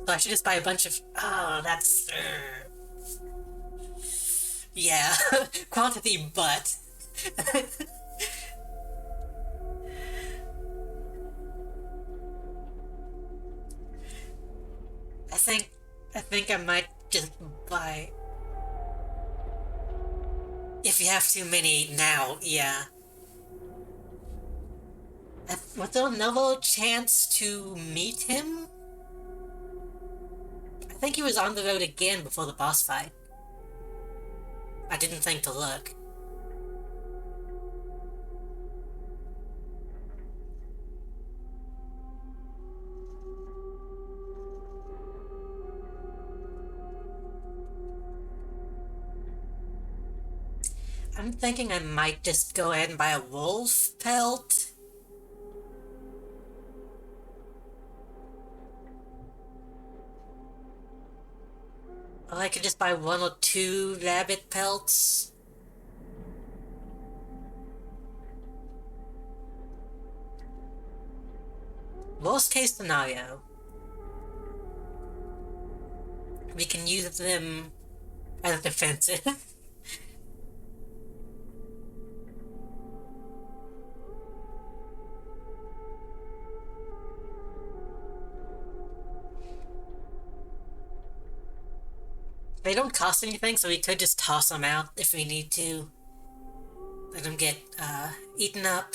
So I should just buy a bunch of... Oh, that's... Yeah, quantity, but... I think I might just buy... If you have too many now, yeah. Was there another chance to meet him? I think he was on the road again before the boss fight. I didn't think to look. I'm thinking I might just go ahead and buy a wolf pelt. Or I could just buy 1 or 2 rabbit pelts. Worst case scenario, we can use them as defensive. They don't cost anything, so we could just toss them out if we need to. Let them get, eaten up.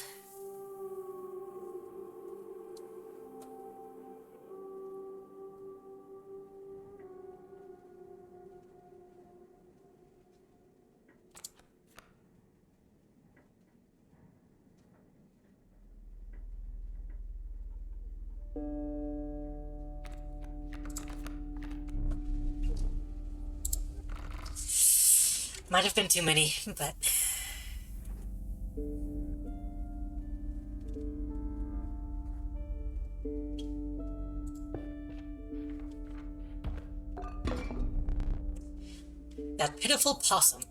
Might have been too many, but... That pitiful possum.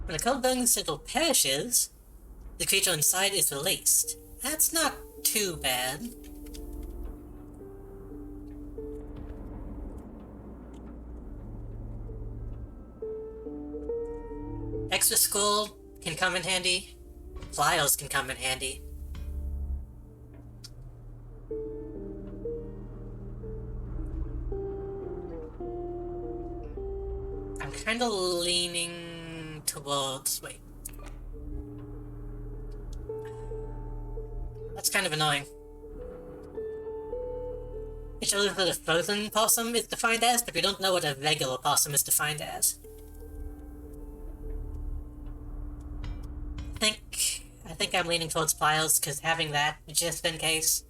When a cold-bone signal perishes, the creature inside is released. That's not too bad. Extra skull can come in handy. Files can come in handy. I'm kinda leaning towards... wait. That's kind of annoying. It shows what a frozen possum is defined as, but we don't know what a regular possum is defined as. I think I'm leaning towards Files, because having that, just in case,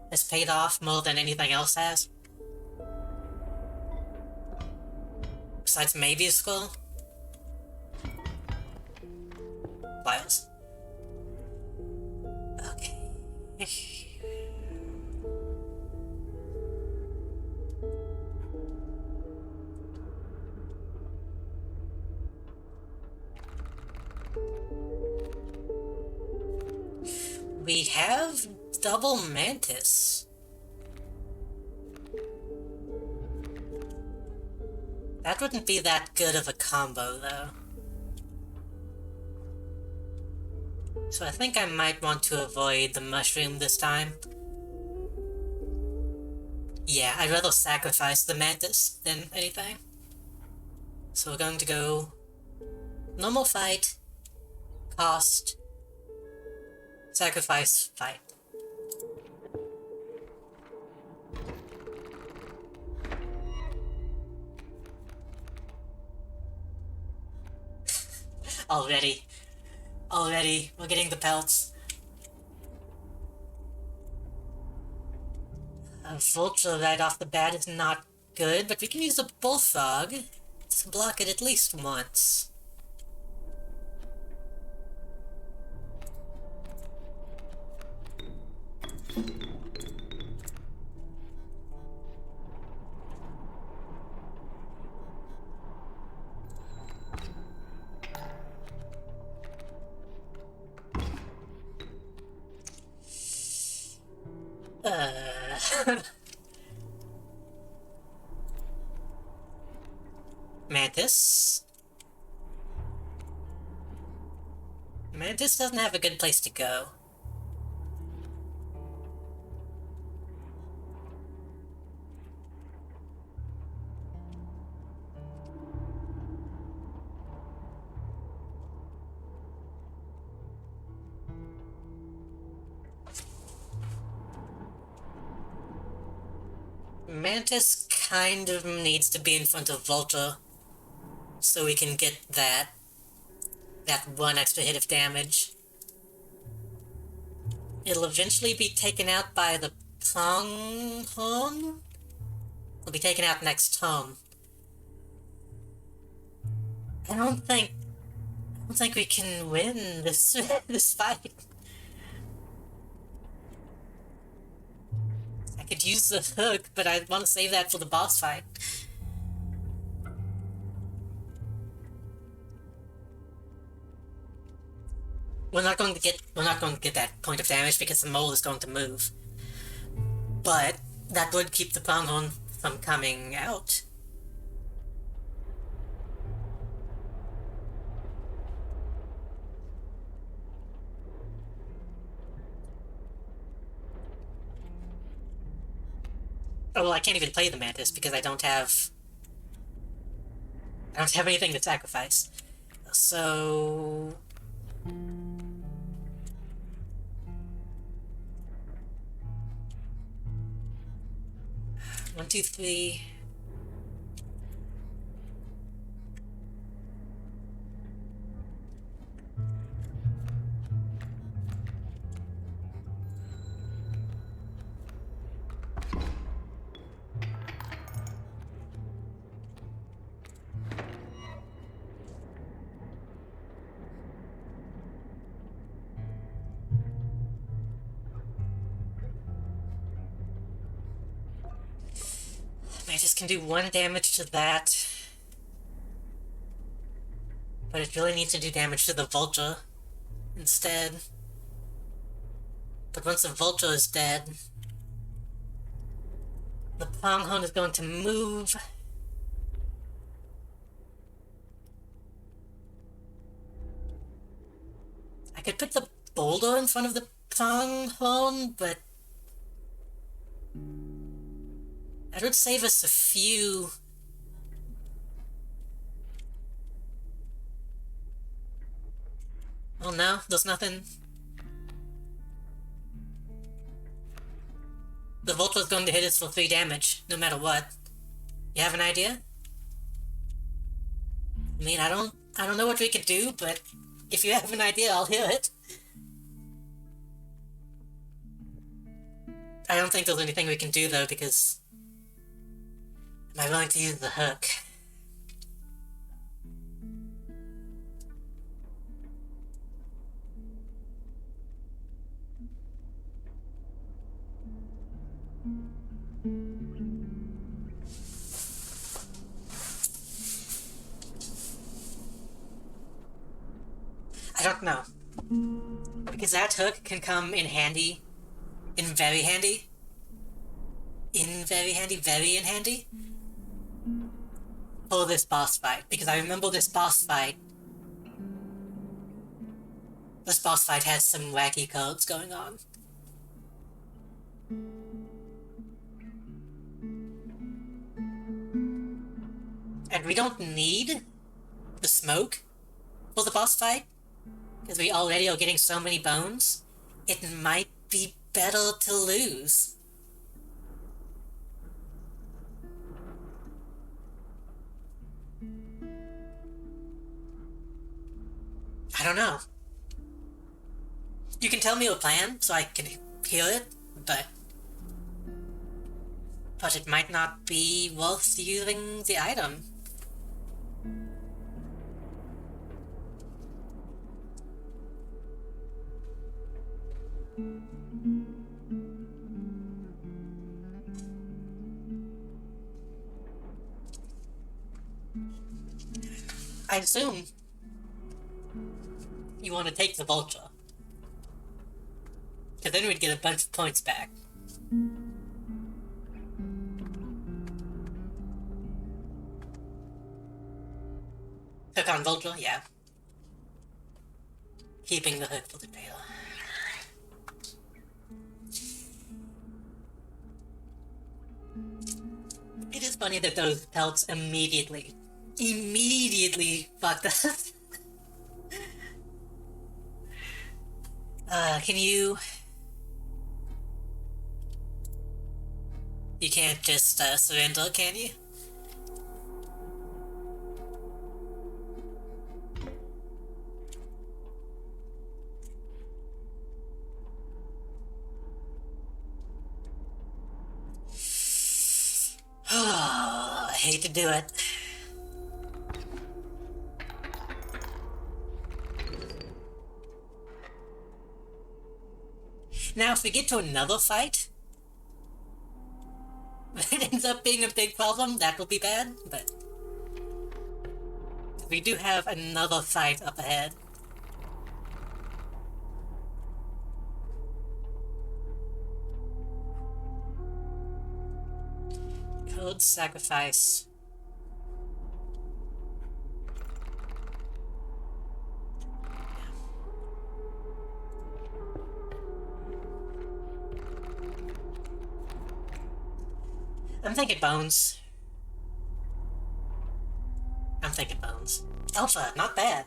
has paid off more than anything else has. Besides maybe a skull. Files. Okay. We have double mantis. That wouldn't be that good of a combo, though. So I think I might want to avoid the mushroom this time. Yeah, I'd rather sacrifice the mantis than anything. So we're going to go... normal fight, cost, sacrifice, fight. Already, we're getting the pelts. A vulture right off the bat is not good, but we can use a bullfrog to block it at least once. Mantis. Mantis doesn't have a good place to go. Mantis kind of needs to be in front of Vulture so we can get that one extra hit of damage. It'll eventually be taken out by the pronghorn? It'll be taken out next turn. I don't think we can win this this fight. I could use the hook, but I want to save that for the boss fight. We're not going to get that point of damage because the mole is going to move. But that would keep the pronghorn from coming out. Oh well, I can't even play the mantis because I don't have anything to sacrifice. So 1, 2, 3. I just can do 1 damage to that. But it really needs to do damage to the Vulture instead. But once the Vulture is dead, the Pronghorn is going to move. I could put the boulder in front of the Pronghorn, but that would save us a few. Oh no, there's nothing. The Vulture's going to hit us for 3 damage, no matter what. You have an idea? I mean, I don't know what we could do, but if you have an idea, I'll hear it. I don't think there's anything we can do, though, because... Am I going to use the hook? I don't know. Because that hook can come in handy. In very handy. In very handy, very in handy. For this boss fight. Because I remember this boss fight. This boss fight has some wacky codes going on. And we don't need the smoke for the boss fight. Because we already are getting so many bones, it might be better to lose. I don't know. You can tell me your plan so I can hear it, but it might not be worth using the item. I assume you want to take the Vulture. Because then we'd get a bunch of points back. Hook on Vulture? Yeah. Keeping the hook for the tail. It is funny that those pelts immediately fucked us. Can you... You can't just, surrender, can you? I hate to do it. Now, if we get to another fight, it ends up being a big problem, that will be bad, but we do have another fight up ahead. Code sacrifice. I'm thinking bones. Alpha, not bad.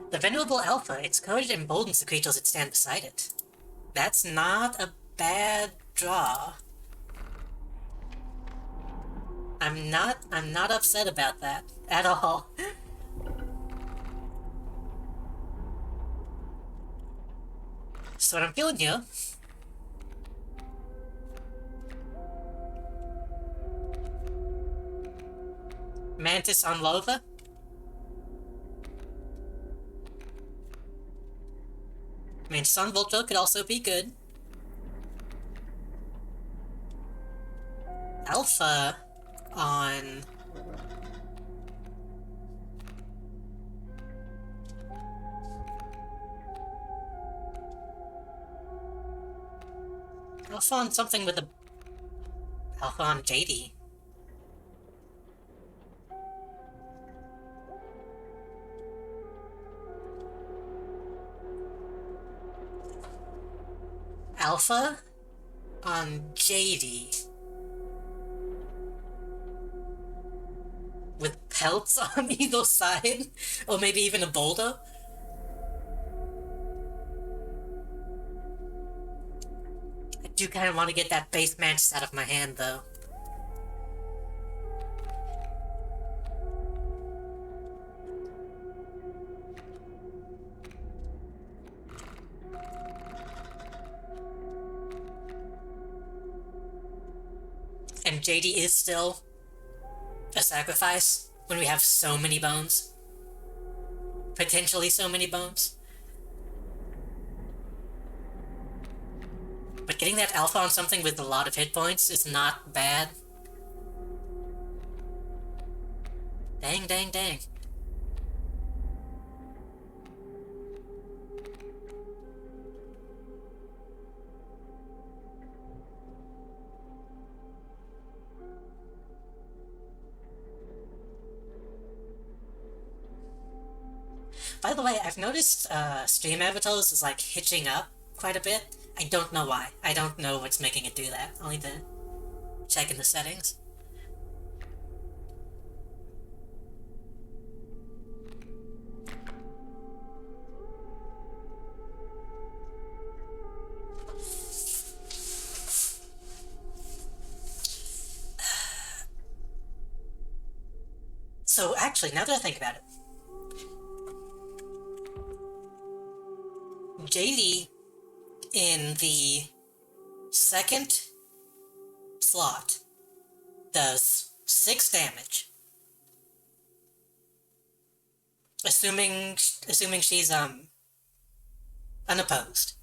The Venerable Alpha, its courage emboldens the creatures that stand beside it. That's not a bad draw. I'm not upset about that at all. So what I'm feeling here, Mantis on Lova. Mantis on Vulture could also be good. Alpha on... Alpha on something with a... Alpha on JD. Alpha on JD. With pelts on either side? Or maybe even a boulder? I do kind of want to get that base mantis out of my hand, though. And JD is still a sacrifice when we have so many bones. Potentially so many bones. But getting that alpha on something with a lot of hit points is not bad. Dang, dang, dang. By the way, I've noticed stream avatars is like hitching up quite a bit. I don't know why. I don't know what's making it do that. I'll need to check in the settings. So actually, now that I think about it, JD in the second slot does 6 damage. Assuming she's unopposed.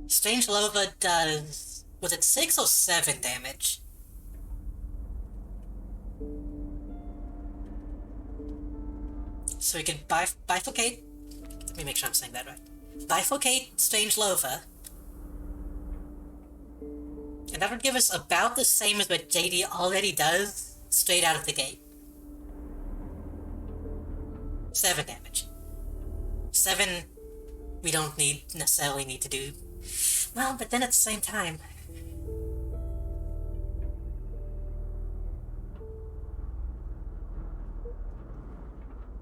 Strange Lova does, was it 6 or 7 damage? So we could bifurcate. Let me make sure I'm saying that right. Bifurcate Strange Lova. And that would give us about the same as what JD already does straight out of the gate. 7 damage. 7 we don't necessarily need to do. Well, but then at the same time,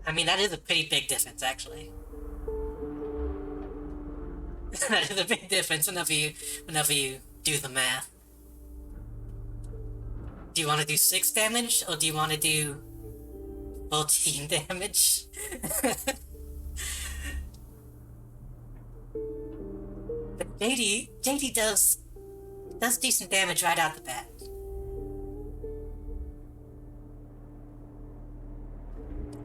I mean, that is a pretty big difference, actually. That is a big difference whenever you do the math. Do you want to do 6 damage, or do you want to do 14 damage? But JD does decent damage right out the bat.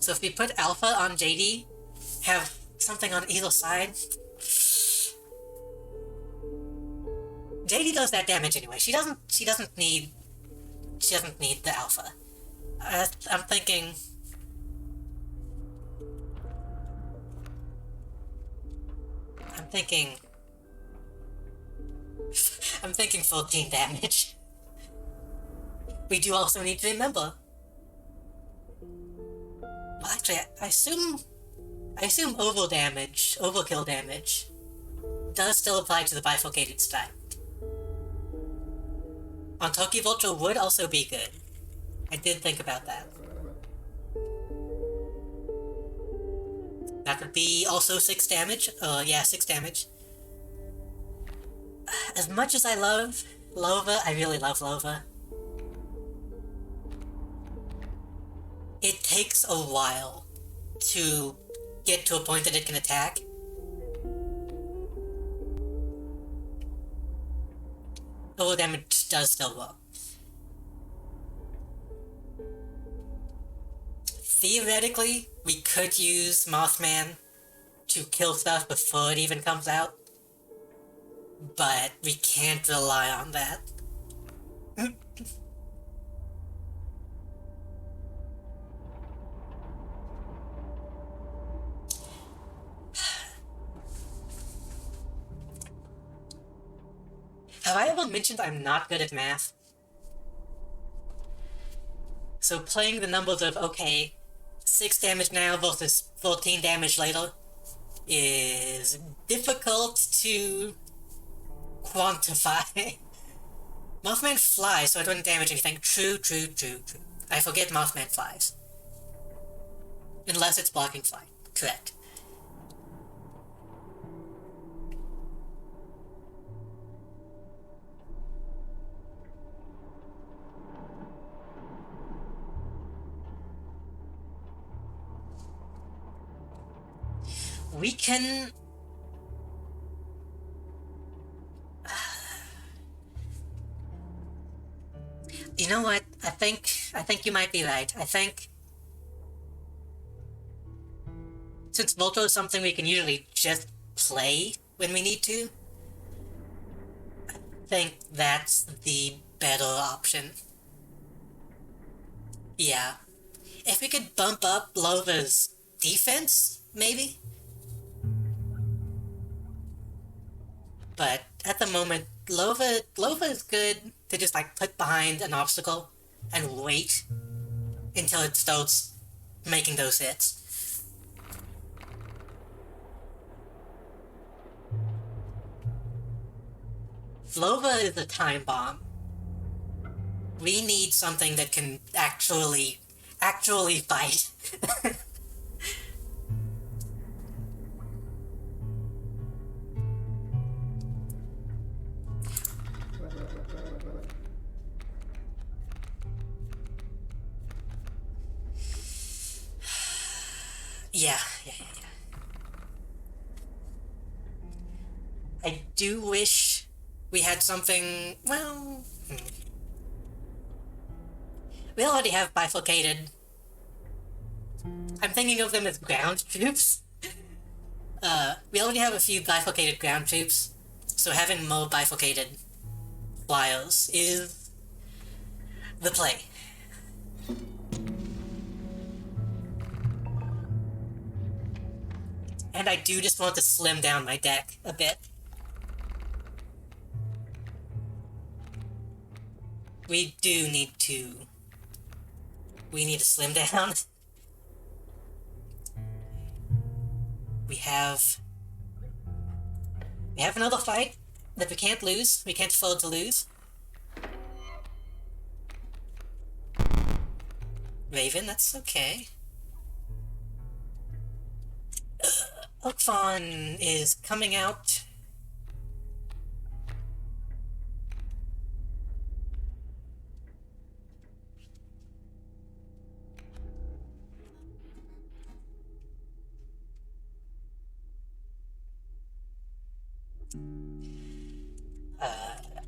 So if we put Alpha on JD, have something on either side. JD does that damage anyway. She doesn't need the Alpha. I'm thinking. I'm thinking 14 damage. We do also need to remember. Well, actually, I assume overkill damage, does still apply to the bifurcated stack. On Toki Vulture would also be good. I did think about that. That would be also 6 damage. Yeah, 6 damage. As much as I love Lova, I really love Lova. It takes a while to get to a point that it can attack. Low damage does still work. Theoretically, we could use Mothman to kill stuff before it even comes out. but we can't rely on that. Have I ever mentioned I'm not good at math? So playing the numbers of, okay, 6 damage now versus 14 damage later is difficult to quantify. Mothman flies, so I don't damage anything. True. I forget Mothman flies. Unless it's blocking fly. Correct. We can... You know what? I think you might be right. I think since Volto is something we can usually just play when we need to, I think that's the better option. Yeah. If we could bump up Lova's defense, maybe? But at the moment, Lova is good to just like put behind an obstacle and wait until it starts making those hits. Lova is a time bomb. We need something that can actually fight. Yeah. I do wish we had something, well... We already have bifurcated. I'm thinking of them as ground troops. We already have a few bifurcated ground troops, so having more bifurcated flyers is the play. And I do just want to slim down my deck a bit. We need to slim down. We have another fight that we can't lose. We can't afford to lose. Raven, that's okay. Oakfawn is coming out.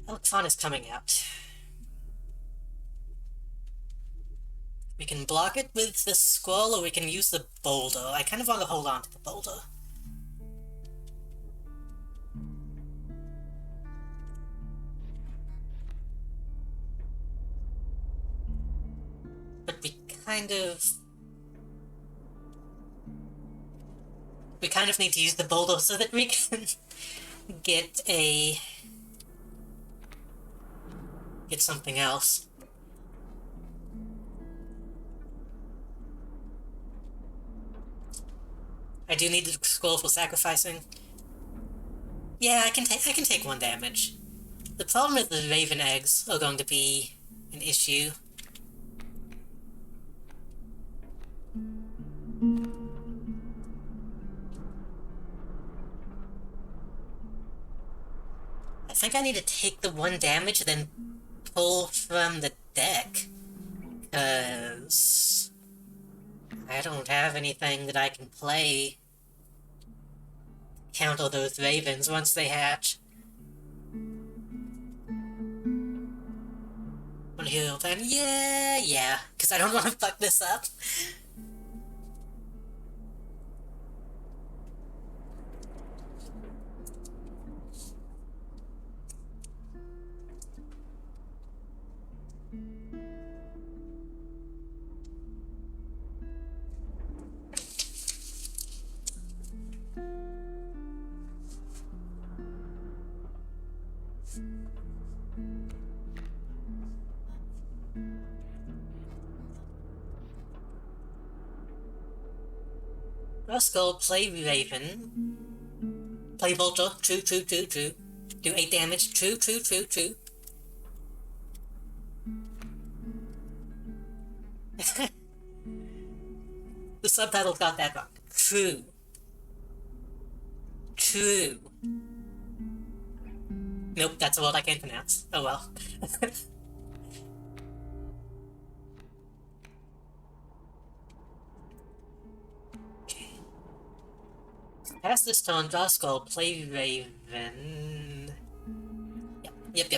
Oakfawn is coming out. We can block it with the scroll, or we can use the boulder. I kind of want to hold on to the boulder. But we kind of need to use the boulder so that we can get something else. I do need the scroll for sacrificing. Yeah, I can take 1 damage. The problem is the Raven eggs are going to be an issue. I think I need to take the 1 damage, then pull from the deck. 'Cause I don't have anything that I can play to counter those ravens once they hatch. Wanna heal then? Yeah, because I don't want to fuck this up. Roscoe, play Raven. Play Vulture. True, true, true, true. Do 8 damage. True, true, true, true. The subtitles got that wrong. True. True. Nope, that's a word I can't pronounce. Oh well. Pass this turn, draw skull, play Raven. Yep.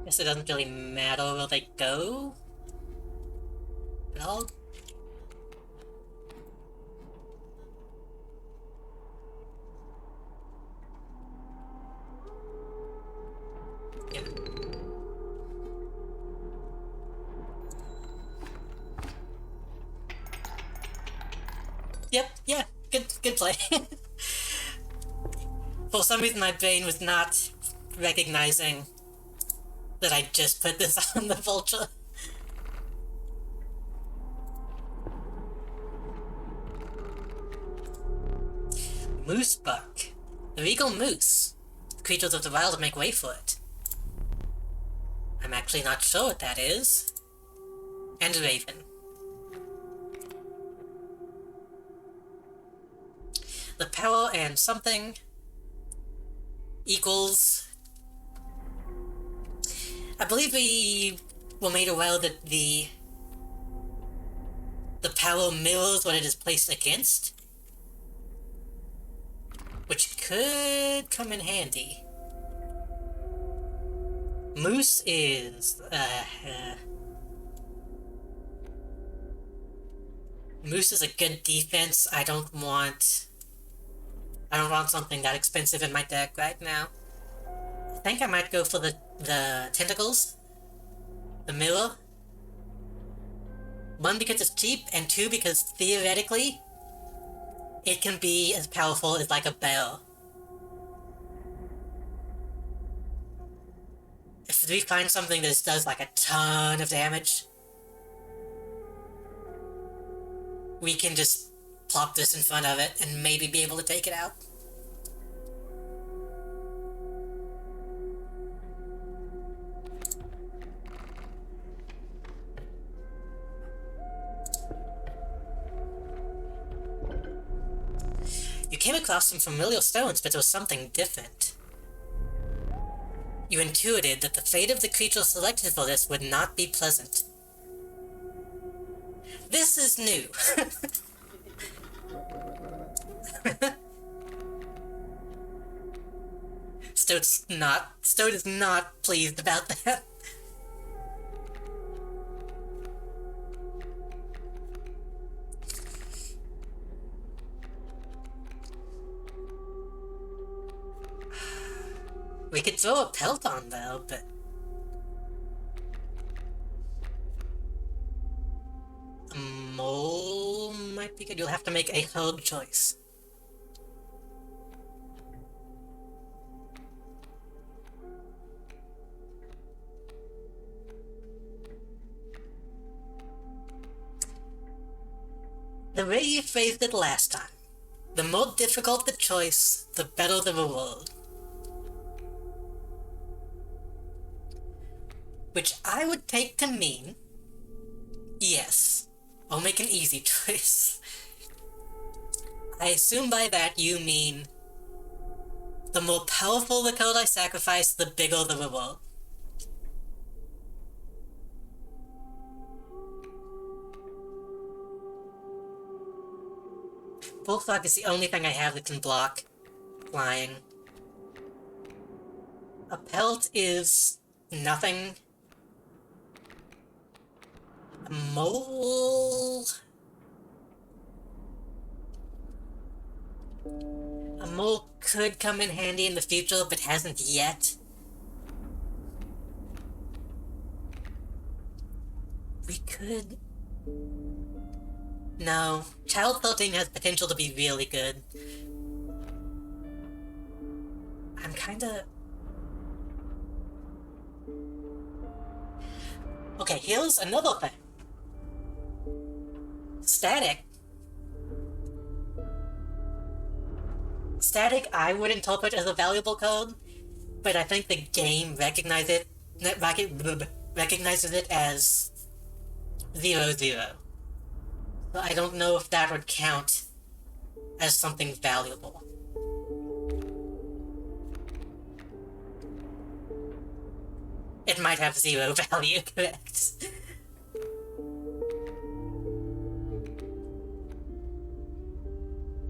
Guess it doesn't really matter where they go. But I'll... Yeah. Yep, yeah, good play. For some reason my brain was not recognizing that I just put this on the Vulture. Moose Buck. The regal moose. The creatures of the wild make way for it. I'm actually not sure what that is. And a raven. The power and something equals... I believe we were made aware that the power mirrors what it is placed against, which could come in handy. Moose is Moose is a good defense. I don't want something that expensive in my deck right now. I think I might go for the tentacles, the mirror. 1, because it's cheap, and 2, because theoretically it can be as powerful as like a bell. If we find something that does like a ton of damage, we can just plop this in front of it and maybe be able to take it out. You came across some familiar stones, but there was something different. You intuited that the fate of the creature selected for this would not be pleasant. This is new. Stoat is not pleased about that. We could throw a pelt on though, but... a mole might be good. You'll have to make a hard choice. The way you phrased it last time. The more difficult the choice, the better the reward. Which I would take to mean, yes, I'll make an easy choice. I assume by that you mean, the more powerful the card I sacrifice, the bigger the reward. Bullfrog is the only thing I have that can block flying. A pelt is nothing. A mole... A mole could come in handy in the future, but hasn't yet. We could... No, child felting has potential to be really good. I'm kinda... Okay, here's another thing. Static. Static I would interpret as a valuable code, but I think the game recognizes it as 0-0. So I don't know if that would count as something valuable. It might have 0 value, correct?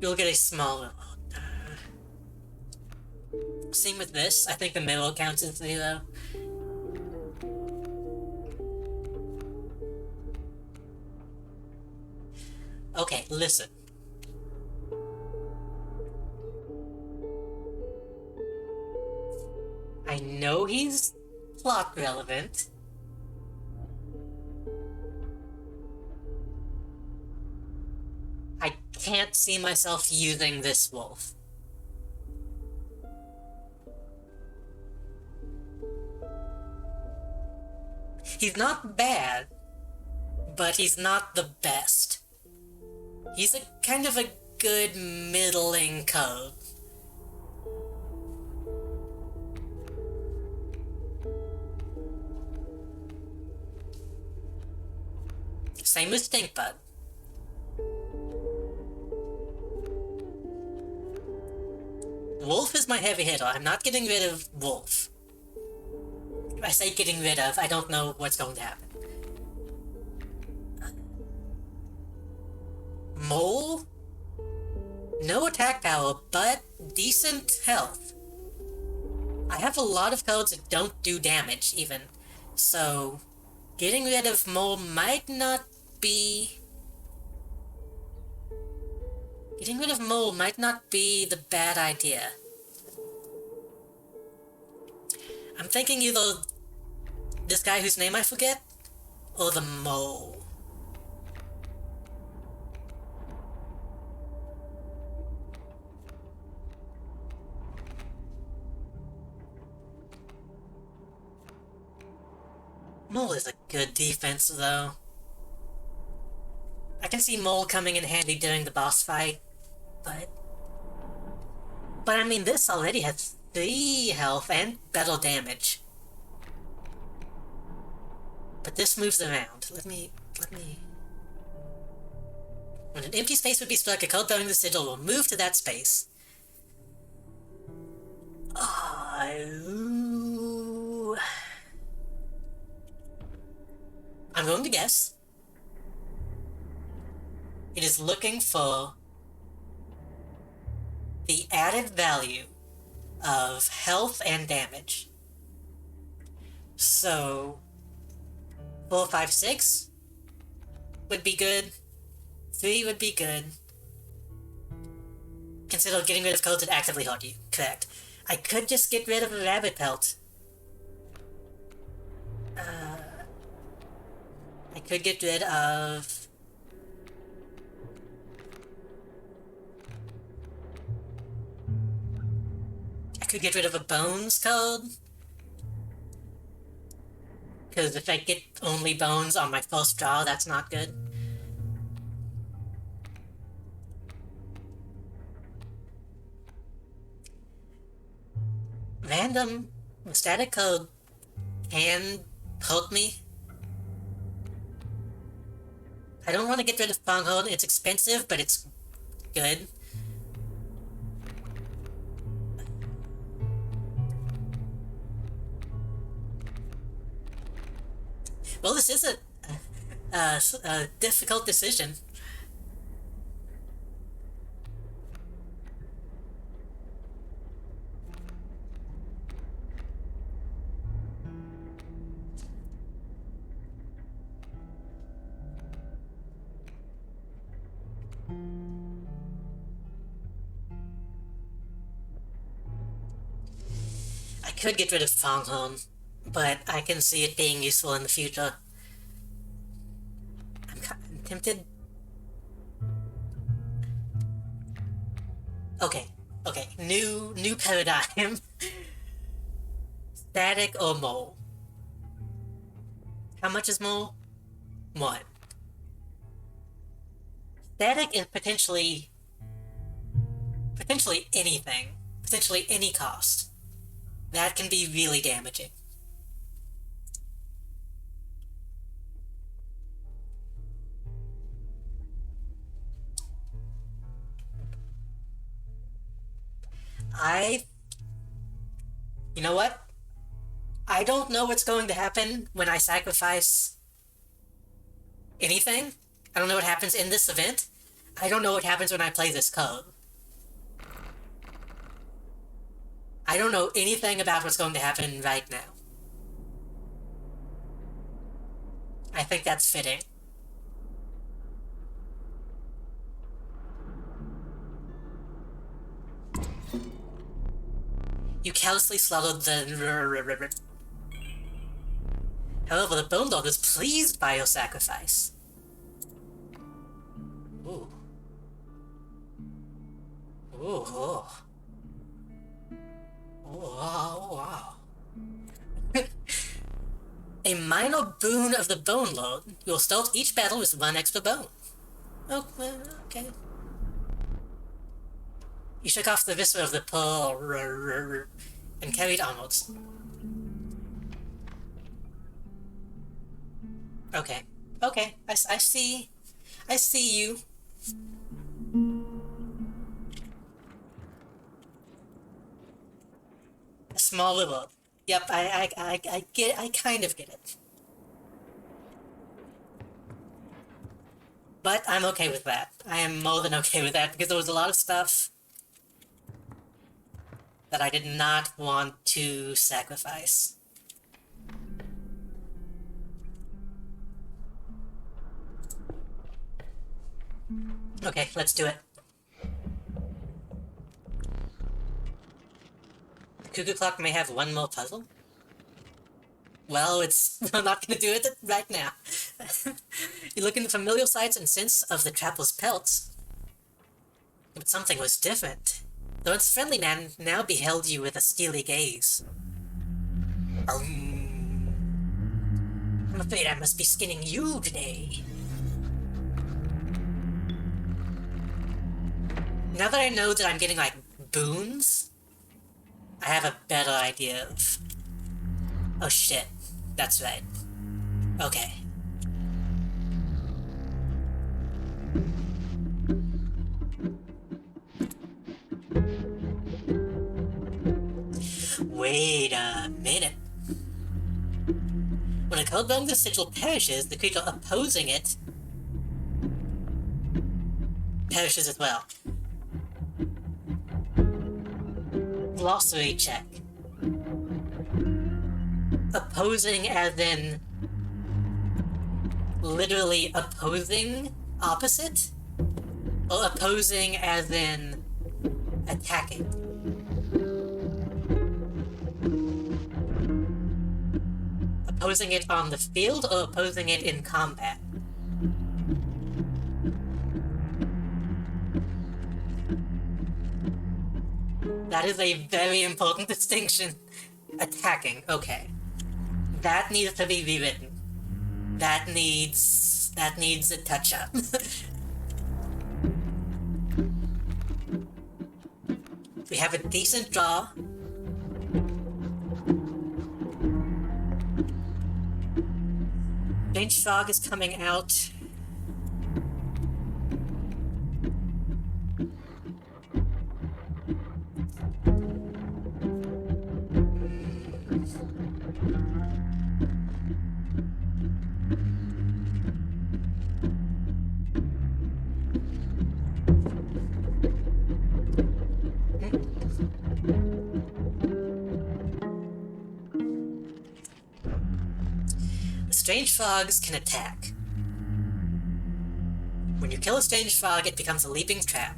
You'll get a smaller one. Same with this, I think the middle counts as 0. Okay, listen. I know he's plot relevant. I can't see myself using this wolf. He's not bad, but he's not the best. He's a kind of a good middling code. Same with Stinkbug. Wolf is my heavy hitter. I'm not getting rid of Wolf. If I say getting rid of, I don't know what's going to happen. Mole? No attack power, but decent health. I have a lot of codes that don't do damage, even. So, getting rid of Mole might not be... Getting rid of Mole might not be the bad idea. I'm thinking either this guy whose name I forget, or the Mole. Mole is a good defense, though. I can see Mole coming in handy during the boss fight, but I mean, this already has 3 health and better damage. But this moves around. Let me... When an empty space would be struck, a code bearing the sigil will move to that space. I'm going to guess. It is looking for the added value of health and damage. So 4, 5, 6 would be good. 3 would be good. Consider getting rid of codes that actively hurt you. Correct. I could just get rid of a rabbit pelt. I could get rid of... I could get rid of a bones code. Because if I get only bones on my first draw, that's not good. Random static code can hurt me. I don't want to get rid of Stronghold. It's expensive, but it's good. Well, this is a difficult decision. could get rid of Pronghorn, but I can see it being useful in the future. I'm tempted. Okay, new paradigm. Static or mole? How much is mole? 1. Static is potentially anything. Potentially any cost. That can be really damaging. You know what? I don't know what's going to happen when I sacrifice anything. I don't know what happens in this event. I don't know what happens when I play this code. I don't know anything about what's going to happen right now. I think that's fitting. You callously swallowed the... However, the Bone Lord is pleased by your sacrifice. Ooh. Ooh, oh. Oh, wow. A minor boon of the Bone Lord. You will start each battle with 1 extra bone. Oh, okay. You shook off the viscera of the pearl and carried onwards. Okay. Okay, I see. I see you. A small reward. Yep, I get, I kind of get it. But I'm okay with that. I am more than okay with that, because there was a lot of stuff that I did not want to sacrifice. Okay, let's do it. The Cuckoo Clock may have 1 more puzzle. Well, I'm not gonna do it right now. You look in the familiar sights and sense of the trapper's pelts. But something was different. The once friendly man now beheld you with a steely gaze. I'm afraid I must be skinning you today. Now that I know that I'm getting, like, boons, I have a better idea of... Oh shit, that's right. Okay. Wait a minute. When a code belonging to the sigil perishes, the creature opposing it perishes as well. Glossary check. Opposing as in literally opposing opposite? Or opposing as in attacking? Opposing it on the field or opposing it in combat? That is a very important distinction. Attacking, okay. That needs to be rewritten. That needs a touch-up. We have a decent draw. Strange Frog is coming out. Strange frogs can attack. When you kill a strange frog, it becomes a leaping trap.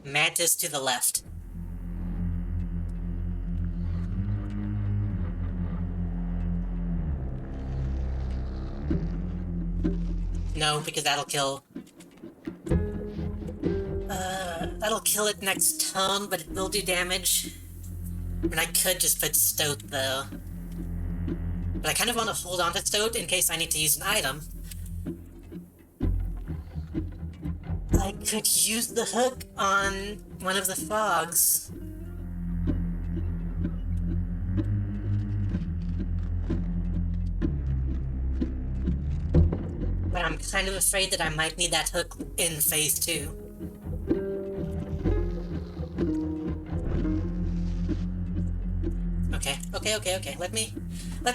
Mantis to the left. No, because that'll kill. That'll kill it next turn, but it will do damage. And I could just put Stoat though. But I kind of want to hold on to Stoat in case I need to use an item. I could use the hook on one of the frogs. But I'm kind of afraid that I might need that hook in phase 2. Okay. Let me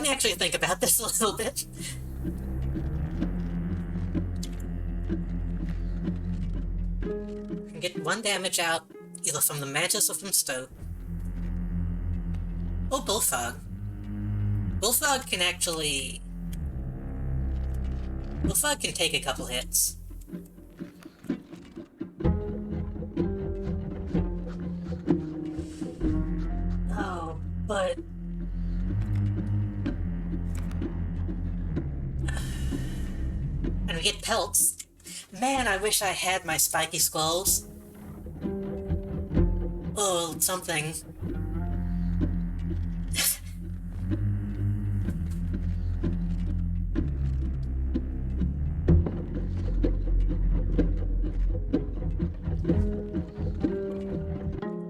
actually think about this a little bit. I can get 1 damage out, either from the Mantis or from Stoat. Oh, Bullfrog. Bullfrog can actually... Bullfrog can take a couple hits. Oh, but... And we get pelts. Man, I wish I had my spiky skulls. Or something.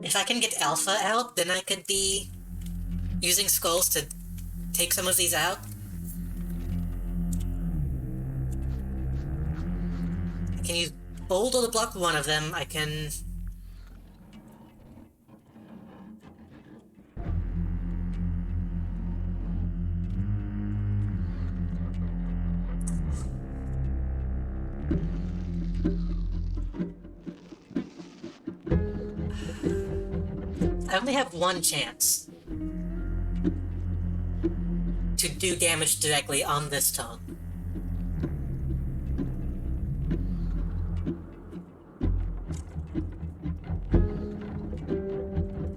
If I can get Alpha out, then I could be using skulls to take some of these out. I can use Boulder to block one of them. I can... I only have 1 chance to do damage directly on this turn.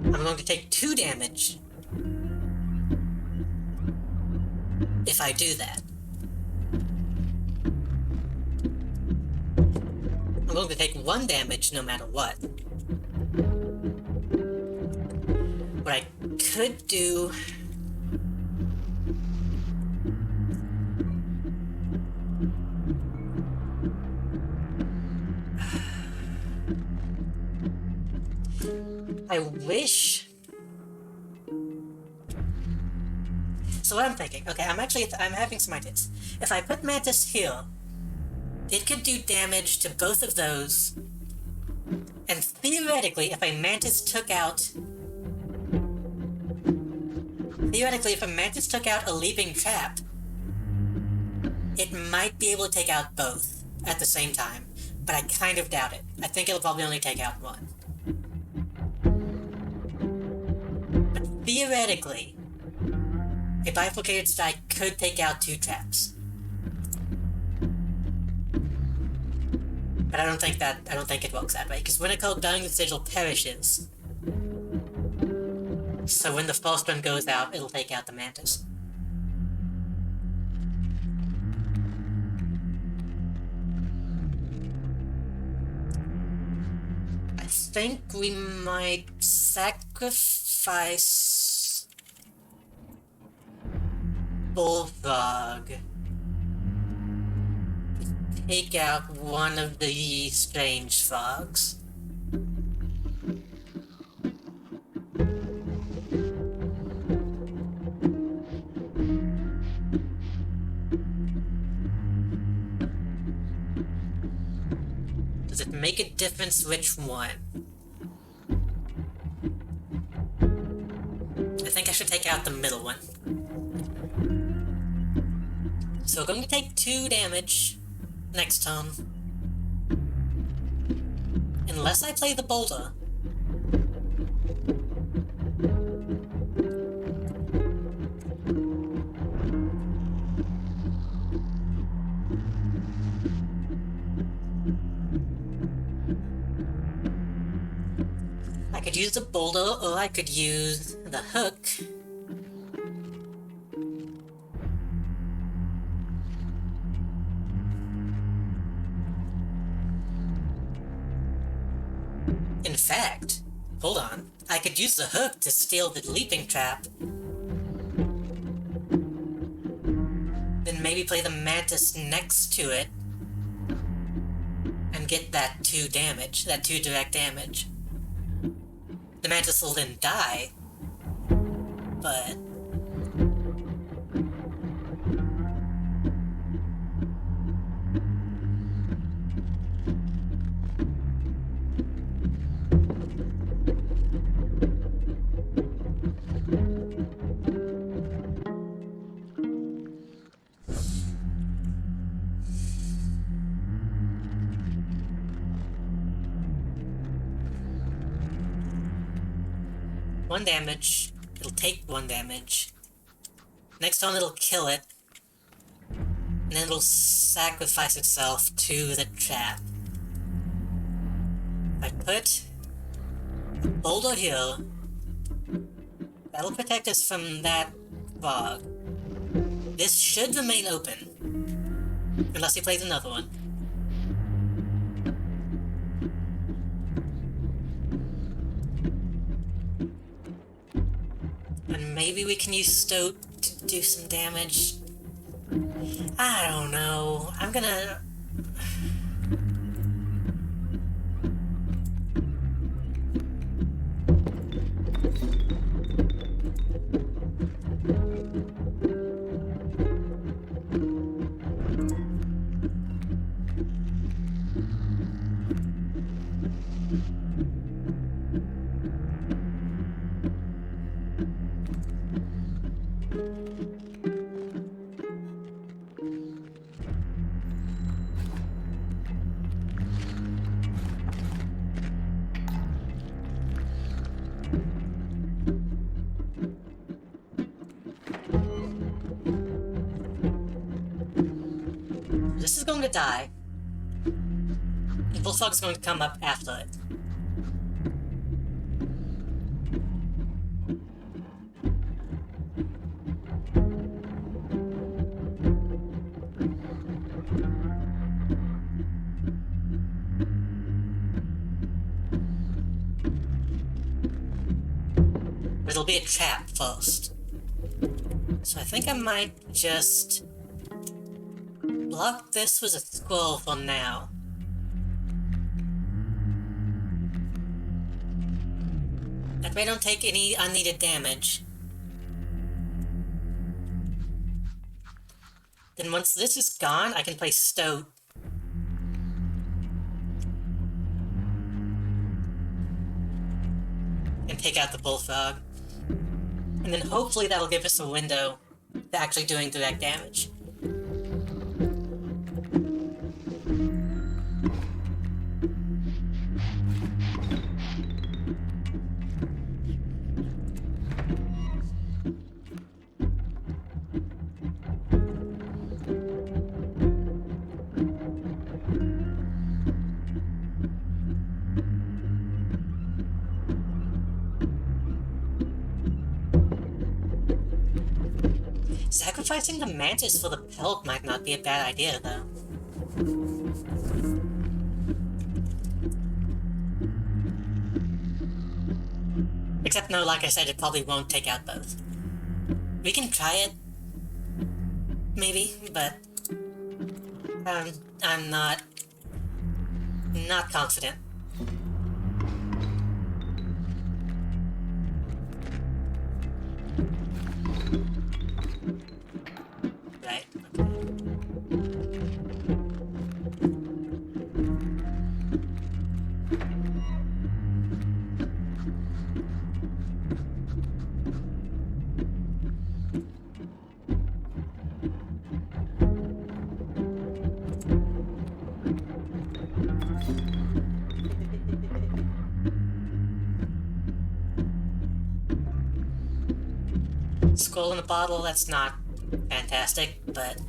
I'm going to take 2 damage if I do that. I'm going to take 1 damage no matter what. What I could do... I wish... So what I'm thinking, okay, I'm having some ideas. If I put Mantis here, it could do damage to both of those, and theoretically, if a Mantis took out a leaping trap, it might be able to take out both at the same time, but I kind of doubt it. I think it'll probably only take out one. But theoretically, a bifurcated strike could take out 2 traps. But I don't think it works that way, because when it called Dying the Sigil perishes, so when the first one goes out, it'll take out the Mantis. I think we might sacrifice Bullfrog. Take out one of the strange frogs. Does it make a difference which one? I think I should take out the middle one. So we're going to take 2 damage next turn. Unless I play the boulder. use the boulder, or I could use the hook. In fact, hold on, I could use the hook to steal the leaping trap. Then maybe play the mantis next to it and get that 2 damage, that 2 direct damage. The mantis will then die, but... one damage, it'll take 1 damage. Next time it'll kill it, and then it'll sacrifice itself to the trap. I put a boulder here, that'll protect us from that fog. This should remain open, unless he plays another one. And maybe we can use Stoat to do some damage. I don't know. I'm gonna... This is going to die. The Bullfrog is going to come up after it. But it'll be a trap first. So I think I might just block this with a scroll for now. That way I don't take any unneeded damage. Then once this is gone, I can play Stoat. And take out the Bullfrog. And then hopefully that'll give us a window to actually doing direct damage. Sacrificing the mantis for the pelt might not be a bad idea, though. Except no, like I said, it probably won't take out both. We can try it, maybe, but I'm not confident. Right. Skull in a bottle, that's not fantastic, but...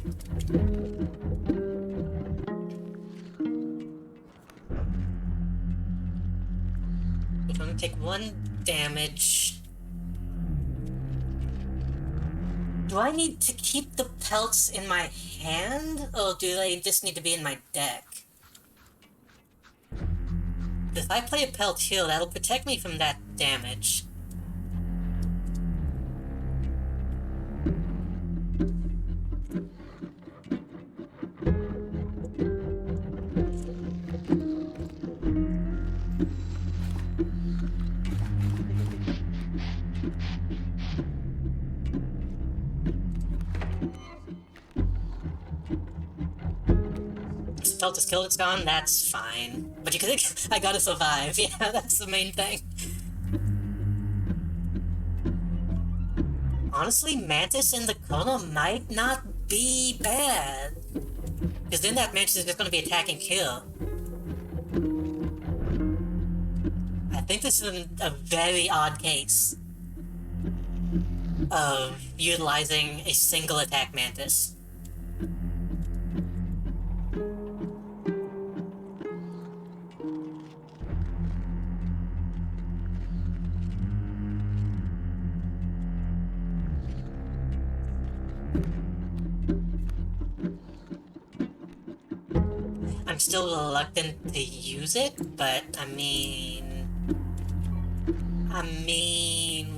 Gonna take 1 damage. Do I need to keep the pelts in my hand, or do they just need to be in my deck? If I play a pelt heal, that'll protect me from that damage. Pelt is killed, it's gone, that's fine. But you could think, I gotta survive, yeah, that's the main thing. Honestly, Mantis in the corner might not be bad. Because then that Mantis is just gonna be attacking kill. I think this is a very odd case of utilizing a single attack Mantis. I'm still reluctant to use it, but I mean,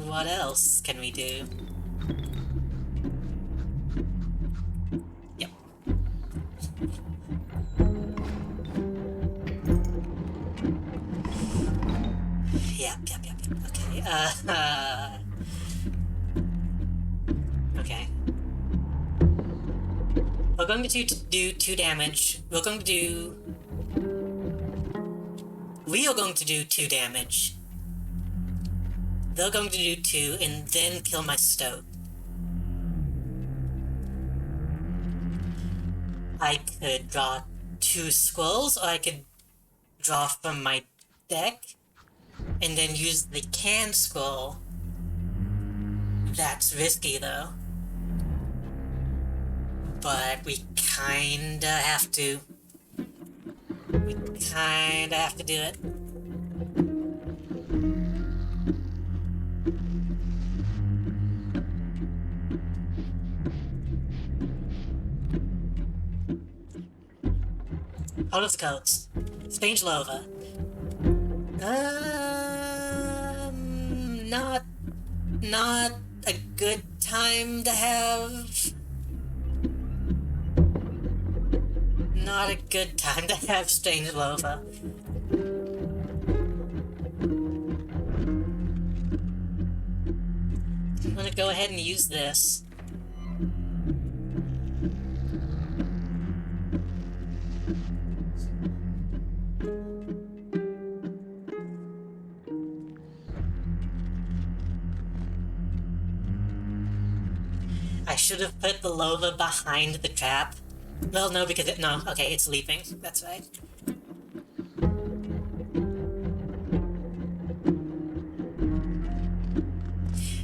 what else can we do? Yep. Yep. Okay, okay. We're going to do 2 damage. We are going to do 2 damage. They're going to do 2 and then kill my Stoat. I could draw 2 squirrels, or I could draw from my deck and then use the canned squirrel. That's risky though. But we kinda have to. We kinda have to do it. Out of the codes. Strange Lova. Not a good time to have. Not a good time to have Strange Lova. I'm gonna go ahead and use this. I should have put the Lova behind the trap. Well, no, because no, okay, it's leaping. That's right.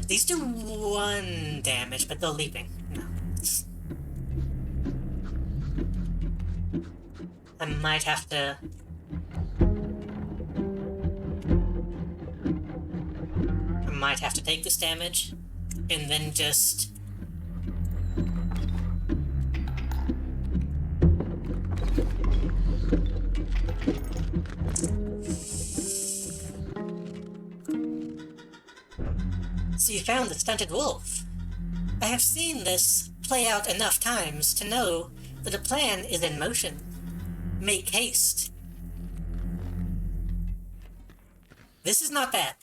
These do 1 damage, but they're leaping. No. I might have to... take this damage, and then just... So you found the stunted wolf. I have seen this play out enough times to know that a plan is in motion. Make haste. This is not bad.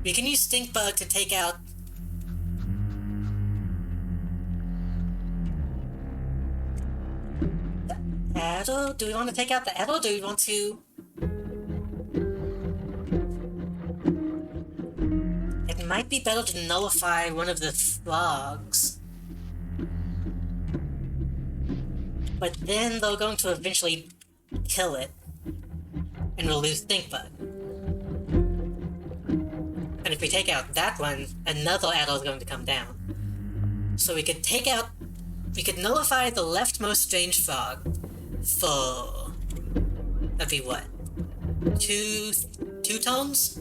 We can use Stinkbug to take out... the Adder? Do we want to take out the Adder, or do we want to... It might be better to nullify one of the frogs. But then they're going to eventually kill it. And we'll lose Stinkbug. And if we take out that one, another adder is going to come down. So we could take out... we could nullify the leftmost strange frog for... that'd be what? 2 tones.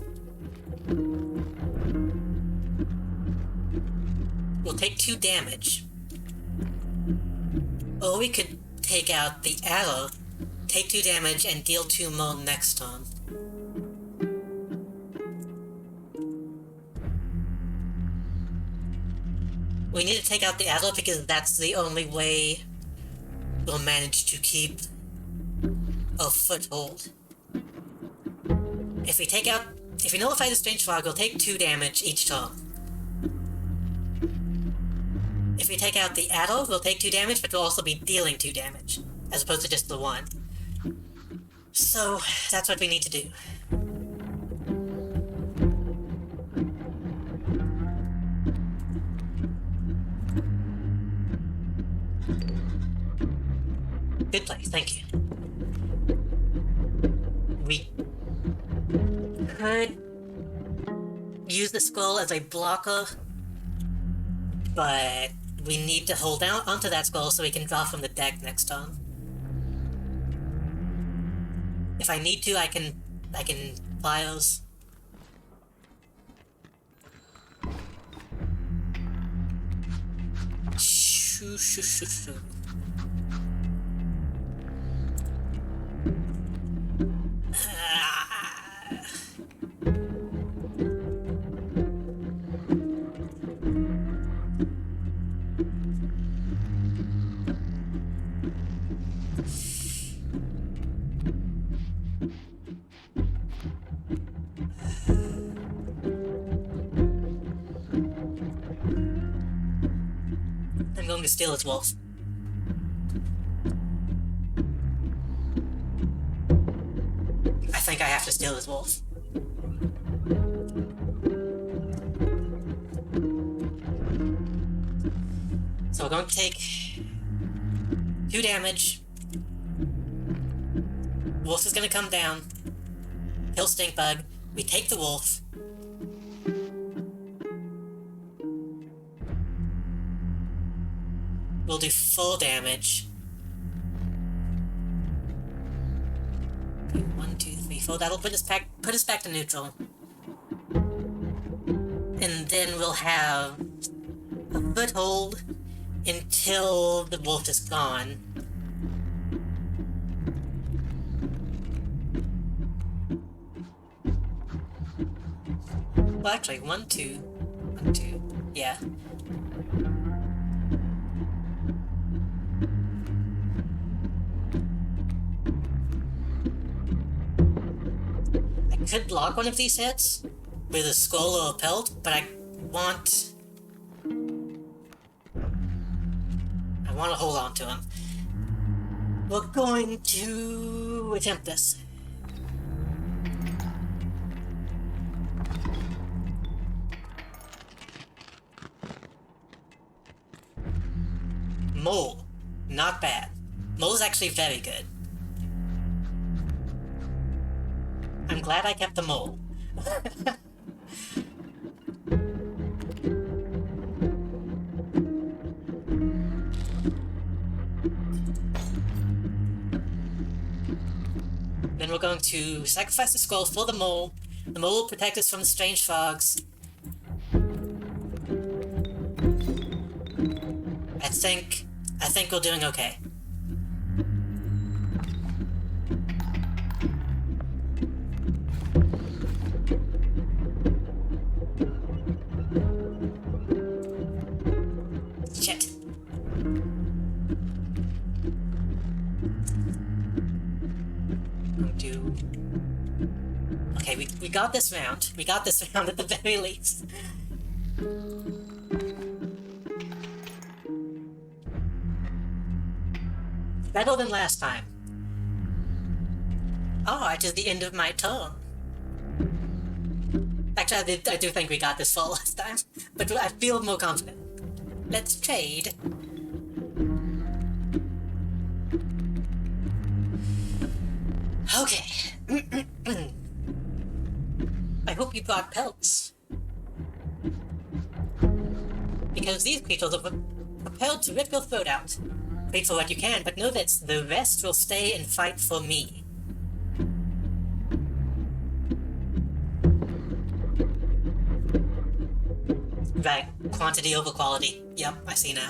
We'll take 2 damage. Or we could take out the arrow, take 2 damage, and deal 2 more next turn. We need to take out the arrow because that's the only way we'll manage to keep a foothold. If we nullify the strange fog, we'll take 2 damage each turn. If we take out the arrow, we'll take 2 damage, but we'll also be dealing 2 damage, as opposed to just the 1. So, that's what we need to do. Good play, thank you. We could use the skull as a blocker, but we need to hold down onto that skull so we can draw from the deck next turn. If I need to, I can files. Shoo shoo shoo shoo. I'm going to steal his wolf. I think I have to steal his wolf. So we're going to take 2 damage. Wolf is going to come down. Kill Stinkbug. We take the wolf. We'll do full damage. Okay, 1, 2, 3, 4. That'll put us back to neutral. And then we'll have a foothold until the wolf is gone. Well, actually, 1, 2, 1, 2. Yeah. I could block one of these hits with a skull or a pelt, but I want to hold on to him. We're going to attempt this. Mole. Not bad. Mole is actually very good. I'm glad I kept the mole. Then we're going to sacrifice the skull for the mole. The mole will protect us from the strange fogs. I think we're doing okay. Shit. Okay, we got this round. We got this round at the very least. Better than last time. Oh, it is the end of my turn. Actually, I do think we got this full last time, but I feel more confident. Let's trade. Okay. I hope you brought pelts. Because these creatures are prepared to rip your throat out. Wait for what you can, but know that the rest will stay and fight for me. Right, quantity over quality. Yep, I see now.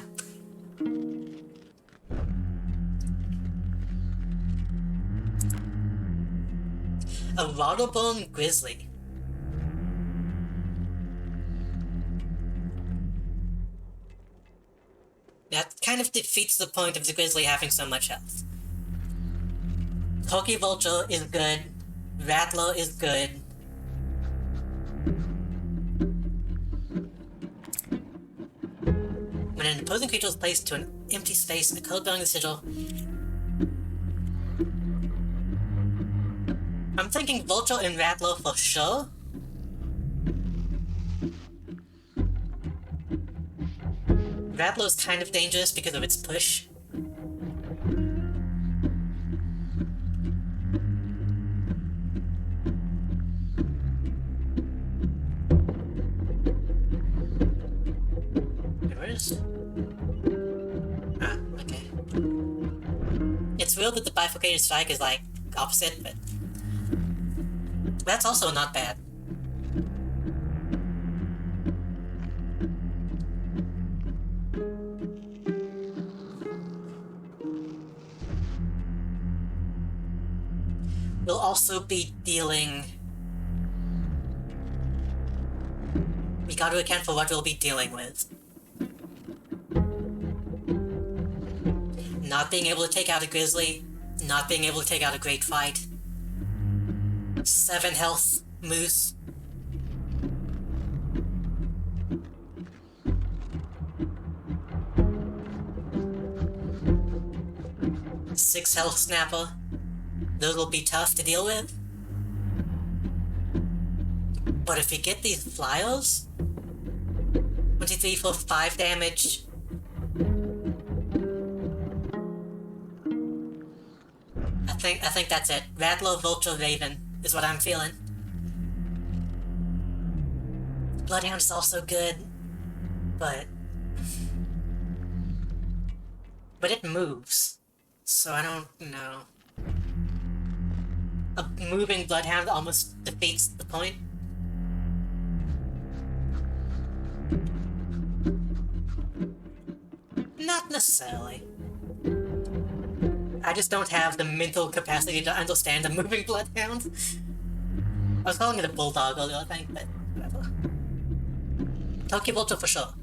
A waterbone grizzly. That kind of defeats the point of the grizzly having so much health. Vulture is good. Rattler is good. When an opposing creature is placed to an empty space, a code bearing the sigil. I'm thinking Vulture and Rattler for sure. Rattler is kind of dangerous because of its push. Ah, okay. It's weird that the bifurcated strike is like opposite, but that's also not bad. We'll also be dealing... We gotta account for what we'll be dealing with. Not being able to take out a grizzly, not being able to take out a great fight. 7 health moose. Six health snapper. Those will be tough to deal with. But if we get these flyers, 1, 2, 3, 4, 5 damage. I think that's it. Rattler, Vulture, Raven is what I'm feeling. Bloodhound is also good, but it moves, so I don't know. A moving Bloodhound almost defeats the point. Not necessarily. I just don't have the mental capacity to understand a moving Bloodhound. I was calling it a Bulldog earlier, I think, but whatever. Tokyo Vulture for sure.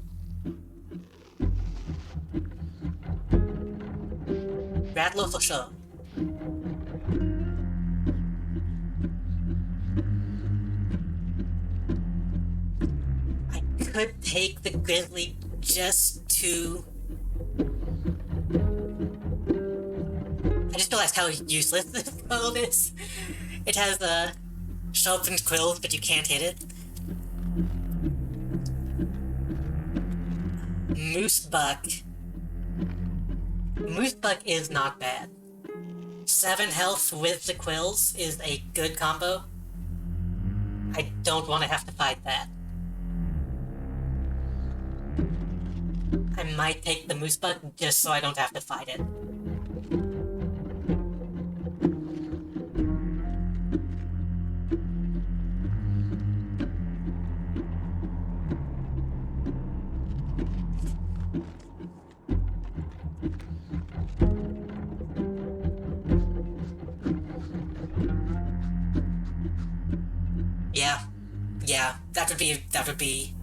Rattler for sure. I could take the Grizzly just to... I just realized how useless this code is. It has the sharpened quills, but you can't hit it. Moosebuck. Moosebuck is not bad. 7 health with the quills is a good combo. I don't want to have to fight that. I might take the Moosebuck just so I don't have to fight it. Yeah, that would be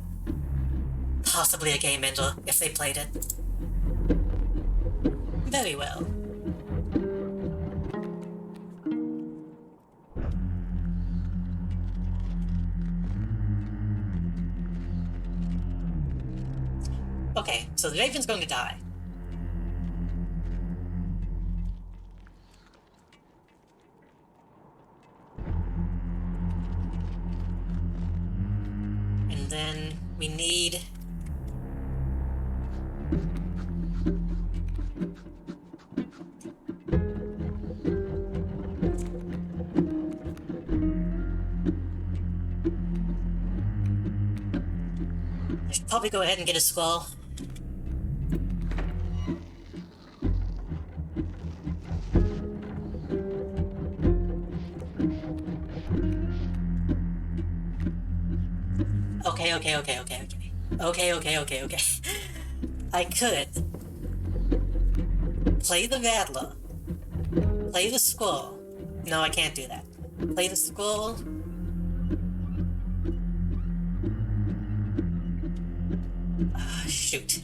possibly a game ender if they played it. Very well. Okay, so the Raven's going to die. And then we need... I should probably go ahead and get a skull. Okay. Okay. I could play the Rattler, play the Scroll. No, I can't do that. Play the Scroll. Shoot.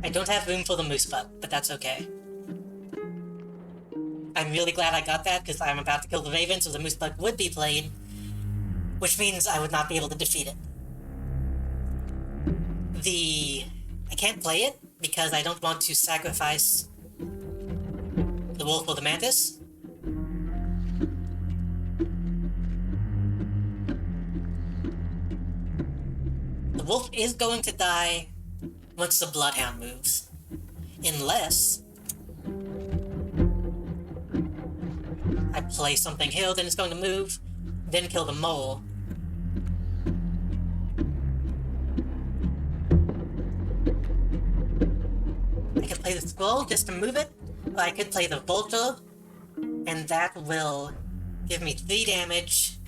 I don't have room for the Moose Butt, but that's okay. I'm really glad I got that, because I'm about to kill the Raven, so the Moose Butt would be played, which means I would not be able to defeat it. I can't play it, because I don't want to sacrifice the Wolf or the Mantis. The Wolf is going to die once the Bloodhound moves. Unless I play something here, then it's going to move, then kill the Mole. I could play the Scroll just to move it, or I could play the Vulture, and that will give me 3 damage,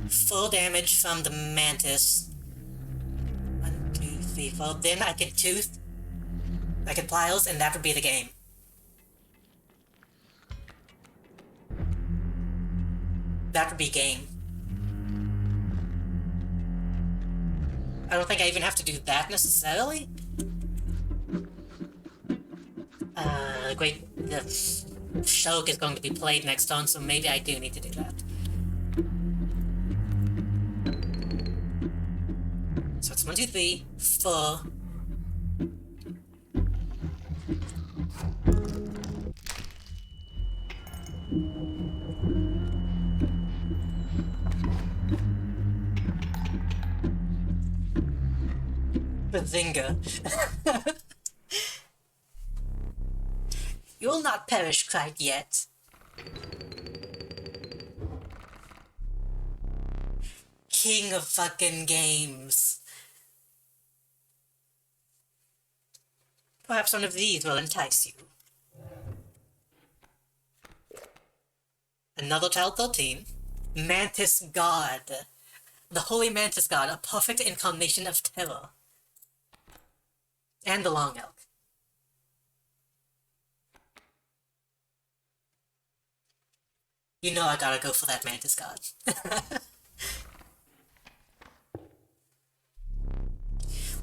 4 damage from the Mantis. 1, 2, 3, 4. Then I could Tooth, I could Pliers, and that would be the game. That would be game. I don't think I even have to do that necessarily. The Shulk is going to be played next turn, so maybe I do need to do that. So it's 1, 2, 3, 4. Bazinga. You'll not perish quite yet. King of fucking games. Perhaps one of these will entice you. Another Child 13. Mantis God. The Holy Mantis God, a perfect incarnation of terror. And the Long Elk. You know I gotta go for that Mantis God.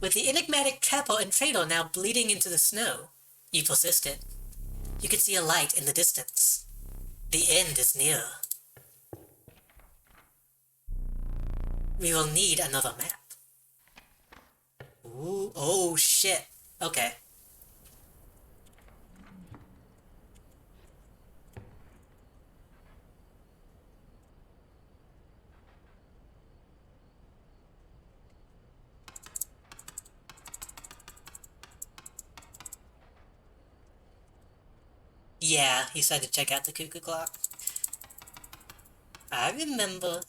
With the enigmatic Capo and Trado now bleeding into the snow, you persisted. You could see a light in the distance. The end is near. We will need another map. Ooh, oh shit. Okay. Yeah, he said to check out the cuckoo clock. I remember.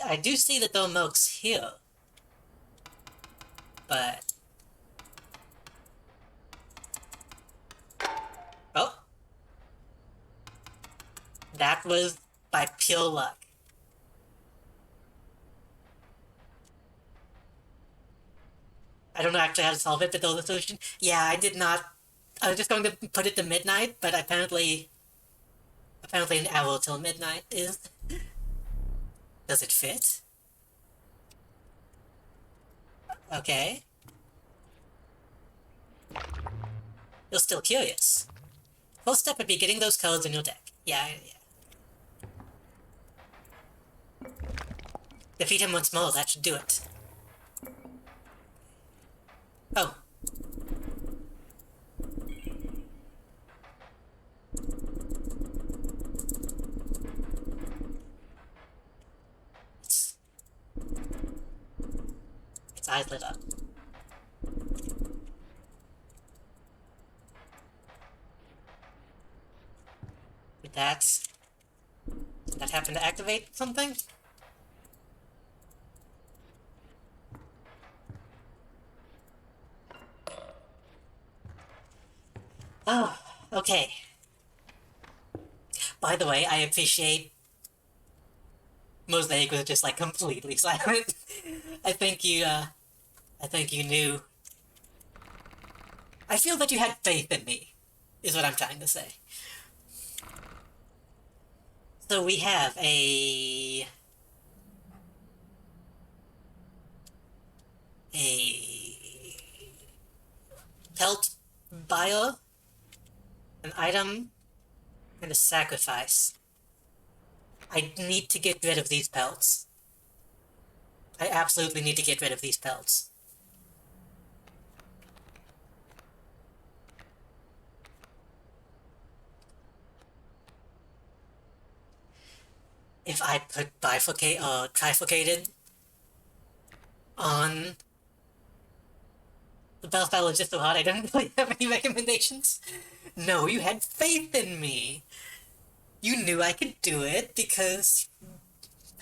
I do see that the milk's here. But... Oh. That was by pure luck. I don't know actually how to solve it, but there was a solution. Yeah, I did not... I was just going to put it to midnight, but apparently an hour till midnight is... Does it fit? Okay. You're still curious. First step would be getting those codes in your deck. Yeah. Defeat him once more, that should do it. Oh. Its eyes lit up. Did that happen to activate something? Oh, okay. By the way, I appreciate Mosaic was just like completely silent. I think you, I think you knew. I feel that you had faith in me, is what I'm trying to say. So we have a pelt bio, an item, and a sacrifice. I need to get rid of these pelts. I absolutely need to get rid of these pelts. If I put bifurcate or trifurcated on the belt battle is just so hard, I don't really have any recommendations. No, you had faith in me. You knew I could do it because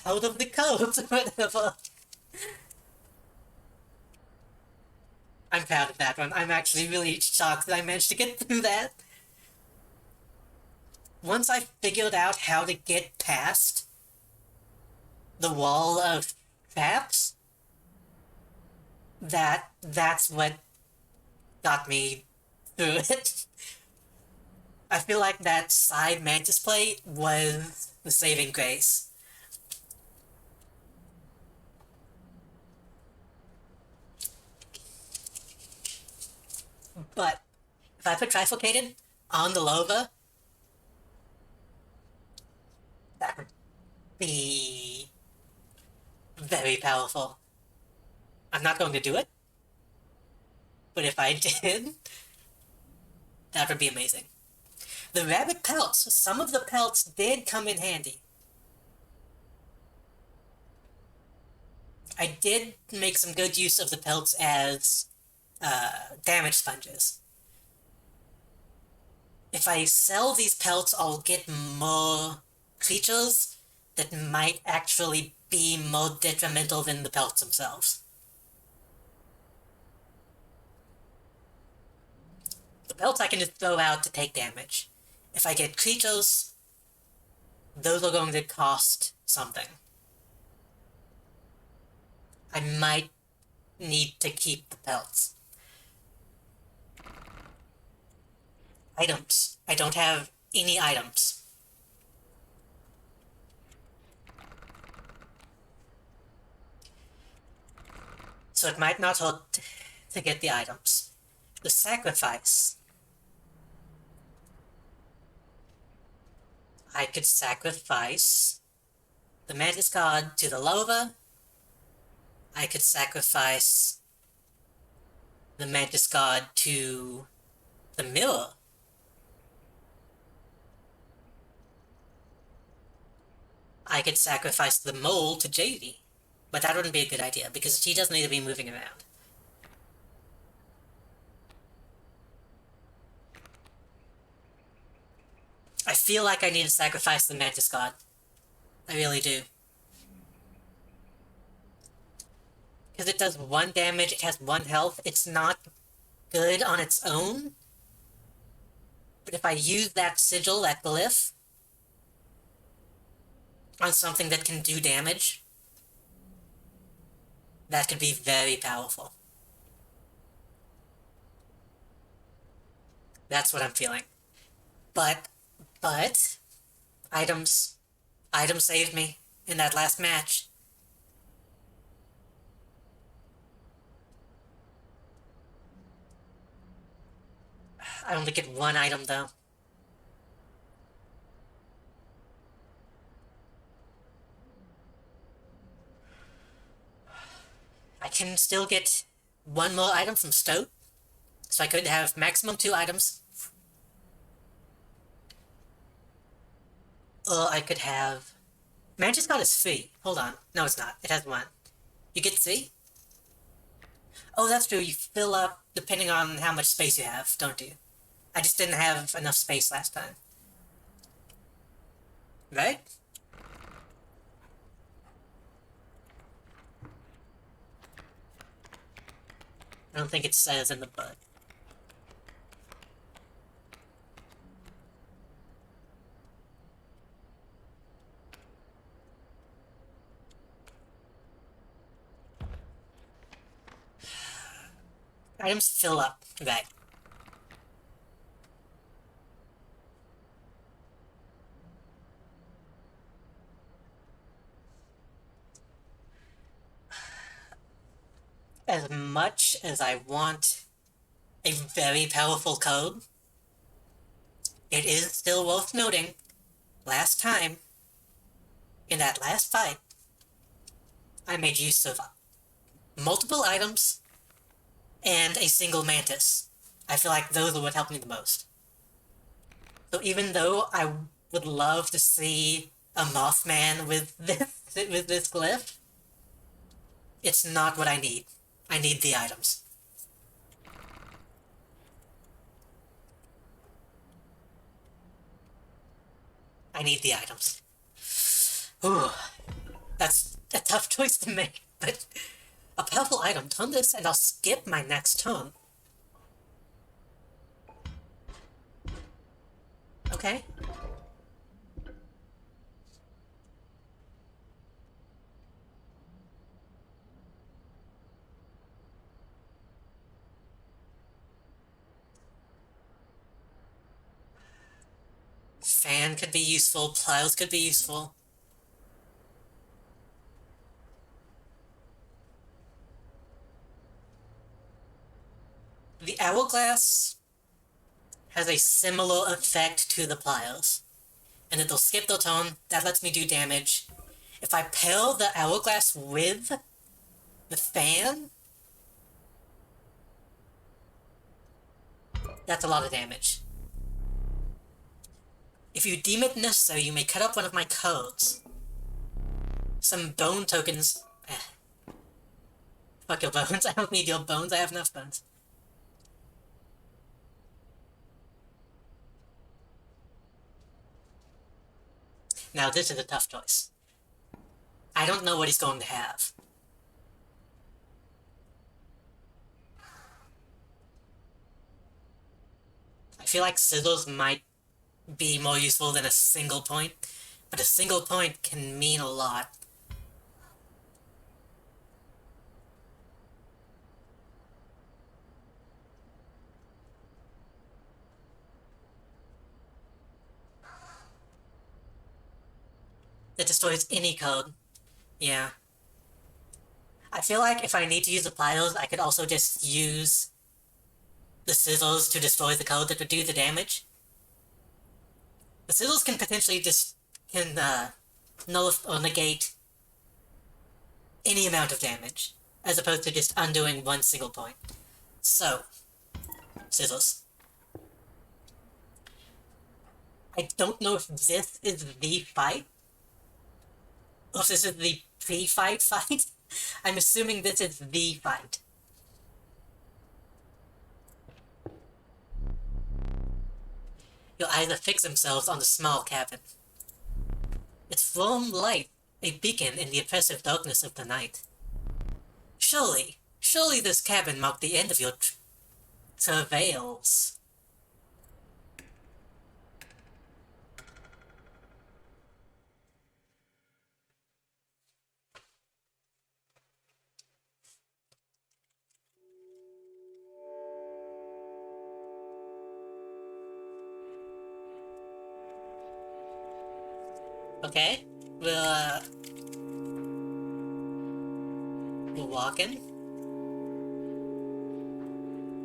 out of the codes or whatever. I'm proud of that one. I'm actually really shocked that I managed to get through that. Once I figured out how to get past the wall of traps, that's what got me through it. I feel like that side mantis play was the saving grace. But if I put trifurcated on the Lova, that would be very powerful. I'm not going to do it, but if I did, that would be amazing. The rabbit pelts, some of the pelts did come in handy. I did make some good use of the pelts as damage sponges. If I sell these pelts, I'll get more creatures that might actually be more detrimental than the pelts themselves. The pelts I can just throw out to take damage. If I get creatures, those are going to cost something. I might need to keep the pelts. Items. I don't have any items. So it might not hurt to get the items. The sacrifice. I could sacrifice the Mantis God to the Lova. I could sacrifice the Mantis God to the Mirror. I could sacrifice the Mole to JD. But that wouldn't be a good idea, because she doesn't need to be moving around. I feel like I need to sacrifice the Mantis God. I really do. Because it does 1 damage, it has 1 health, it's not good on its own. But if I use that sigil, that glyph, on something that can do damage, that could be very powerful. That's what I'm feeling. But, items saved me in that last match. I only get 1 item though. I can still get 1 more item from Stoat, so I could have maximum 2 items. Or I could have... Mantis God is free. Hold on. No, it's not. It has 1. You get 3? Oh, that's true. You fill up depending on how much space you have, don't you? I just didn't have enough space last time. Right? I don't think it says in the book. Items fill up. Right. As much as I want a very powerful code, it is still worth noting, last time, in that last fight, I made use of multiple items and a single mantis. I feel like those are what helped me the most. So even though I would love to see a Mothman with this glyph, it's not what I need. I need the items. I need the items. Ooh, that's a tough choice to make, but a powerful item. Turn this and I'll skip my next turn. Okay. Fan could be useful, plows could be useful. The hourglass has a similar effect to the pliers, and it'll skip the turn. That lets me do damage. If I pair the hourglass with the fan, that's a lot of damage. If you deem it necessary, you may cut up one of my codes. Some bone tokens. Fuck your bones. I don't need your bones. I have enough bones. Now this is a tough choice. I don't know what he's going to have. I feel like scissors might be more useful than a single point, but a single point can mean a lot. It destroys any code. Yeah. I feel like if I need to use the pliers, I could also just use the scissors to destroy the code that would do the damage. The scissors can potentially just nullify or negate any amount of damage, as opposed to just undoing one single point. So, scissors. I don't know if this is the fight, or if this is the pre-fight fight. I'm assuming this is the fight. Your eyes affix themselves on the small cabin. Its warm light, a beacon in the oppressive darkness of the night. Surely this cabin marked the end of your travails. Okay, we're walking.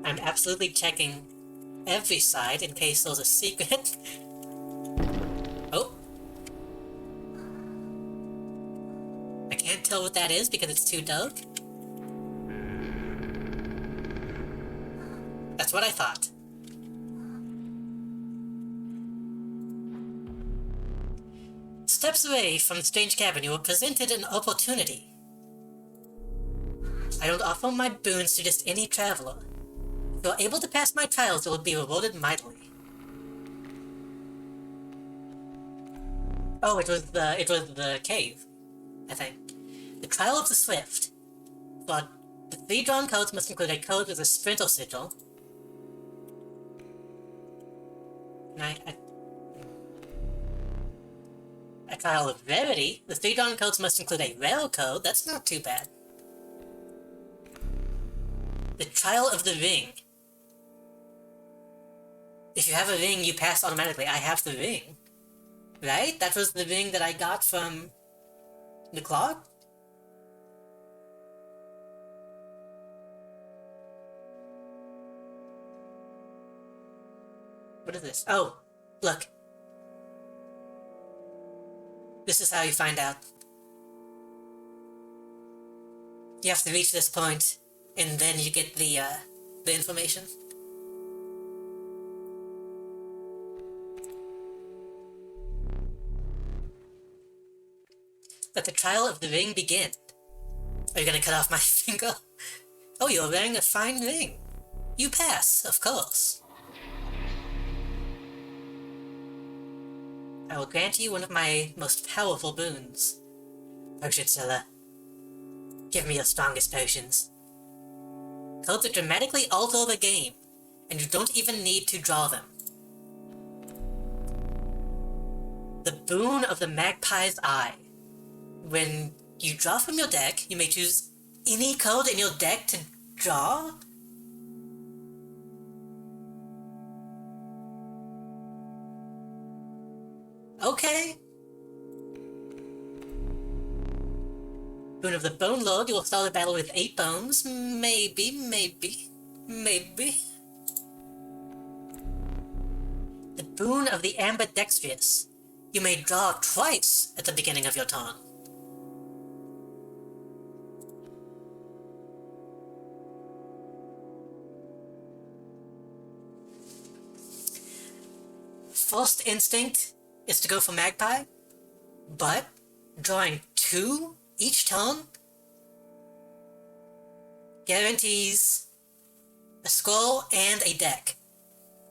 I'm absolutely checking every side in case there's a secret. Oh. I can't tell what that is because it's too dark. That's what I thought. Steps away from the strange cabin, you were presented an opportunity. I don't offer my boons to just any traveler. If you are able to pass my trials, you will be rewarded mightily. Oh, it was the cave, I think. The Trial of the Swift. But the 3 drawn codes must include a code with a sprinter sigil. And a Trial of Rarity. The 3 drawn codes must include a rare code. That's not too bad. The Trial of the Ring. If you have a ring, you pass automatically. I have the ring. Right? That was the ring that I got from the clock? What is this? Oh, look. This is how you find out. You have to reach this point, and then you get the information. Let the trial of the ring begin. Are you gonna cut off my finger? Oh, you're wearing a fine ring. You pass, of course. I will grant you one of my most powerful boons. Potion seller. Give me your strongest potions. Codes that dramatically alter the game, and you don't even need to draw them. The boon of the Magpie's Eye. When you draw from your deck, you may choose any code in your deck to draw. Okay. Boon of the Bone Lord, you will start a battle with 8 bones. Maybe. The Boon of the Ambidextrous. You may draw twice at the beginning of your turn. First instinct is to go for Magpie, but drawing 2 each turn guarantees a scroll and a deck.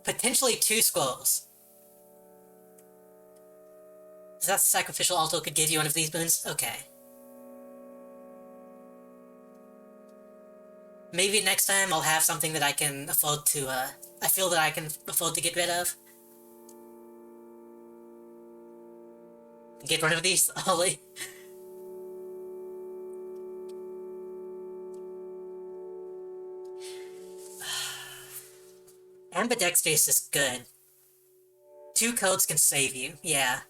Potentially 2 scrolls. So that Sacrificial Altar could give you one of these boons? Okay. Maybe next time I'll have something that I can afford to, I feel that I can afford to get rid of. Get rid of these, Ollie. Ambidextrous is good. 2 codes can save you, yeah.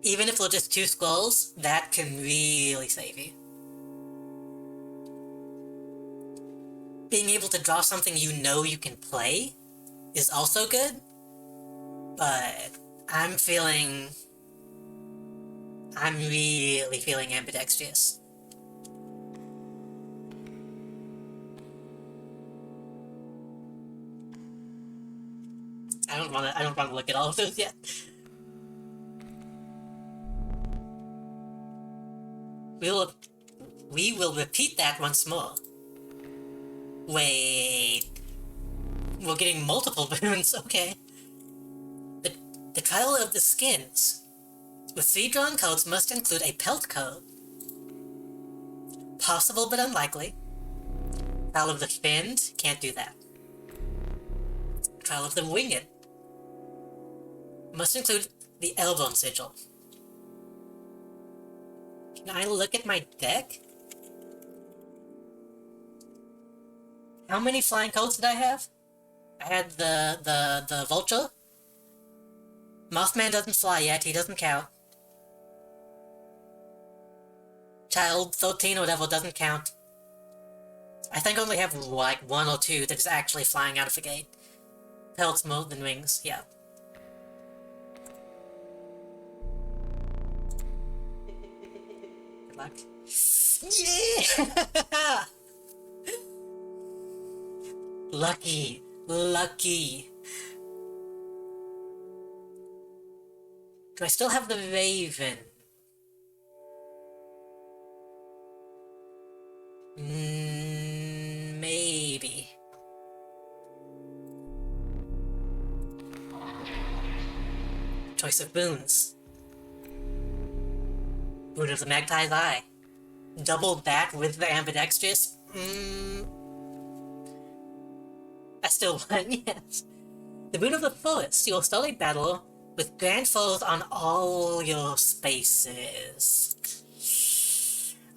Even if they're just 2 scrolls, that can really save you. Being able to draw something you know you can play is also good, but I'm really feeling ambidextrous. I don't want to look at all of those yet. We will repeat that once more. Wait. We're getting multiple boons, okay. The Trial of the Skins. With 3 drawn codes must include a pelt code. Possible but unlikely. Trial of the Finned, can't do that. Trial of the Winged. Must include the Elbone Sigil. Can I look at my deck? How many flying codes did I have? I had the Vulture. Mothman doesn't fly yet, he doesn't count. Child 13 or whatever doesn't count. I think I only have like 1 or 2 that is actually flying out of the gate. Pelts more than wings, yeah. Good luck. Yeah! Lucky. Do I still have the Raven? Maybe. Choice of boons. Boon of the Magpie's Eye. Double that with the Ambidextrous? I still won, yes. The Boon of the Forest. You will start a battle with grand foes on all your spaces.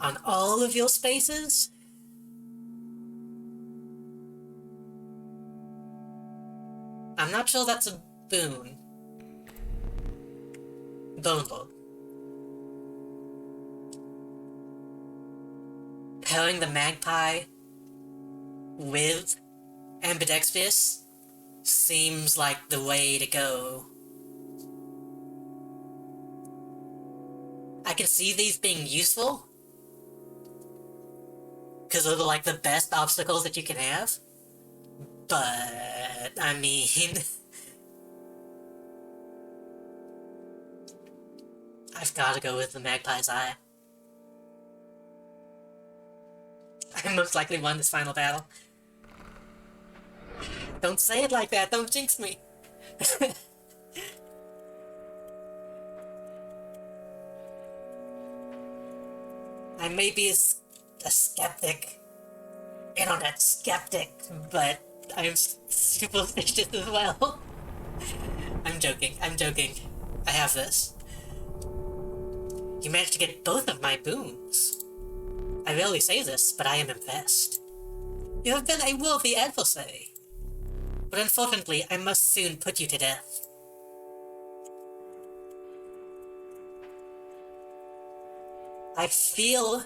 on all of your spaces? I'm not sure that's a boon. Bone Lord. Pairing the magpie with ambidextrous seems like the way to go. I can see these being useful, because those are like the best obstacles that you can have, but I mean... I've gotta go with the magpie's eye. I most likely won this final battle. Don't say it like that, don't jinx me. I may be a skeptic, internet skeptic, but I'm superstitious as well. I'm joking. I have this. You managed to get both of my boons. I rarely say this, but I am impressed. You have been a worthy adversary. But unfortunately, I must soon put you to death. I feel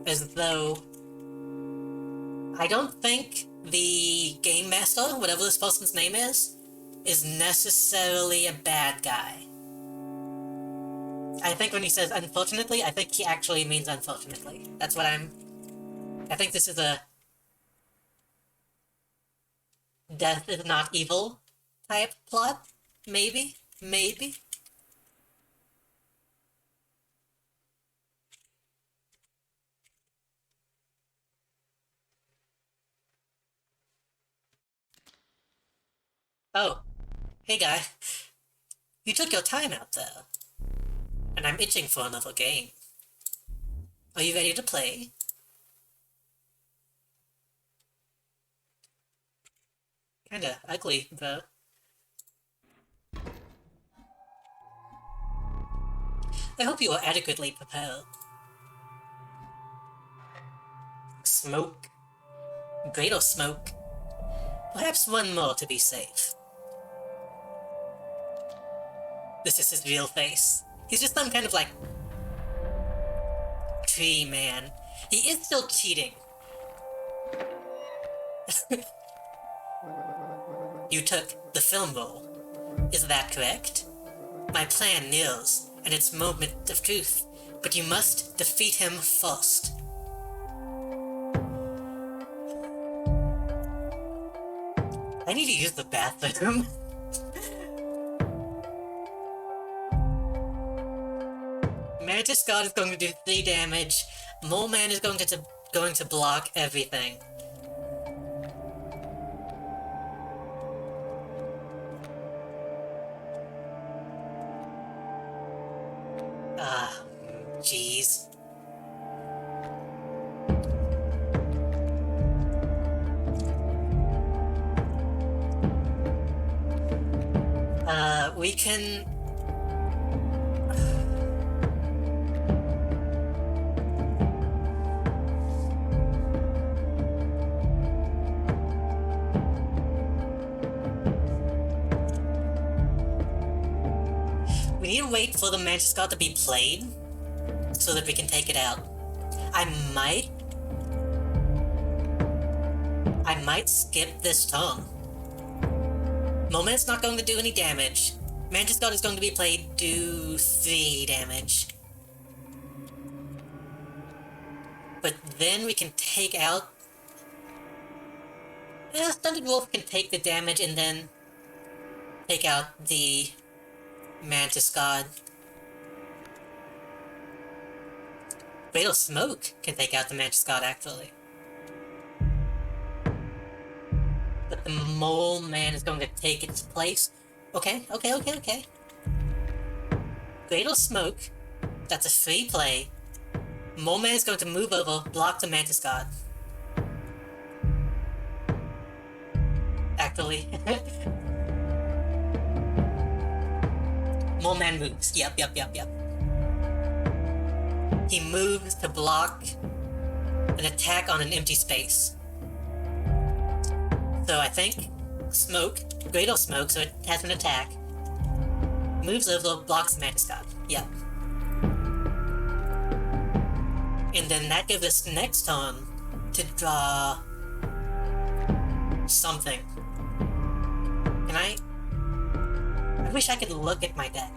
as though... I don't think the Game Master, whatever this person's name is necessarily a bad guy. I think when he says unfortunately, I think he actually means unfortunately. That's what I think this is a death is not evil type plot. Maybe? Oh, hey guy. You took your time out there. And I'm itching for another game. Are you ready to play? Kinda ugly, though. I hope you are adequately prepared. Smoke. Greater smoke. Perhaps one more to be safe. This is his real face. He's just some kind of, like, tree man. He is still cheating. You took the film role. Is that correct? My plan nears, and its moment of truth, but you must defeat him first. I need to use the bathroom. Mantis God is going to do 3 damage. Mole Man is going to block everything. Jeez. We can... We need to wait for the Mantis God to be played, so that we can take it out. I might skip this turn. Moment's not going to do any damage. Mantis God is going to be played, do 3 damage. But then we can take out... Stunted Wolf can take the damage and then take out the Mantis God. Fatal Smoke can take out the Mantis God, actually. But the Mole Man is going to take its place. Okay. Fatal Smoke, that's a free play. Mole Man is going to move over, block the Mantis God. Actually. Mole Man moves. Yep. he moves to block an attack on an empty space. So I think smoke, Greater Smoke, so it has an attack. Moves over, blocks Mantis God. Yep. And then that gives us next turn to draw something. Can I wish I could look at my deck.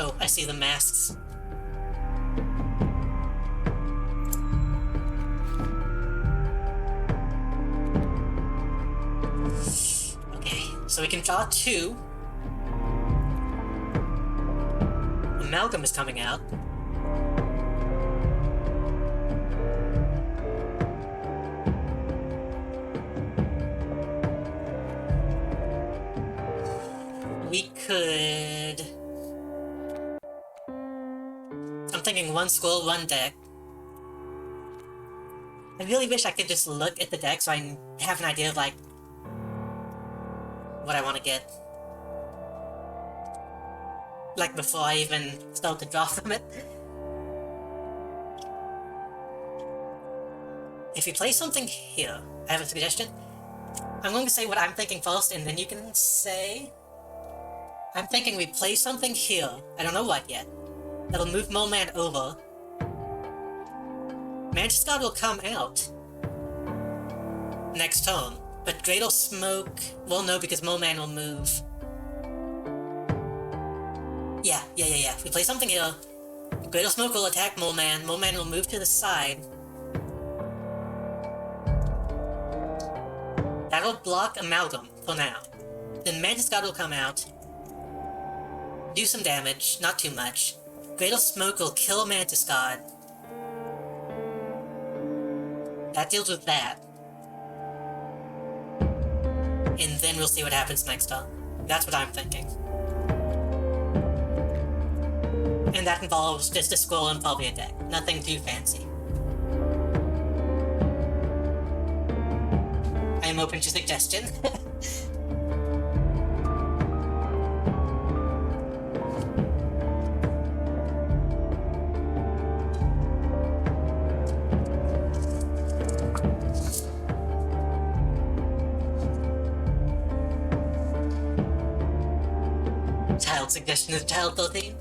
Oh, I see the masks. Okay, so we can draw 2. Amalgam is coming out. We could... I'm thinking 1 scroll, 1 deck. I really wish I could just look at the deck so I have an idea of, like, what I want to get. Like, before I even start to draw from it. If you play something here, I have a suggestion. I'm going to say what I'm thinking first, and then you can say... I'm thinking we play something here, I don't know what yet, that'll move Moman over. Mantis God will come out next turn, but Greater Smoke... well, no, because Moman will move. Yeah. If we play something here, Greater Smoke will attack Moman, Moman will move to the side. That'll block Amalgam for now. Then Mantis God will come out, do some damage, not too much. Greater Smoke will kill Mantis God. That deals with that. And then we'll see what happens next turn. That's what I'm thinking. And that involves just a scroll and probably a deck. Nothing too fancy. I am open to suggestion. Suggestion is Child 13.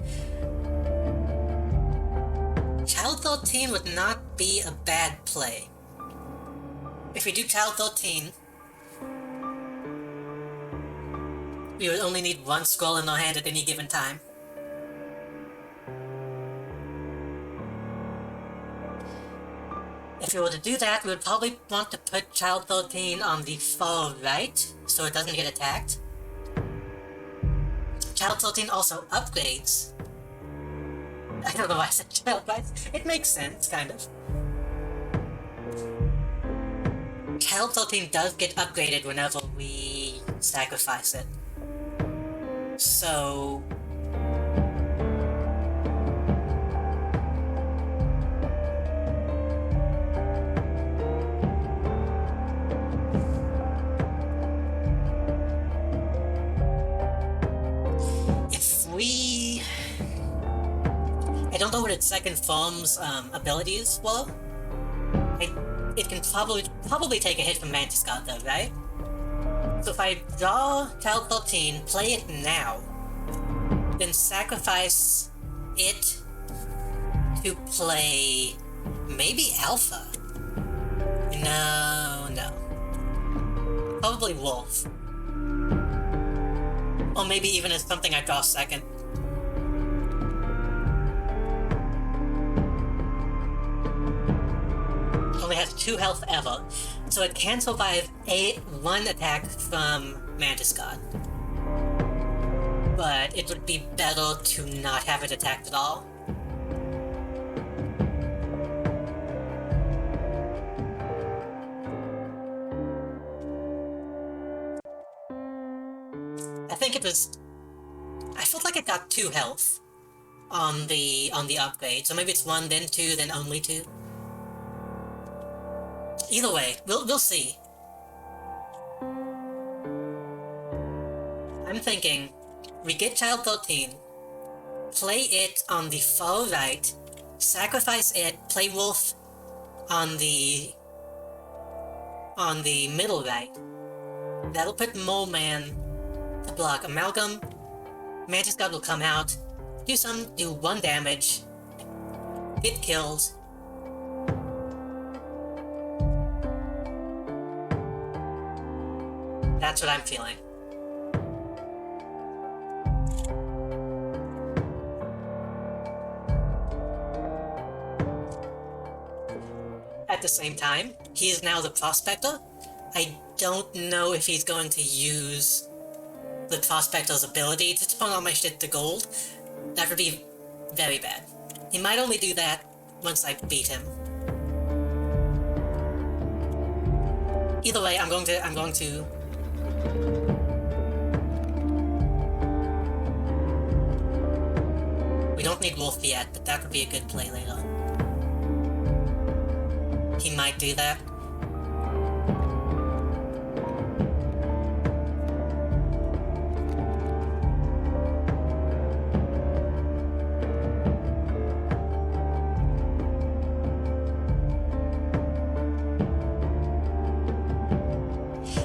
Child 13 would not be a bad play. If we do Child 13, we would only need 1 scroll in our hand at any given time. If we were to do that, we would probably want to put Child 13 on the far right, so it doesn't get attacked. Child 13 also upgrades. I don't know why I said Child Rights. It makes sense, kind of. Child 13 does get upgraded whenever we sacrifice it. So... I don't know what its second form's abilities were. It can probably take a hit from Mantis God though, right? So if I draw Child 13, play it now, then sacrifice it to play maybe Alpha. No. Probably Wolf. Or maybe even as something I draw second. Only has 2 health ever, so it can survive 1 attack from Mantis God. But it would be better to not have it attacked at all. I felt like it got 2 health on the upgrade, so maybe it's 1, then 2, then only 2. Either way, we'll see. I'm thinking we get Child 13, play it on the far right, sacrifice it, play Wolf on the middle right. That'll put Mole Man to block Amalgam. Mantis God will come out, do 1 damage, get kills. That's what I'm feeling. At the same time, he is now the Prospector. I don't know if he's going to use the Prospector's ability to turn all my shit to gold. That would be very bad. He might only do that once I beat him. Either way, I'm going to... We don't need Wolf yet, but that would be a good play later. He might do that.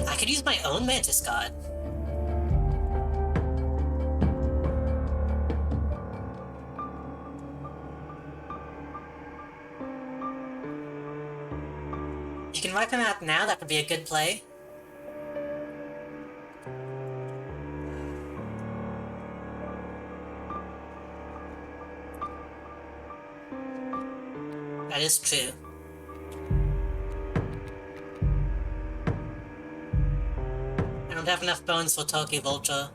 I could use my own Mantis God. You can wipe him out now, that would be a good play. That is true. I don't have enough bones for Tokyo Vulture.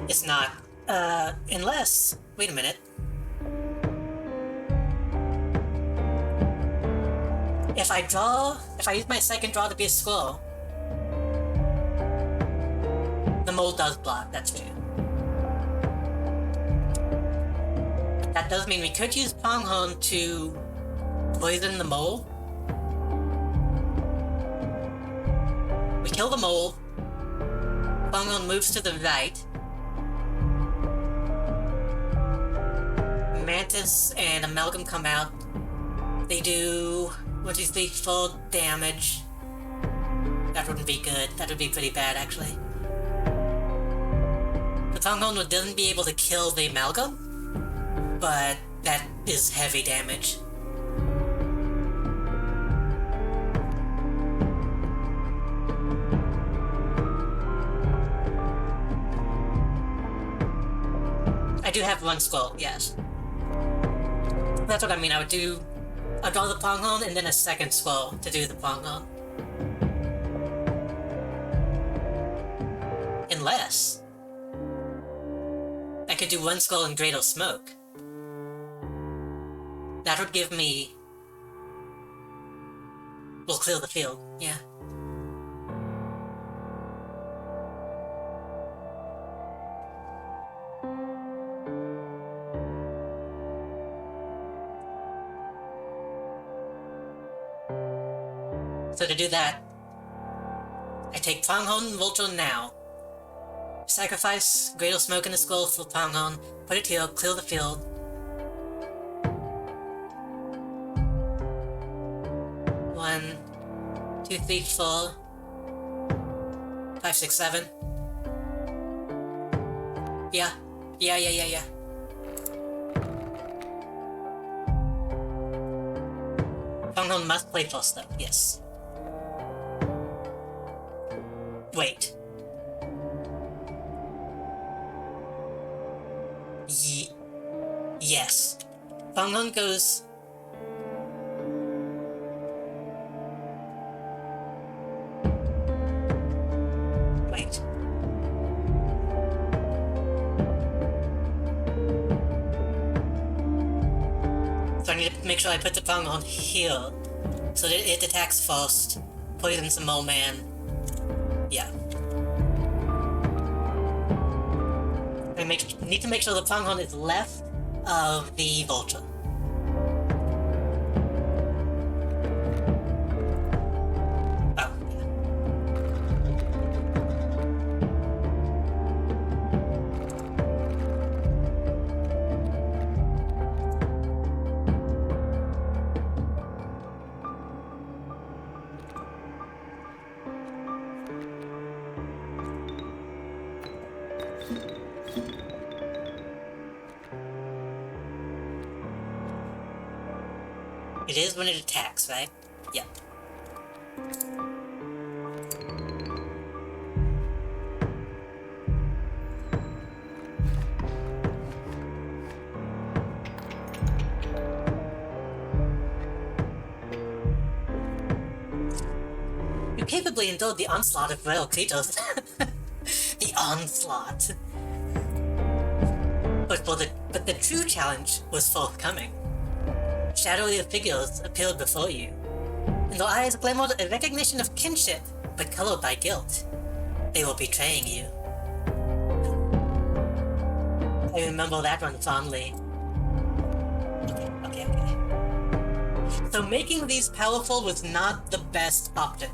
It's not. Unless... Wait a minute. If I use my second draw to be a scroll, the mole does block, that's true. That does mean we could use Pronghorn to poison the mole. We kill the mole, Pronghorn moves to the right, Mantis and Amalgam come out, they do 1, 2, 3, 4 damage. That wouldn't be good. That would be pretty bad, actually. The Pronghorn doesn't be able to kill the Amalgam, but that is heavy damage. I do have 1 skull, yes. That's what I mean, I'd draw the Pronghorn and then a second skull to do the Pronghorn. Unless I could do 1 skull and Greater Smoke. That would give me... We'll clear the field, yeah. So to do that, I take Pronghorn and Vulture now. Sacrifice Greater Smoke in the Skull for Pronghorn, put it here, clear the field. One, 2, 3, 4, 5, 6, 7. Yeah. Pronghorn must play first though, yes. Wait. Yes. Pronghorn goes... Wait. So I need to make sure I put the Pronghorn here, so that it attacks first, poisons the Mole Man. Yeah. I need to make sure the Pronghorn is left of the Vulture. It is when it attacks, right? Yep. You capably endured the onslaught of royal creatures. The onslaught. But the true challenge was forthcoming. Shadowy figures appeared before you, and their eyes glimmered a recognition of kinship, but colored by guilt. They were betraying you. I remember that one fondly. Okay. So making these powerful was not the best option,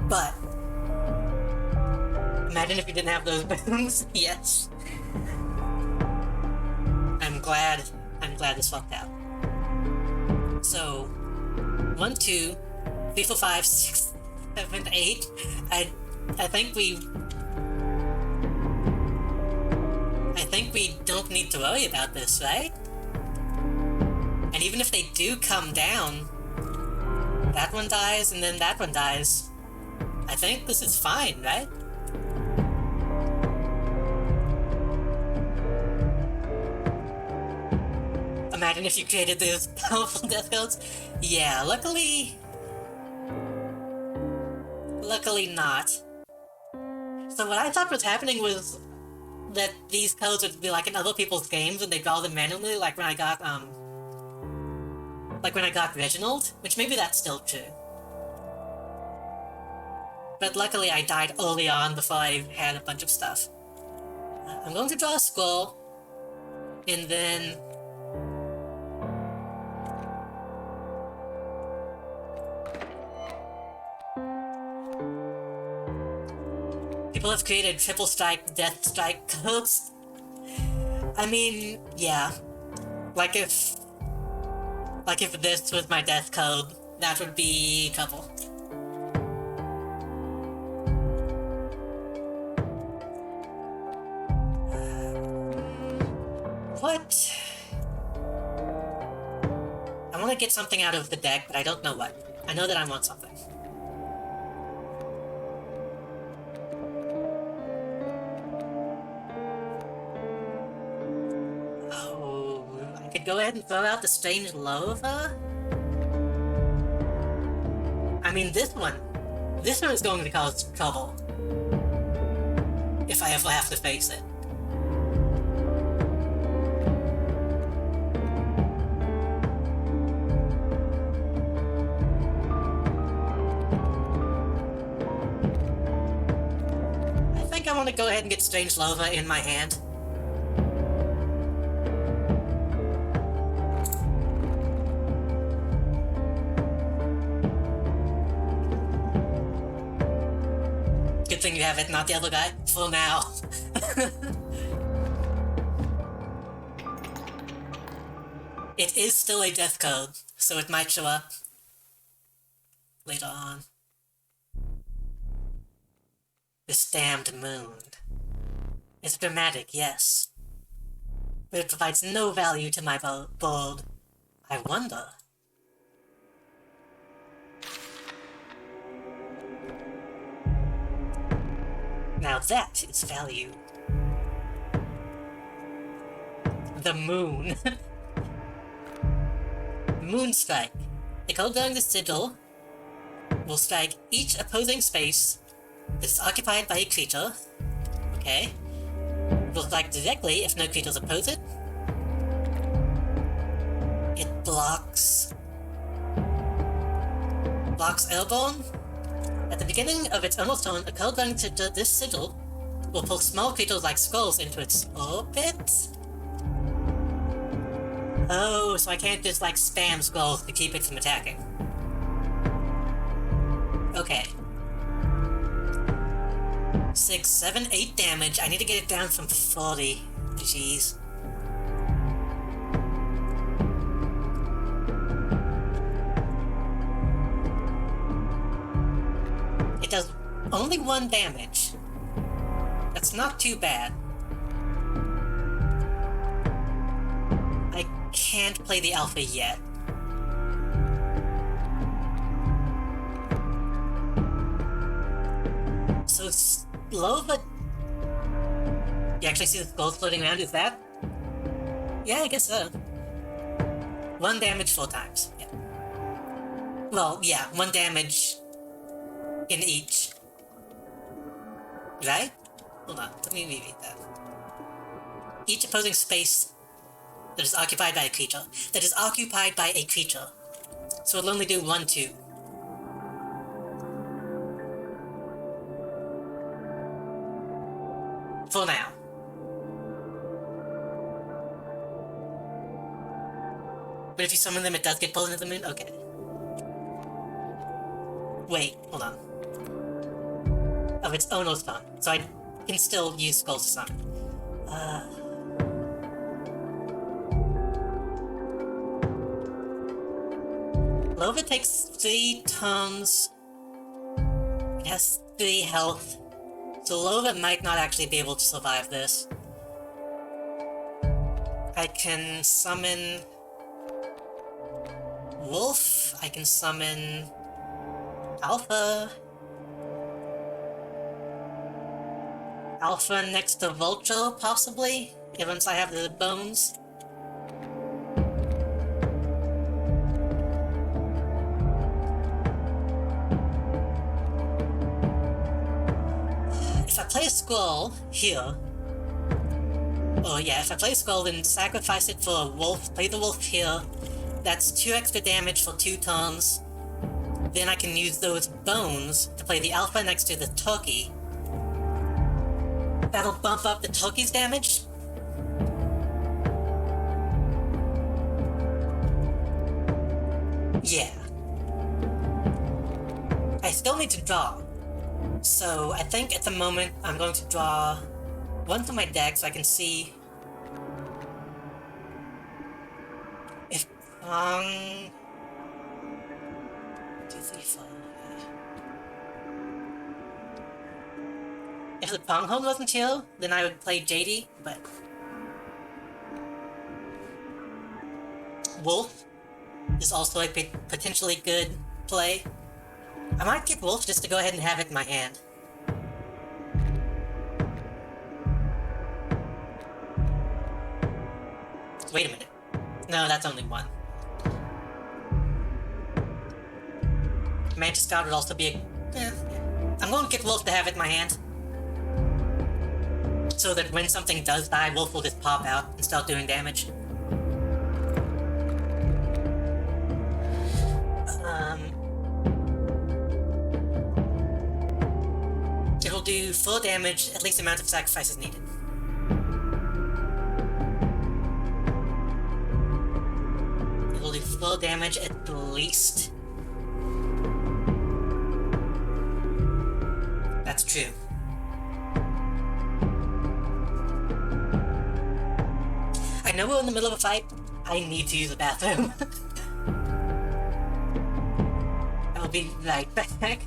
but imagine if you didn't have those booms. Yes. I'm glad this worked out. So 1, 2, 3, 4, 5, 6, 7, 8. I think we don't need to worry about this, right? And even if they do come down, that one dies and then that one dies. I think this is fine, right? Imagine if you created those powerful death codes. Yeah, luckily not. So what I thought was happening was that these codes would be like in other people's games and they draw them manually, like when I got Reginald, which maybe that's still true. But luckily I died early on before I had a bunch of stuff. I'm going to draw a scroll, and then people have created triple strike, death strike codes. I mean, yeah. Like if this was my death code, that would be trouble. What? I want to get something out of the deck, but I don't know what. I know that I want something. I could go ahead and throw out the Strange Lova? I mean, this one is going to cause trouble. If I ever have to face it. I think I want to go ahead and get Strange Lova in my hand. Good thing you have it, not the other guy. For now. It is still a death code, so it might show up later on. This damned moon. It's dramatic, yes. But it provides no value to my board. I wonder. Now that is value. The moon. Moonstrike. A code bearing the sigil will strike each opposing space that is occupied by a creature. Okay. It will strike directly if no creatures oppose it. It blocks Airborne. At the beginning of its almost turn, a code bearing this sigil will pull small creatures like skulls into its orbit? Oh, so I can't just like spam skulls to keep it from attacking. Okay. 6, 7, 8 damage. I need to get it down from 40. Jeez. It does only 1 damage. That's not too bad. I can't play the alpha yet. low, but you actually see the skulls floating around. Is that? Yeah, I guess so. 1 damage 4 times. Yeah. Well, yeah, 1 damage in each. Right? Hold on, let me reread that. Each opposing space that is occupied by a creature. That is occupied by a creature. So it'll only do 1, 2. For now. But if you summon them, it does get pulled into the moon? Okay. Wait, hold on. Oh, it's Ono's turn, so I can still use skulls to summon. Lova takes 3 turns. It has 3 health. So Lova might not actually be able to survive this. I can summon Wolf. I can summon Alpha. Alpha next to Vulture, possibly, once I have the bones. If I play a skull here, oh yeah, if I play a skull, then sacrifice it for a wolf, play the wolf here, that's 2 extra damage for 2 turns. Then I can use those bones to play the alpha next to the turkey. That'll bump up the turkey's damage. Yeah. I still need to draw. So I think at the moment I'm going to draw 1 from my deck so I can see if 2, 3, 4. If the Pronghorn wasn't here, then I would play JD, but Wolf is also a potentially good play. I might get Wolf just to go ahead and have it in my hand. Wait a minute. No, that's only 1. Mantis God would also be a... I'm going to get Wolf to have it in my hand. So that when something does die, Wolf will just pop out and start doing damage. It'll do full damage, at least the amount of sacrifices needed. It'll do full damage at least. That's true. I know we're in the middle of a fight. I need to use the bathroom. I'll be right back.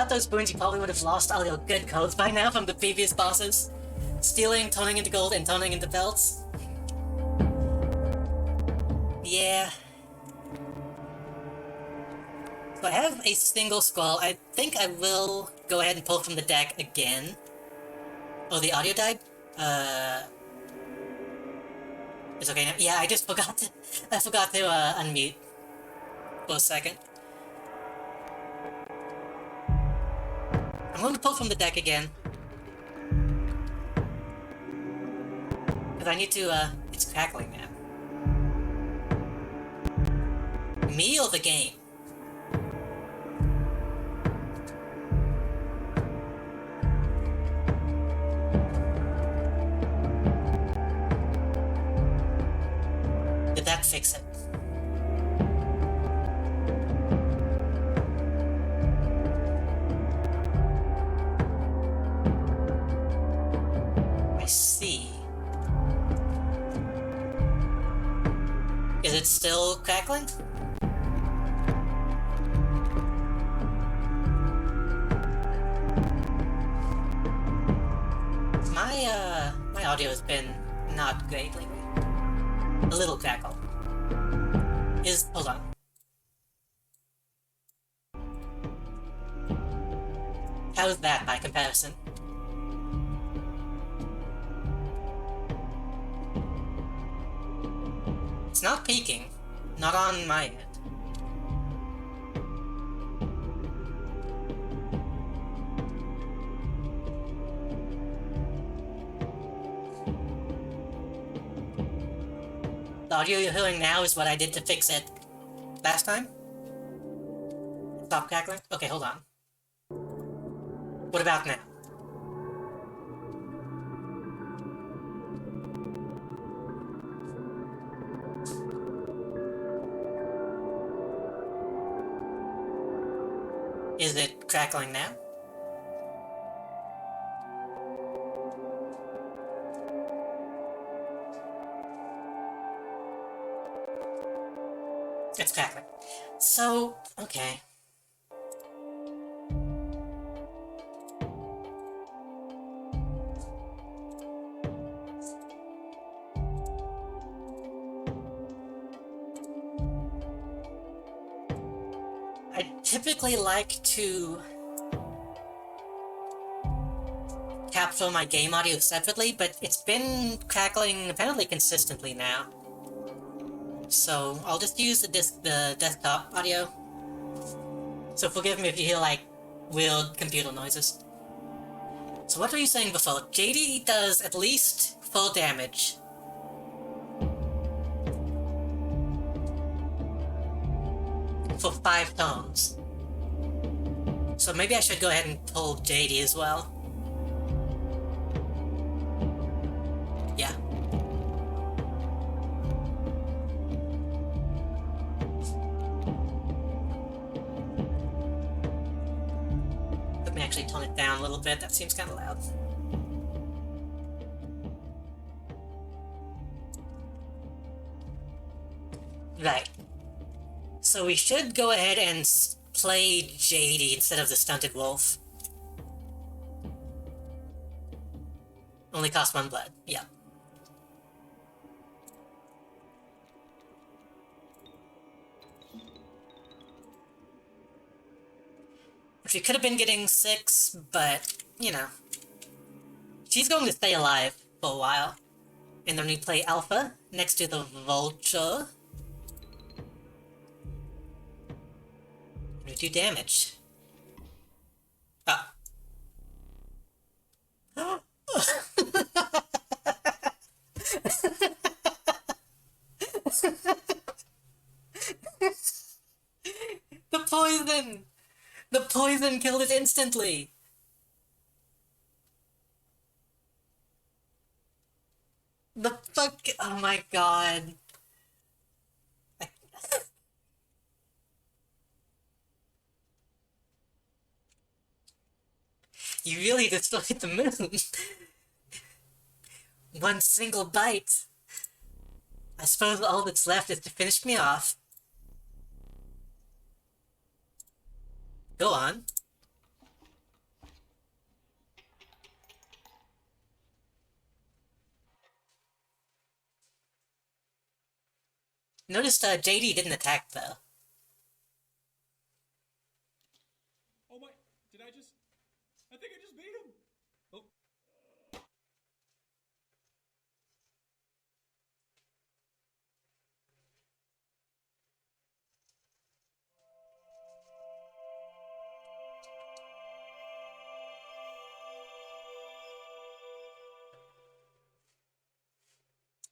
without those boons, you probably would have lost all your good codes by now from the previous bosses. Stealing, turning into gold, and turning into belts. Yeah. So I have a single scroll. I think I will go ahead and pull from the deck again. Oh, the audio died? It's okay now. Yeah, I just forgot to... I forgot to, unmute for a second. I'm going to pull from the deck again. Because I need to, it's crackling now. Me or the game? Did that fix it? I see. Is it still crackling? My audio has been not great lately. A little crackle. Hold on. How's that by comparison? It's not peaking. Not on my end. The audio you're hearing now is what I did to fix it last time. Stop crackling? Okay, hold on. What about now? Is it crackling now? It's crackling. So, okay. I typically like to capture my game audio separately, but it's been crackling apparently consistently now. So I'll just use the desktop audio. So forgive me if you hear like weird computer noises. So what were you saying before? JD does at least full damage. For 5 tones. So maybe I should go ahead and pull JD as well. Yeah. Let me actually tone it down a little bit, that seems kind of loud. Right. So we should go ahead and play JD instead of the Stunted Wolf. Only costs 1 blood, yeah. She could have been getting 6, but, you know. She's going to stay alive for a while. And then we play Alpha next to the Vulture. We do damage. Ah. The poison! The poison killed it instantly! The fuck? Oh my god. You really destroyed the moon. One single bite. I suppose all that's left is to finish me off. Go on. Noticed JD didn't attack though. Oh my, I think I just beat him. Oh.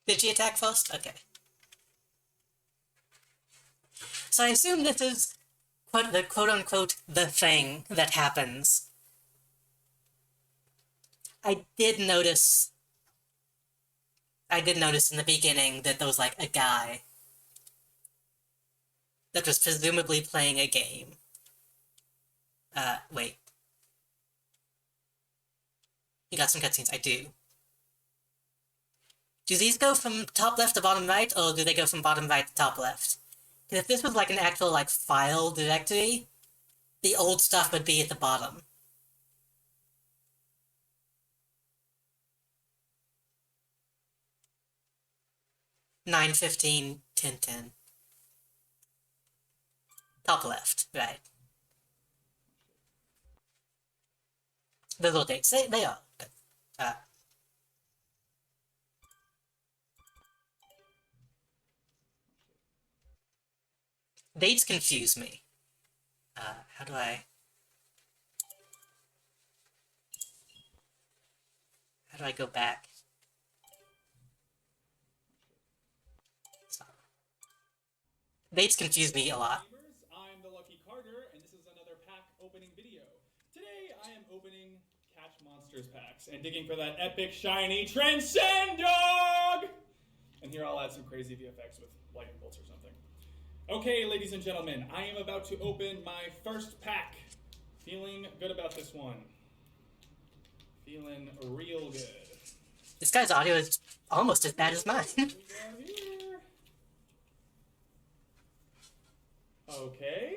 Did she attack first? Okay. So I assume this is the quote-unquote the thing that happens. I did notice in the beginning that there was like a guy that was presumably playing a game. Wait. You got some cutscenes, I do. Do these go from top left to bottom right, or do they go from bottom right to top left? Because if this was like an actual like file directory, the old stuff would be at the bottom. Nine 15, 10 10. Top left, right. The little dates, they are. Dates confuse me. How do I go back? Stop. Dates confuse me a lot. I'm the Lucky Carter, and this is another pack opening video. Today I am opening Catch Monsters packs and digging for that epic shiny Transcend Dog! And here I'll add some crazy VFX with lightning bolts or something. Okay, ladies and gentlemen, I am about to open my first pack. Feeling good about this one. Feeling real good. This guy's audio is almost as bad as mine. Okay,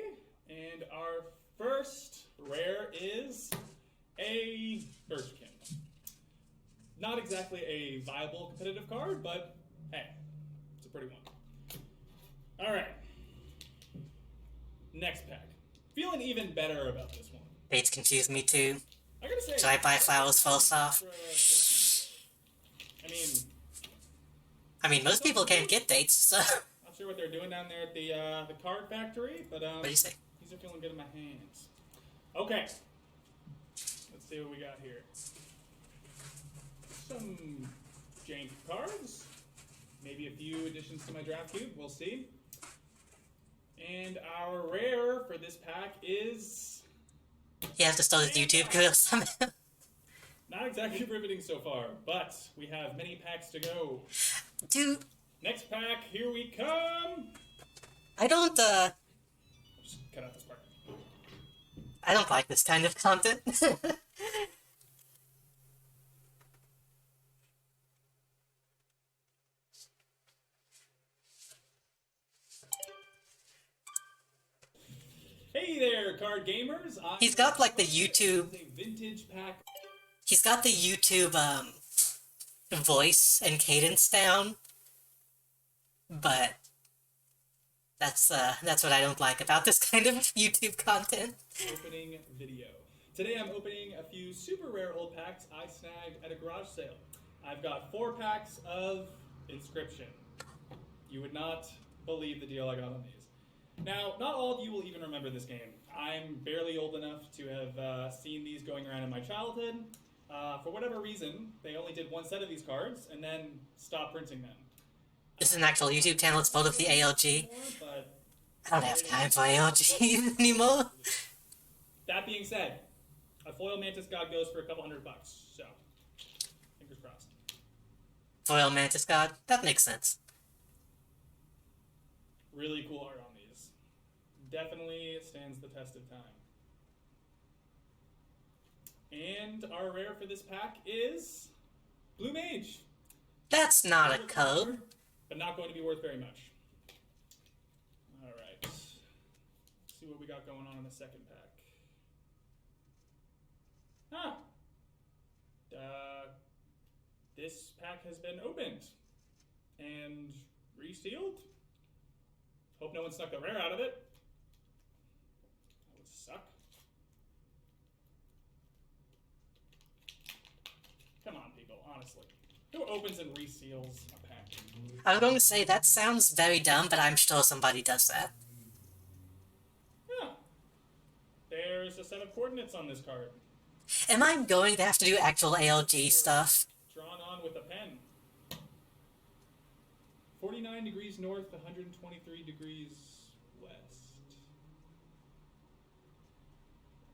and our first rare is a Urchin. Not exactly a viable competitive card, but hey, it's a pretty one. Alright. Next pack. Feeling even better about this one. Dates confuse me too. I gotta say, should I buy flowers first off? I mean, most people can't get dates, so. Not sure what they're doing down there at the card factory, but What do you say? These are feeling good in my hands. Okay. Let's see what we got here. Some jank cards. Maybe a few additions to my draft cube. We'll see. And our rare for this pack is... He has to start his YouTube career somehow. Not exactly riveting so far, but we have many packs to go. Dude. Next pack, here we come! I don't, Just cut out this part. I don't like this kind of content. Hey there, card gamers! He's got like the YouTube... vintage pack. He's got the YouTube, voice and cadence down. But... That's what I don't like about this kind of YouTube content. Opening video. Today I'm opening a few super rare old packs I snagged at a garage sale. I've got 4 packs of Inscryption. You would not believe the deal I got on these. Now, not all of you will even remember this game. I'm barely old enough to have seen these going around in my childhood. For whatever reason, they only did 1 set of these cards and then stopped printing them. This is an actual YouTube channel, it's part of the ALG. I don't have time for ALG anymore. That being said, a foil Mantis God goes for a couple $100, so fingers crossed. Foil Mantis God? That makes sense. Really cool art on these. Definitely stands the test of time. And our rare for this pack is Blue Mage. That's not a code. But not going to be worth very much. Alright. Let's see what we got going on in the second pack. Huh. This pack has been opened and resealed. Hope no one snuck the rare out of it. That would suck. Come on, people, honestly. Who opens and reseals a pack? I was going to say, that sounds very dumb, but I'm sure somebody does that. Yeah. There's a set of coordinates on this card. Am I going to have to do actual ALG stuff? Drawn on with a pen. 49 degrees north, 123 degrees west.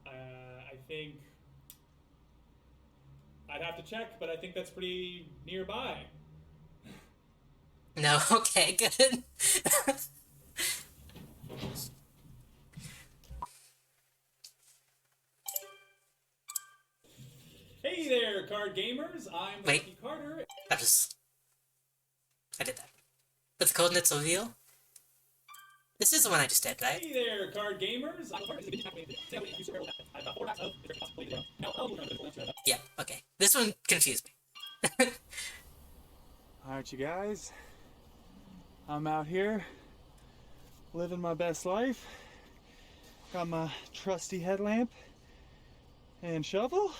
I think... I'd have to check, but I think that's pretty nearby. No, okay, good. Hey there, card gamers! I'm Lucky Carter. I did that. But the coordinates are real? This is the one I just did, right? Hey there, card gamers! Yeah, okay. This one confused me. Alright, you guys. I'm out here living my best life. Got my trusty headlamp and shovel.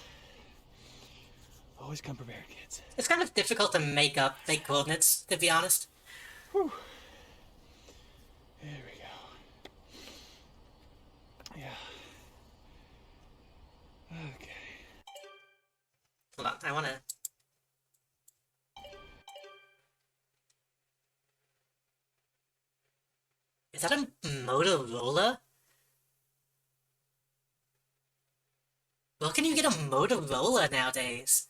Always come prepared, kids. It's kind of difficult to make up fake coordinates, to be honest. Whew. There we go. Yeah. Okay. Hold on, I wanna... Is that a Motorola? Where can you get a Motorola nowadays?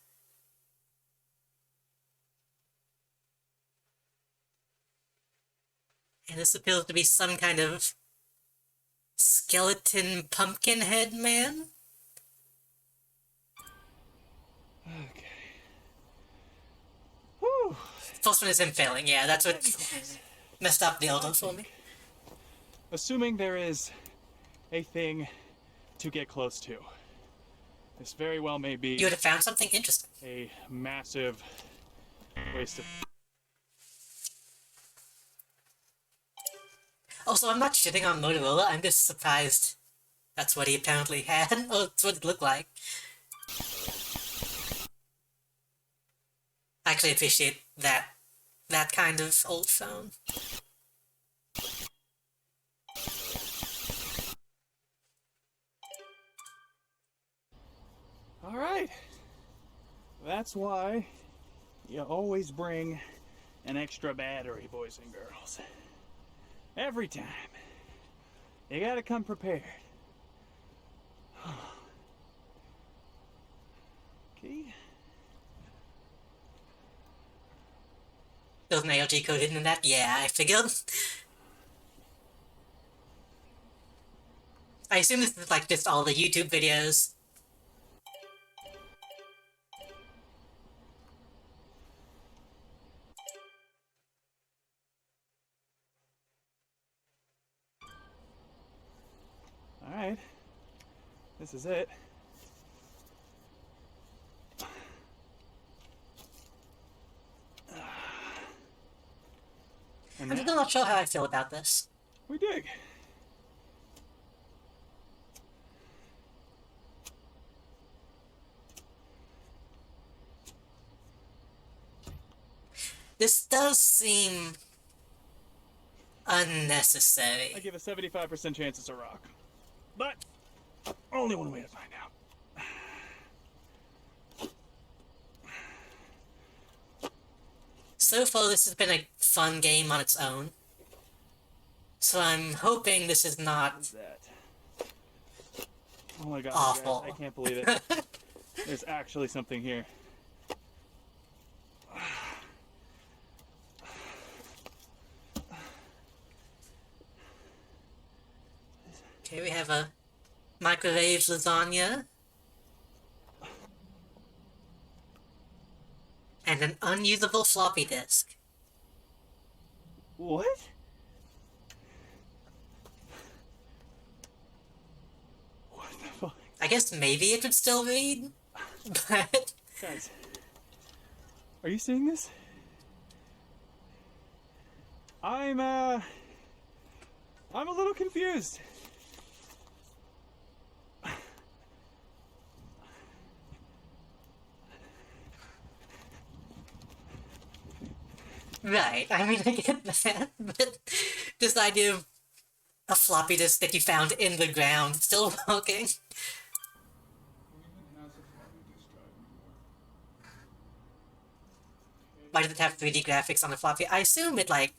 And this appears to be some kind of skeleton pumpkin head man? Okay. Whew. First one is him failing, yeah, that's what messed up the order for me. Assuming there is a thing to get close to. This very well may be You would have found something interesting. a massive waste of... Also, I'm not shitting on Motorola, I'm just surprised that's what he apparently had, or that's what it looked like. I actually appreciate that kind of old phone. Alright. That's why you always bring an extra battery, boys and girls. Every time. You gotta come prepared. Okay. There's an ALG code hidden in that? Yeah, I figured. I assume this is like just all the YouTube videos. Alright. This is it. And I'm still not sure how I feel about this. we dig. This does seem unnecessary. I give a 75% chance it's a rock. But only one way to find out. So far, this has been a fun game on its own. So I'm hoping this is not What's that? Oh my god, awful. guys, I can't believe it. There's actually something here. Okay, we have a microwave lasagna. And an unusable floppy disk. What? What the fuck? I guess maybe it would still read, but... Guys, are you seeing this? I'm I'm a little confused. Right, I mean, I get that, but this idea of a floppy disk that you found in the ground still working. Why does it have 3D graphics on the floppy? I assume it, like...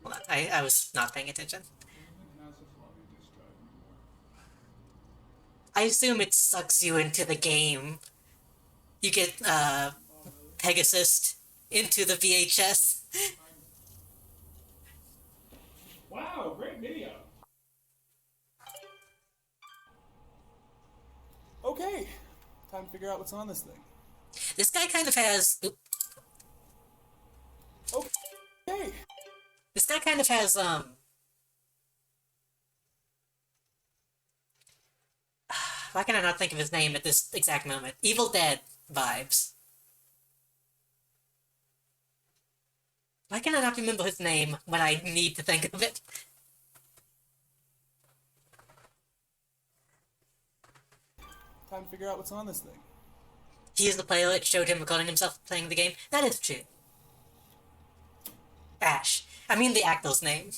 Hold on, I was not paying attention. I assume it sucks you into the game. You get, Pegasus into the VHS. Wow, great video. Okay, time to figure out what's on this thing. This guy kind of has... Okay. This guy kind of has, why can I not think of his name at this exact moment? Evil Dead vibes. Why can I not remember his name when I need to think of it? Time to figure out what's on this thing. He is the player that showed him recording himself playing the game. That is true. Ash. I mean the actor's name.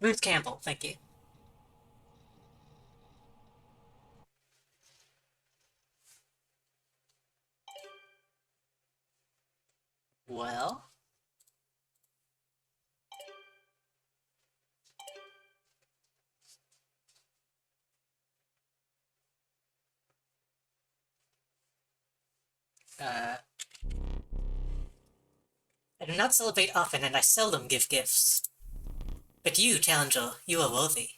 Ruth Campbell, thank you. Well... I do not celebrate often, and I seldom give gifts. But you, Challenger, you are worthy.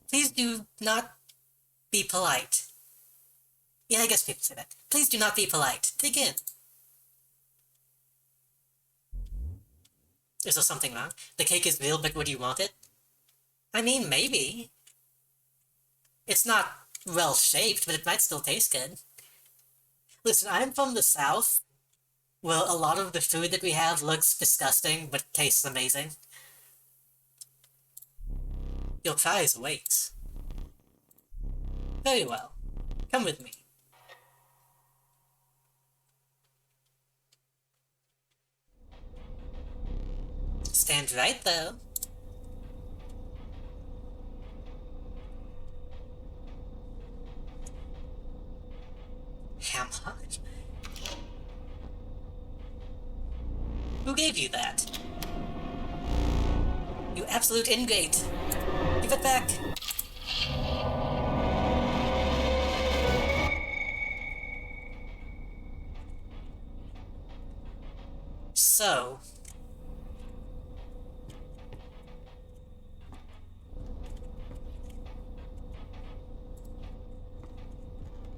Please do not be polite. Yeah, I guess people say that. Please do not be polite. Dig in. Is there something wrong? The cake is real, but would you want it? I mean, maybe. It's not well-shaped, but it might still taste good. Listen, I'm from the South, where a lot of the food that we have looks disgusting, but tastes amazing. Your prize awaits. Very well. Come with me. Stand right there. Ham hock? Who gave you that? You absolute ingrate! Give it back! So...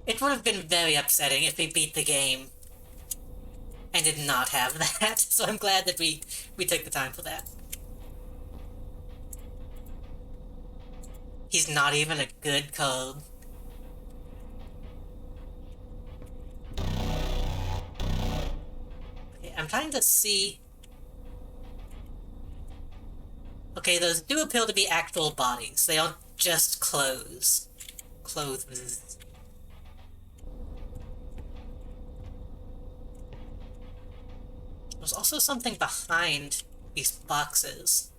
it would have been very upsetting if we beat the game and did not have that, so I'm glad that we took the time for that. He's not even a good code. Okay, I'm trying to see... Okay, those do appear to be actual bodies. They aren't just clothes. Clothes. There's also something behind these boxes.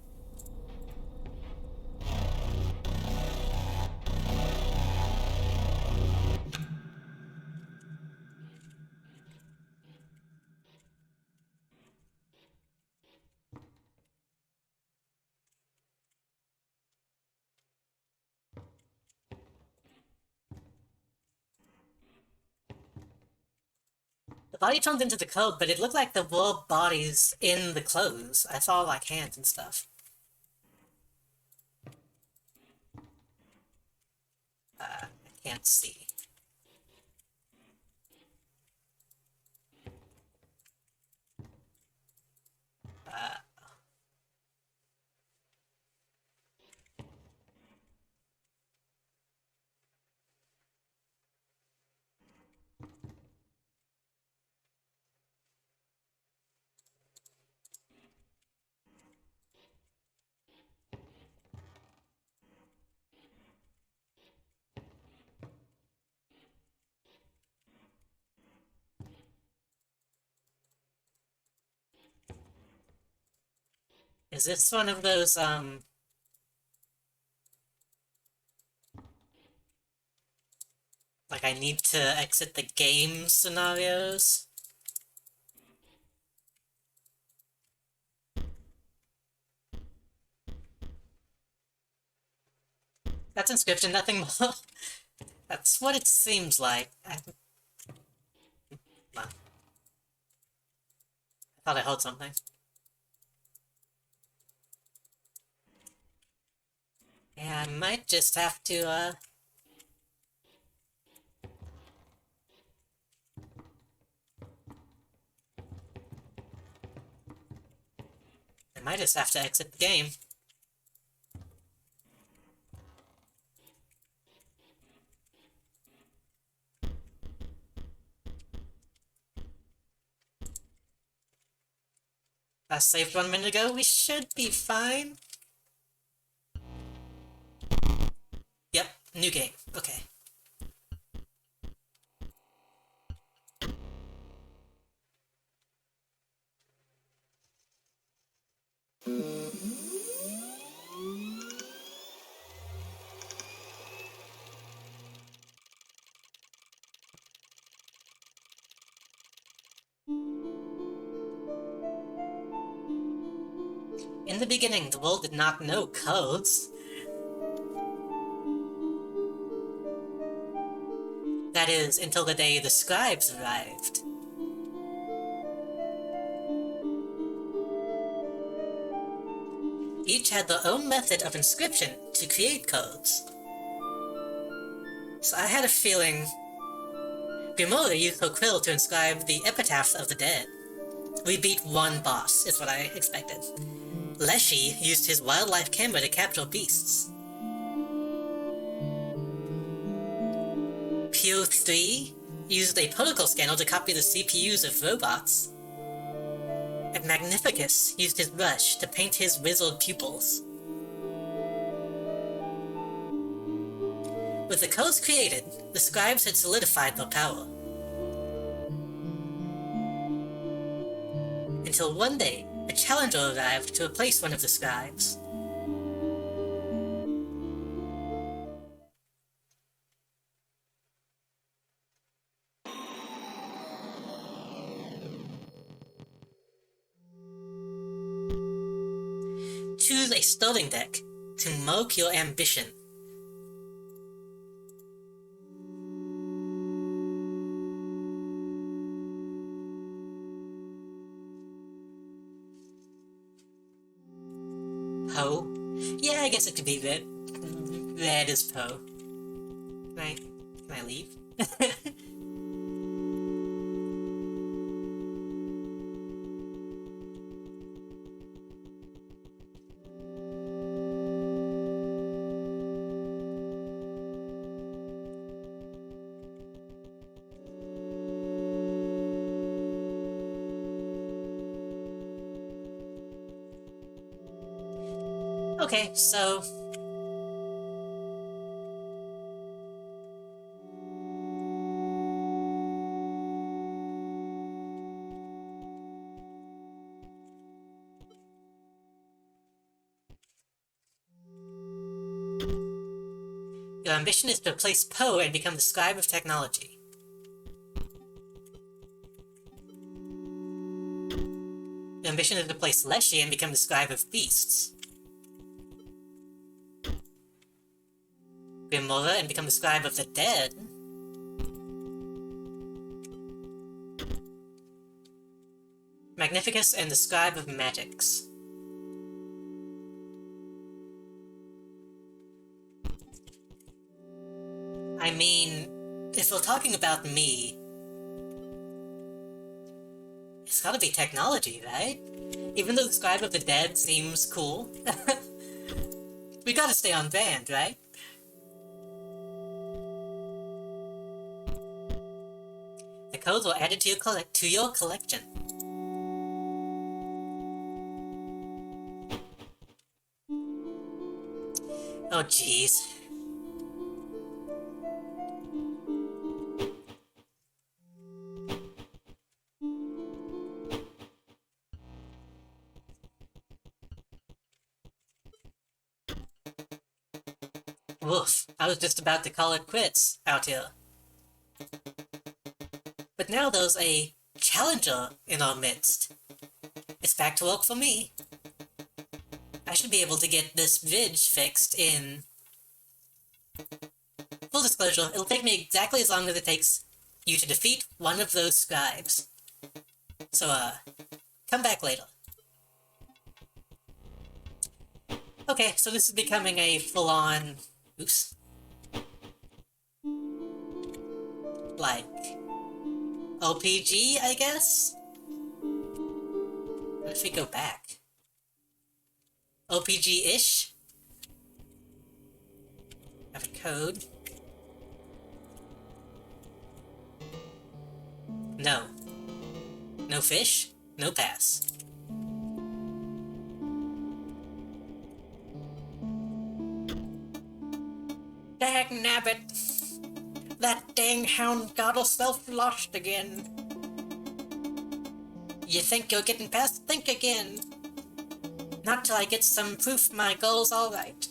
The body turned into the code, but it looked like there were bodies in the clothes. I saw, like, hands and stuff. I can't see. Is this one of those, like I need to exit the game scenarios? That's Inscryption, nothing more. That's what it seems like. Well, I thought I heard something. Yeah, I might just have to, I might just have to exit the game. I saved 1 minute ago, we should be fine. Yep, new game, okay. In the beginning, the world did not know codes. That is, until the day the scribes arrived. Each had their own method of inscription to create codes. So I had a feeling Grimoire used her quill to inscribe the epitaphs of the dead. We beat one boss, is what I expected. Leshy used his wildlife camera to capture beasts. Pure 3 used a particle scanner to copy the CPUs of robots. And Magnificus used his brush to paint his wizard pupils. With the codes created, the scribes had solidified their power. Until one day, a challenger arrived to replace one of the scribes. Choose a starting deck to mark your ambition. Poe? Yeah, I guess it could be red. Red is Poe. Can I leave? Okay, so... Your ambition is to replace Poe and become the scribe of technology. Your ambition is to replace Leshy and become the scribe of beasts. Grimoire and become the scribe of the dead. Magnificus and the scribe of magics. I mean, if we're talking about me, it's gotta be technology, right? Even though the Scribe of the Dead seems cool, we gotta stay on brand, right? The codes will add it to your collection. Oh jeez. Woof, I was just about to call it quits out here. But now there's a challenger in our midst. It's back to work for me. I should be able to get this bridge fixed in... Full disclosure, it'll take me exactly as long as it takes you to defeat one of those scribes. So, come back later. Okay, so this is becoming a full-on... Oops. Like... LPG, I guess? What if we go back? LPG-ish? Have a code. No. No fish, no pass. Dag nabbit! That dang hound got herself lost again. You think you're getting past? Think again. Not till I get some proof my goal's alright.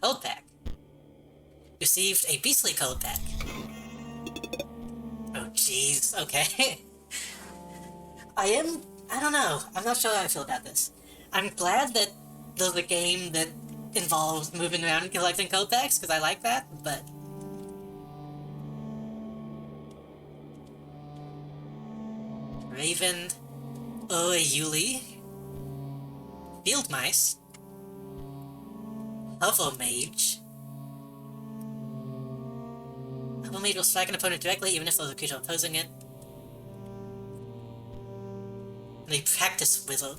Code pack. Received a beastly code pack. Oh jeez, okay. I don't know. I'm not sure how I feel about this. I'm glad that there's a game that involves moving around and collecting code packs, because I like that, but... Raven... Yuli... Field Mice... Hover Mage... Hover Mage will strike an opponent directly, even if there's a creature opposing it. And a Practice Wizard.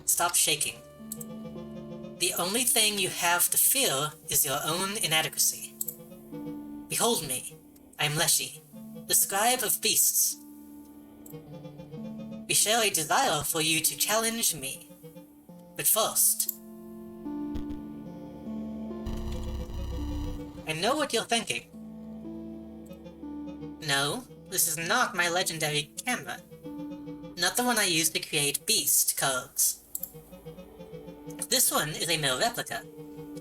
Stop shaking. The only thing you have to fear is your own inadequacy. Behold me. I am Leshy, the scribe of beasts. We share a desire for you to challenge me. But first... I know what you're thinking. No, this is not my legendary camera. Not the one I used to create beast cards. This one is a mere replica.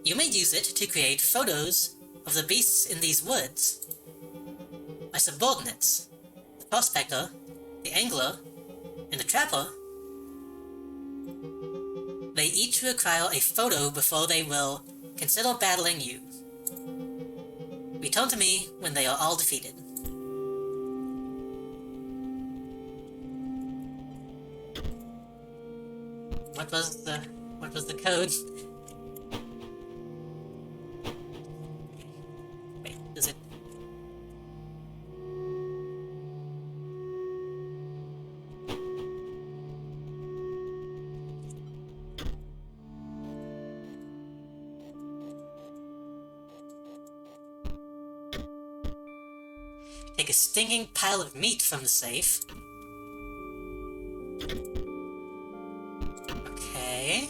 You may use it to create photos of the beasts in these woods. My subordinates, the prospector, the angler, and the trapper, they each require a photo before they will consider battling you. Return to me when they are all defeated. What was the code? Wait, is it? Take a stinking pile of meat from the safe. Okay.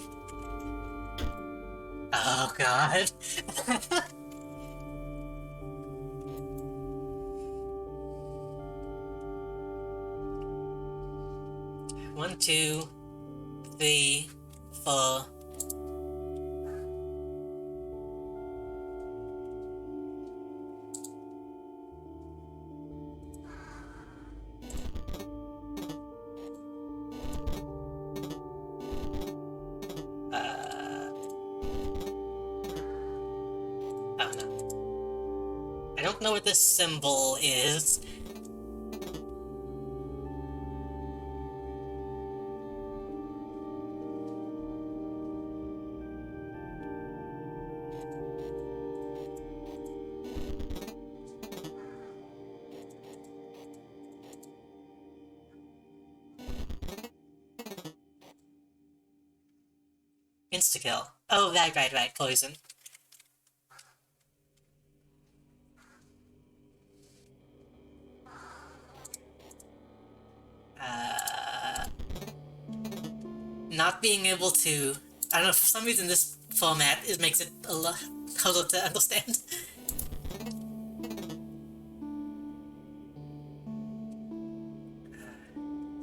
Oh god. One, two, three, four. Oh no. I don't know what this symbol is. Insta-kill. Oh, right, poison. Not being able to... I don't know, for some reason this format makes it a lot harder to understand.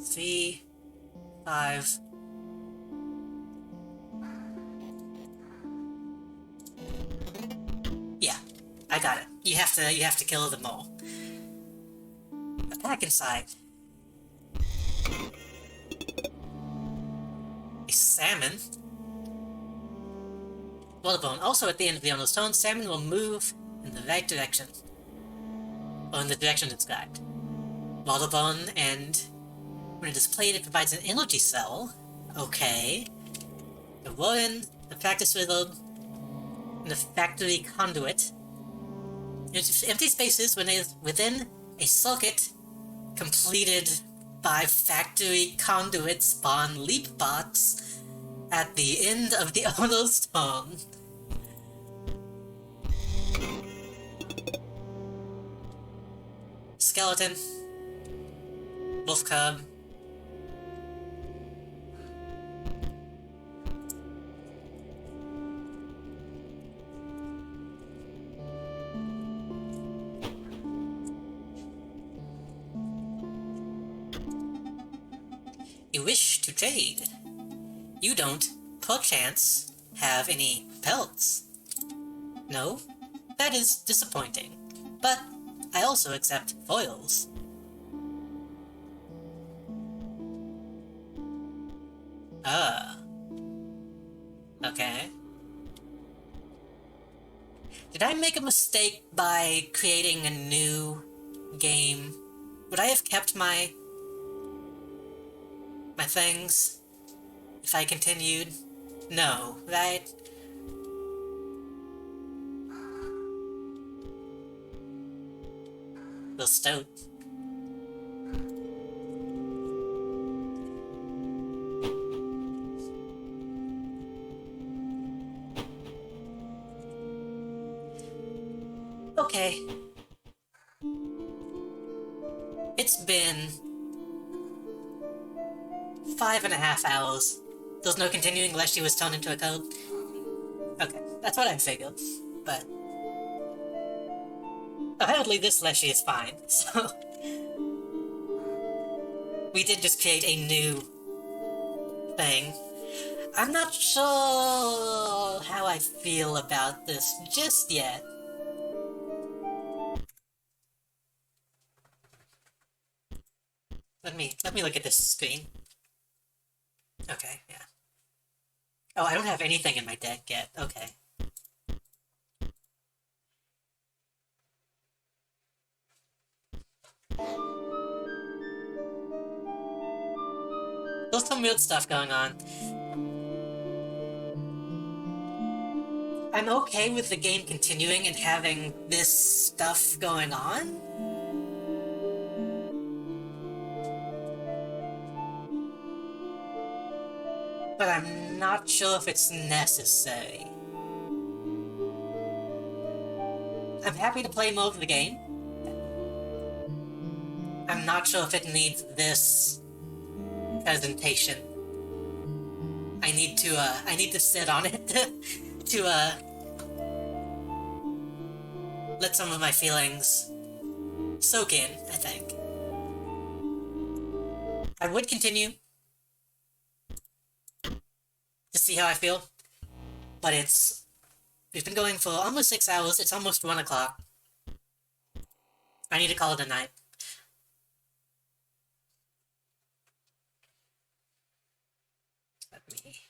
3, 5... Yeah, I got it. You have to kill them all. Attack inside. A salmon. Waterbone. Also at the end of the owner's turn, salmon will move in the right direction. Or in the direction described. Waterbone, and when it is played, it provides an energy cell. Okay. The warren, the practice riddle, and the factory conduit. Empty spaces within a circuit completed by factory conduit spawn leap bots at the end of the owner's turn. Skeleton. Wolf cub. You wish to trade. You don't, perchance, have any pelts. No? That is disappointing. But I also accept foils. Ah. Okay. Did I make a mistake by creating a new game? Would I have kept my things if I continued? No, right? The stoat. Okay. It's been 5.5 hours. There's no continuing unless she was turned into a code. Okay, that's what I figured. But apparently this Leshy is fine, so we did just create a new thing. I'm not sure how I feel about this just yet. Let me look at this screen. Okay, yeah. Oh, I don't have anything in my deck yet. Okay. There's some weird stuff going on. I'm okay with the game continuing and having this stuff going on. But I'm not sure if it's necessary. I'm happy to play more of the game. I'm not sure if it needs this presentation. I need to sit on it to let some of my feelings soak in, I think. I would continue to see how I feel, but we've been going for almost 6 hours. It's almost 1 o'clock. I need to call it a night. Let me...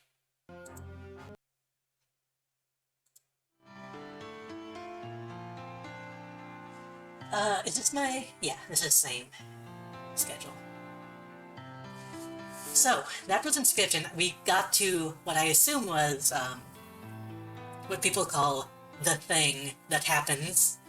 is this my... Yeah, this is the same schedule. So, that was Inscryption. We got to what I assume was, what people call the thing that happens.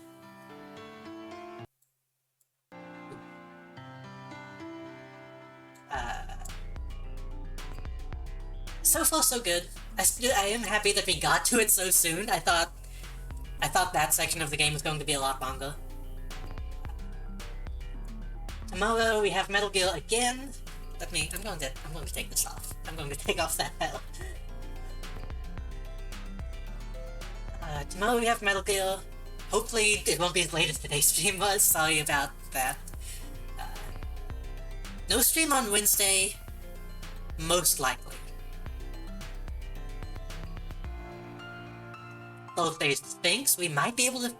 so far so good. I am happy that we got to it so soon. I thought that section of the game was going to be a lot longer. Tomorrow we have Metal Gear again. I'm going to take this off. I'm going to take off that hell. Tomorrow we have Metal Gear. Hopefully it won't be as late as today's stream was. Sorry about that. No stream on Wednesday, most likely. So if there's Sphinx, we might be able to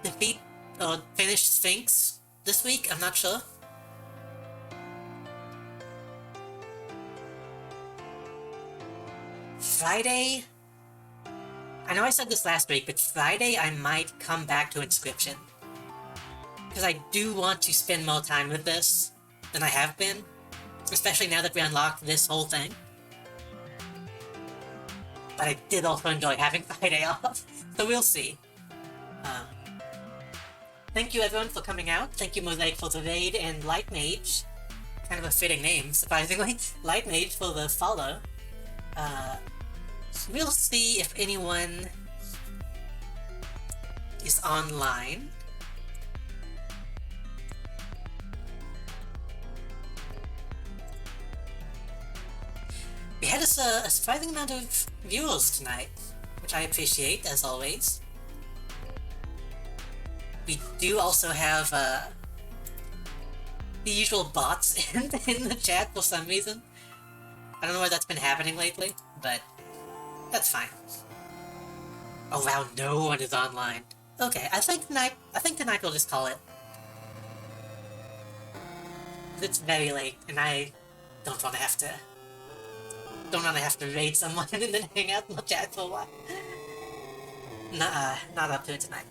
defeat or finish Sphinx this week. I'm not sure. Friday, I know I said this last week, but Friday I might come back to Inscryption. Because I do want to spend more time with this than I have been. Especially now that we unlocked this whole thing. But I did also enjoy having Friday off, so we'll see. Thank you everyone for coming out. Thank you Mosaic for the raid, and Light Mage, kind of a fitting name, surprisingly, Light Mage for the follow. We'll see if anyone is online. We had a surprising amount of viewers tonight, which I appreciate, as always. We do also have the usual bots in the chat for some reason. I don't know why that's been happening lately, but that's fine. Oh wow, no one is online. Okay, I think tonight we'll just call it. It's very late, and I don't want to have to raid someone and then hang out in the chat for a while. Not up to it tonight.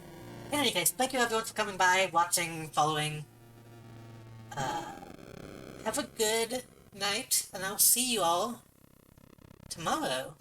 In any case, thank you everyone for coming by, watching, following. Have a good night, and I'll see you all tomorrow.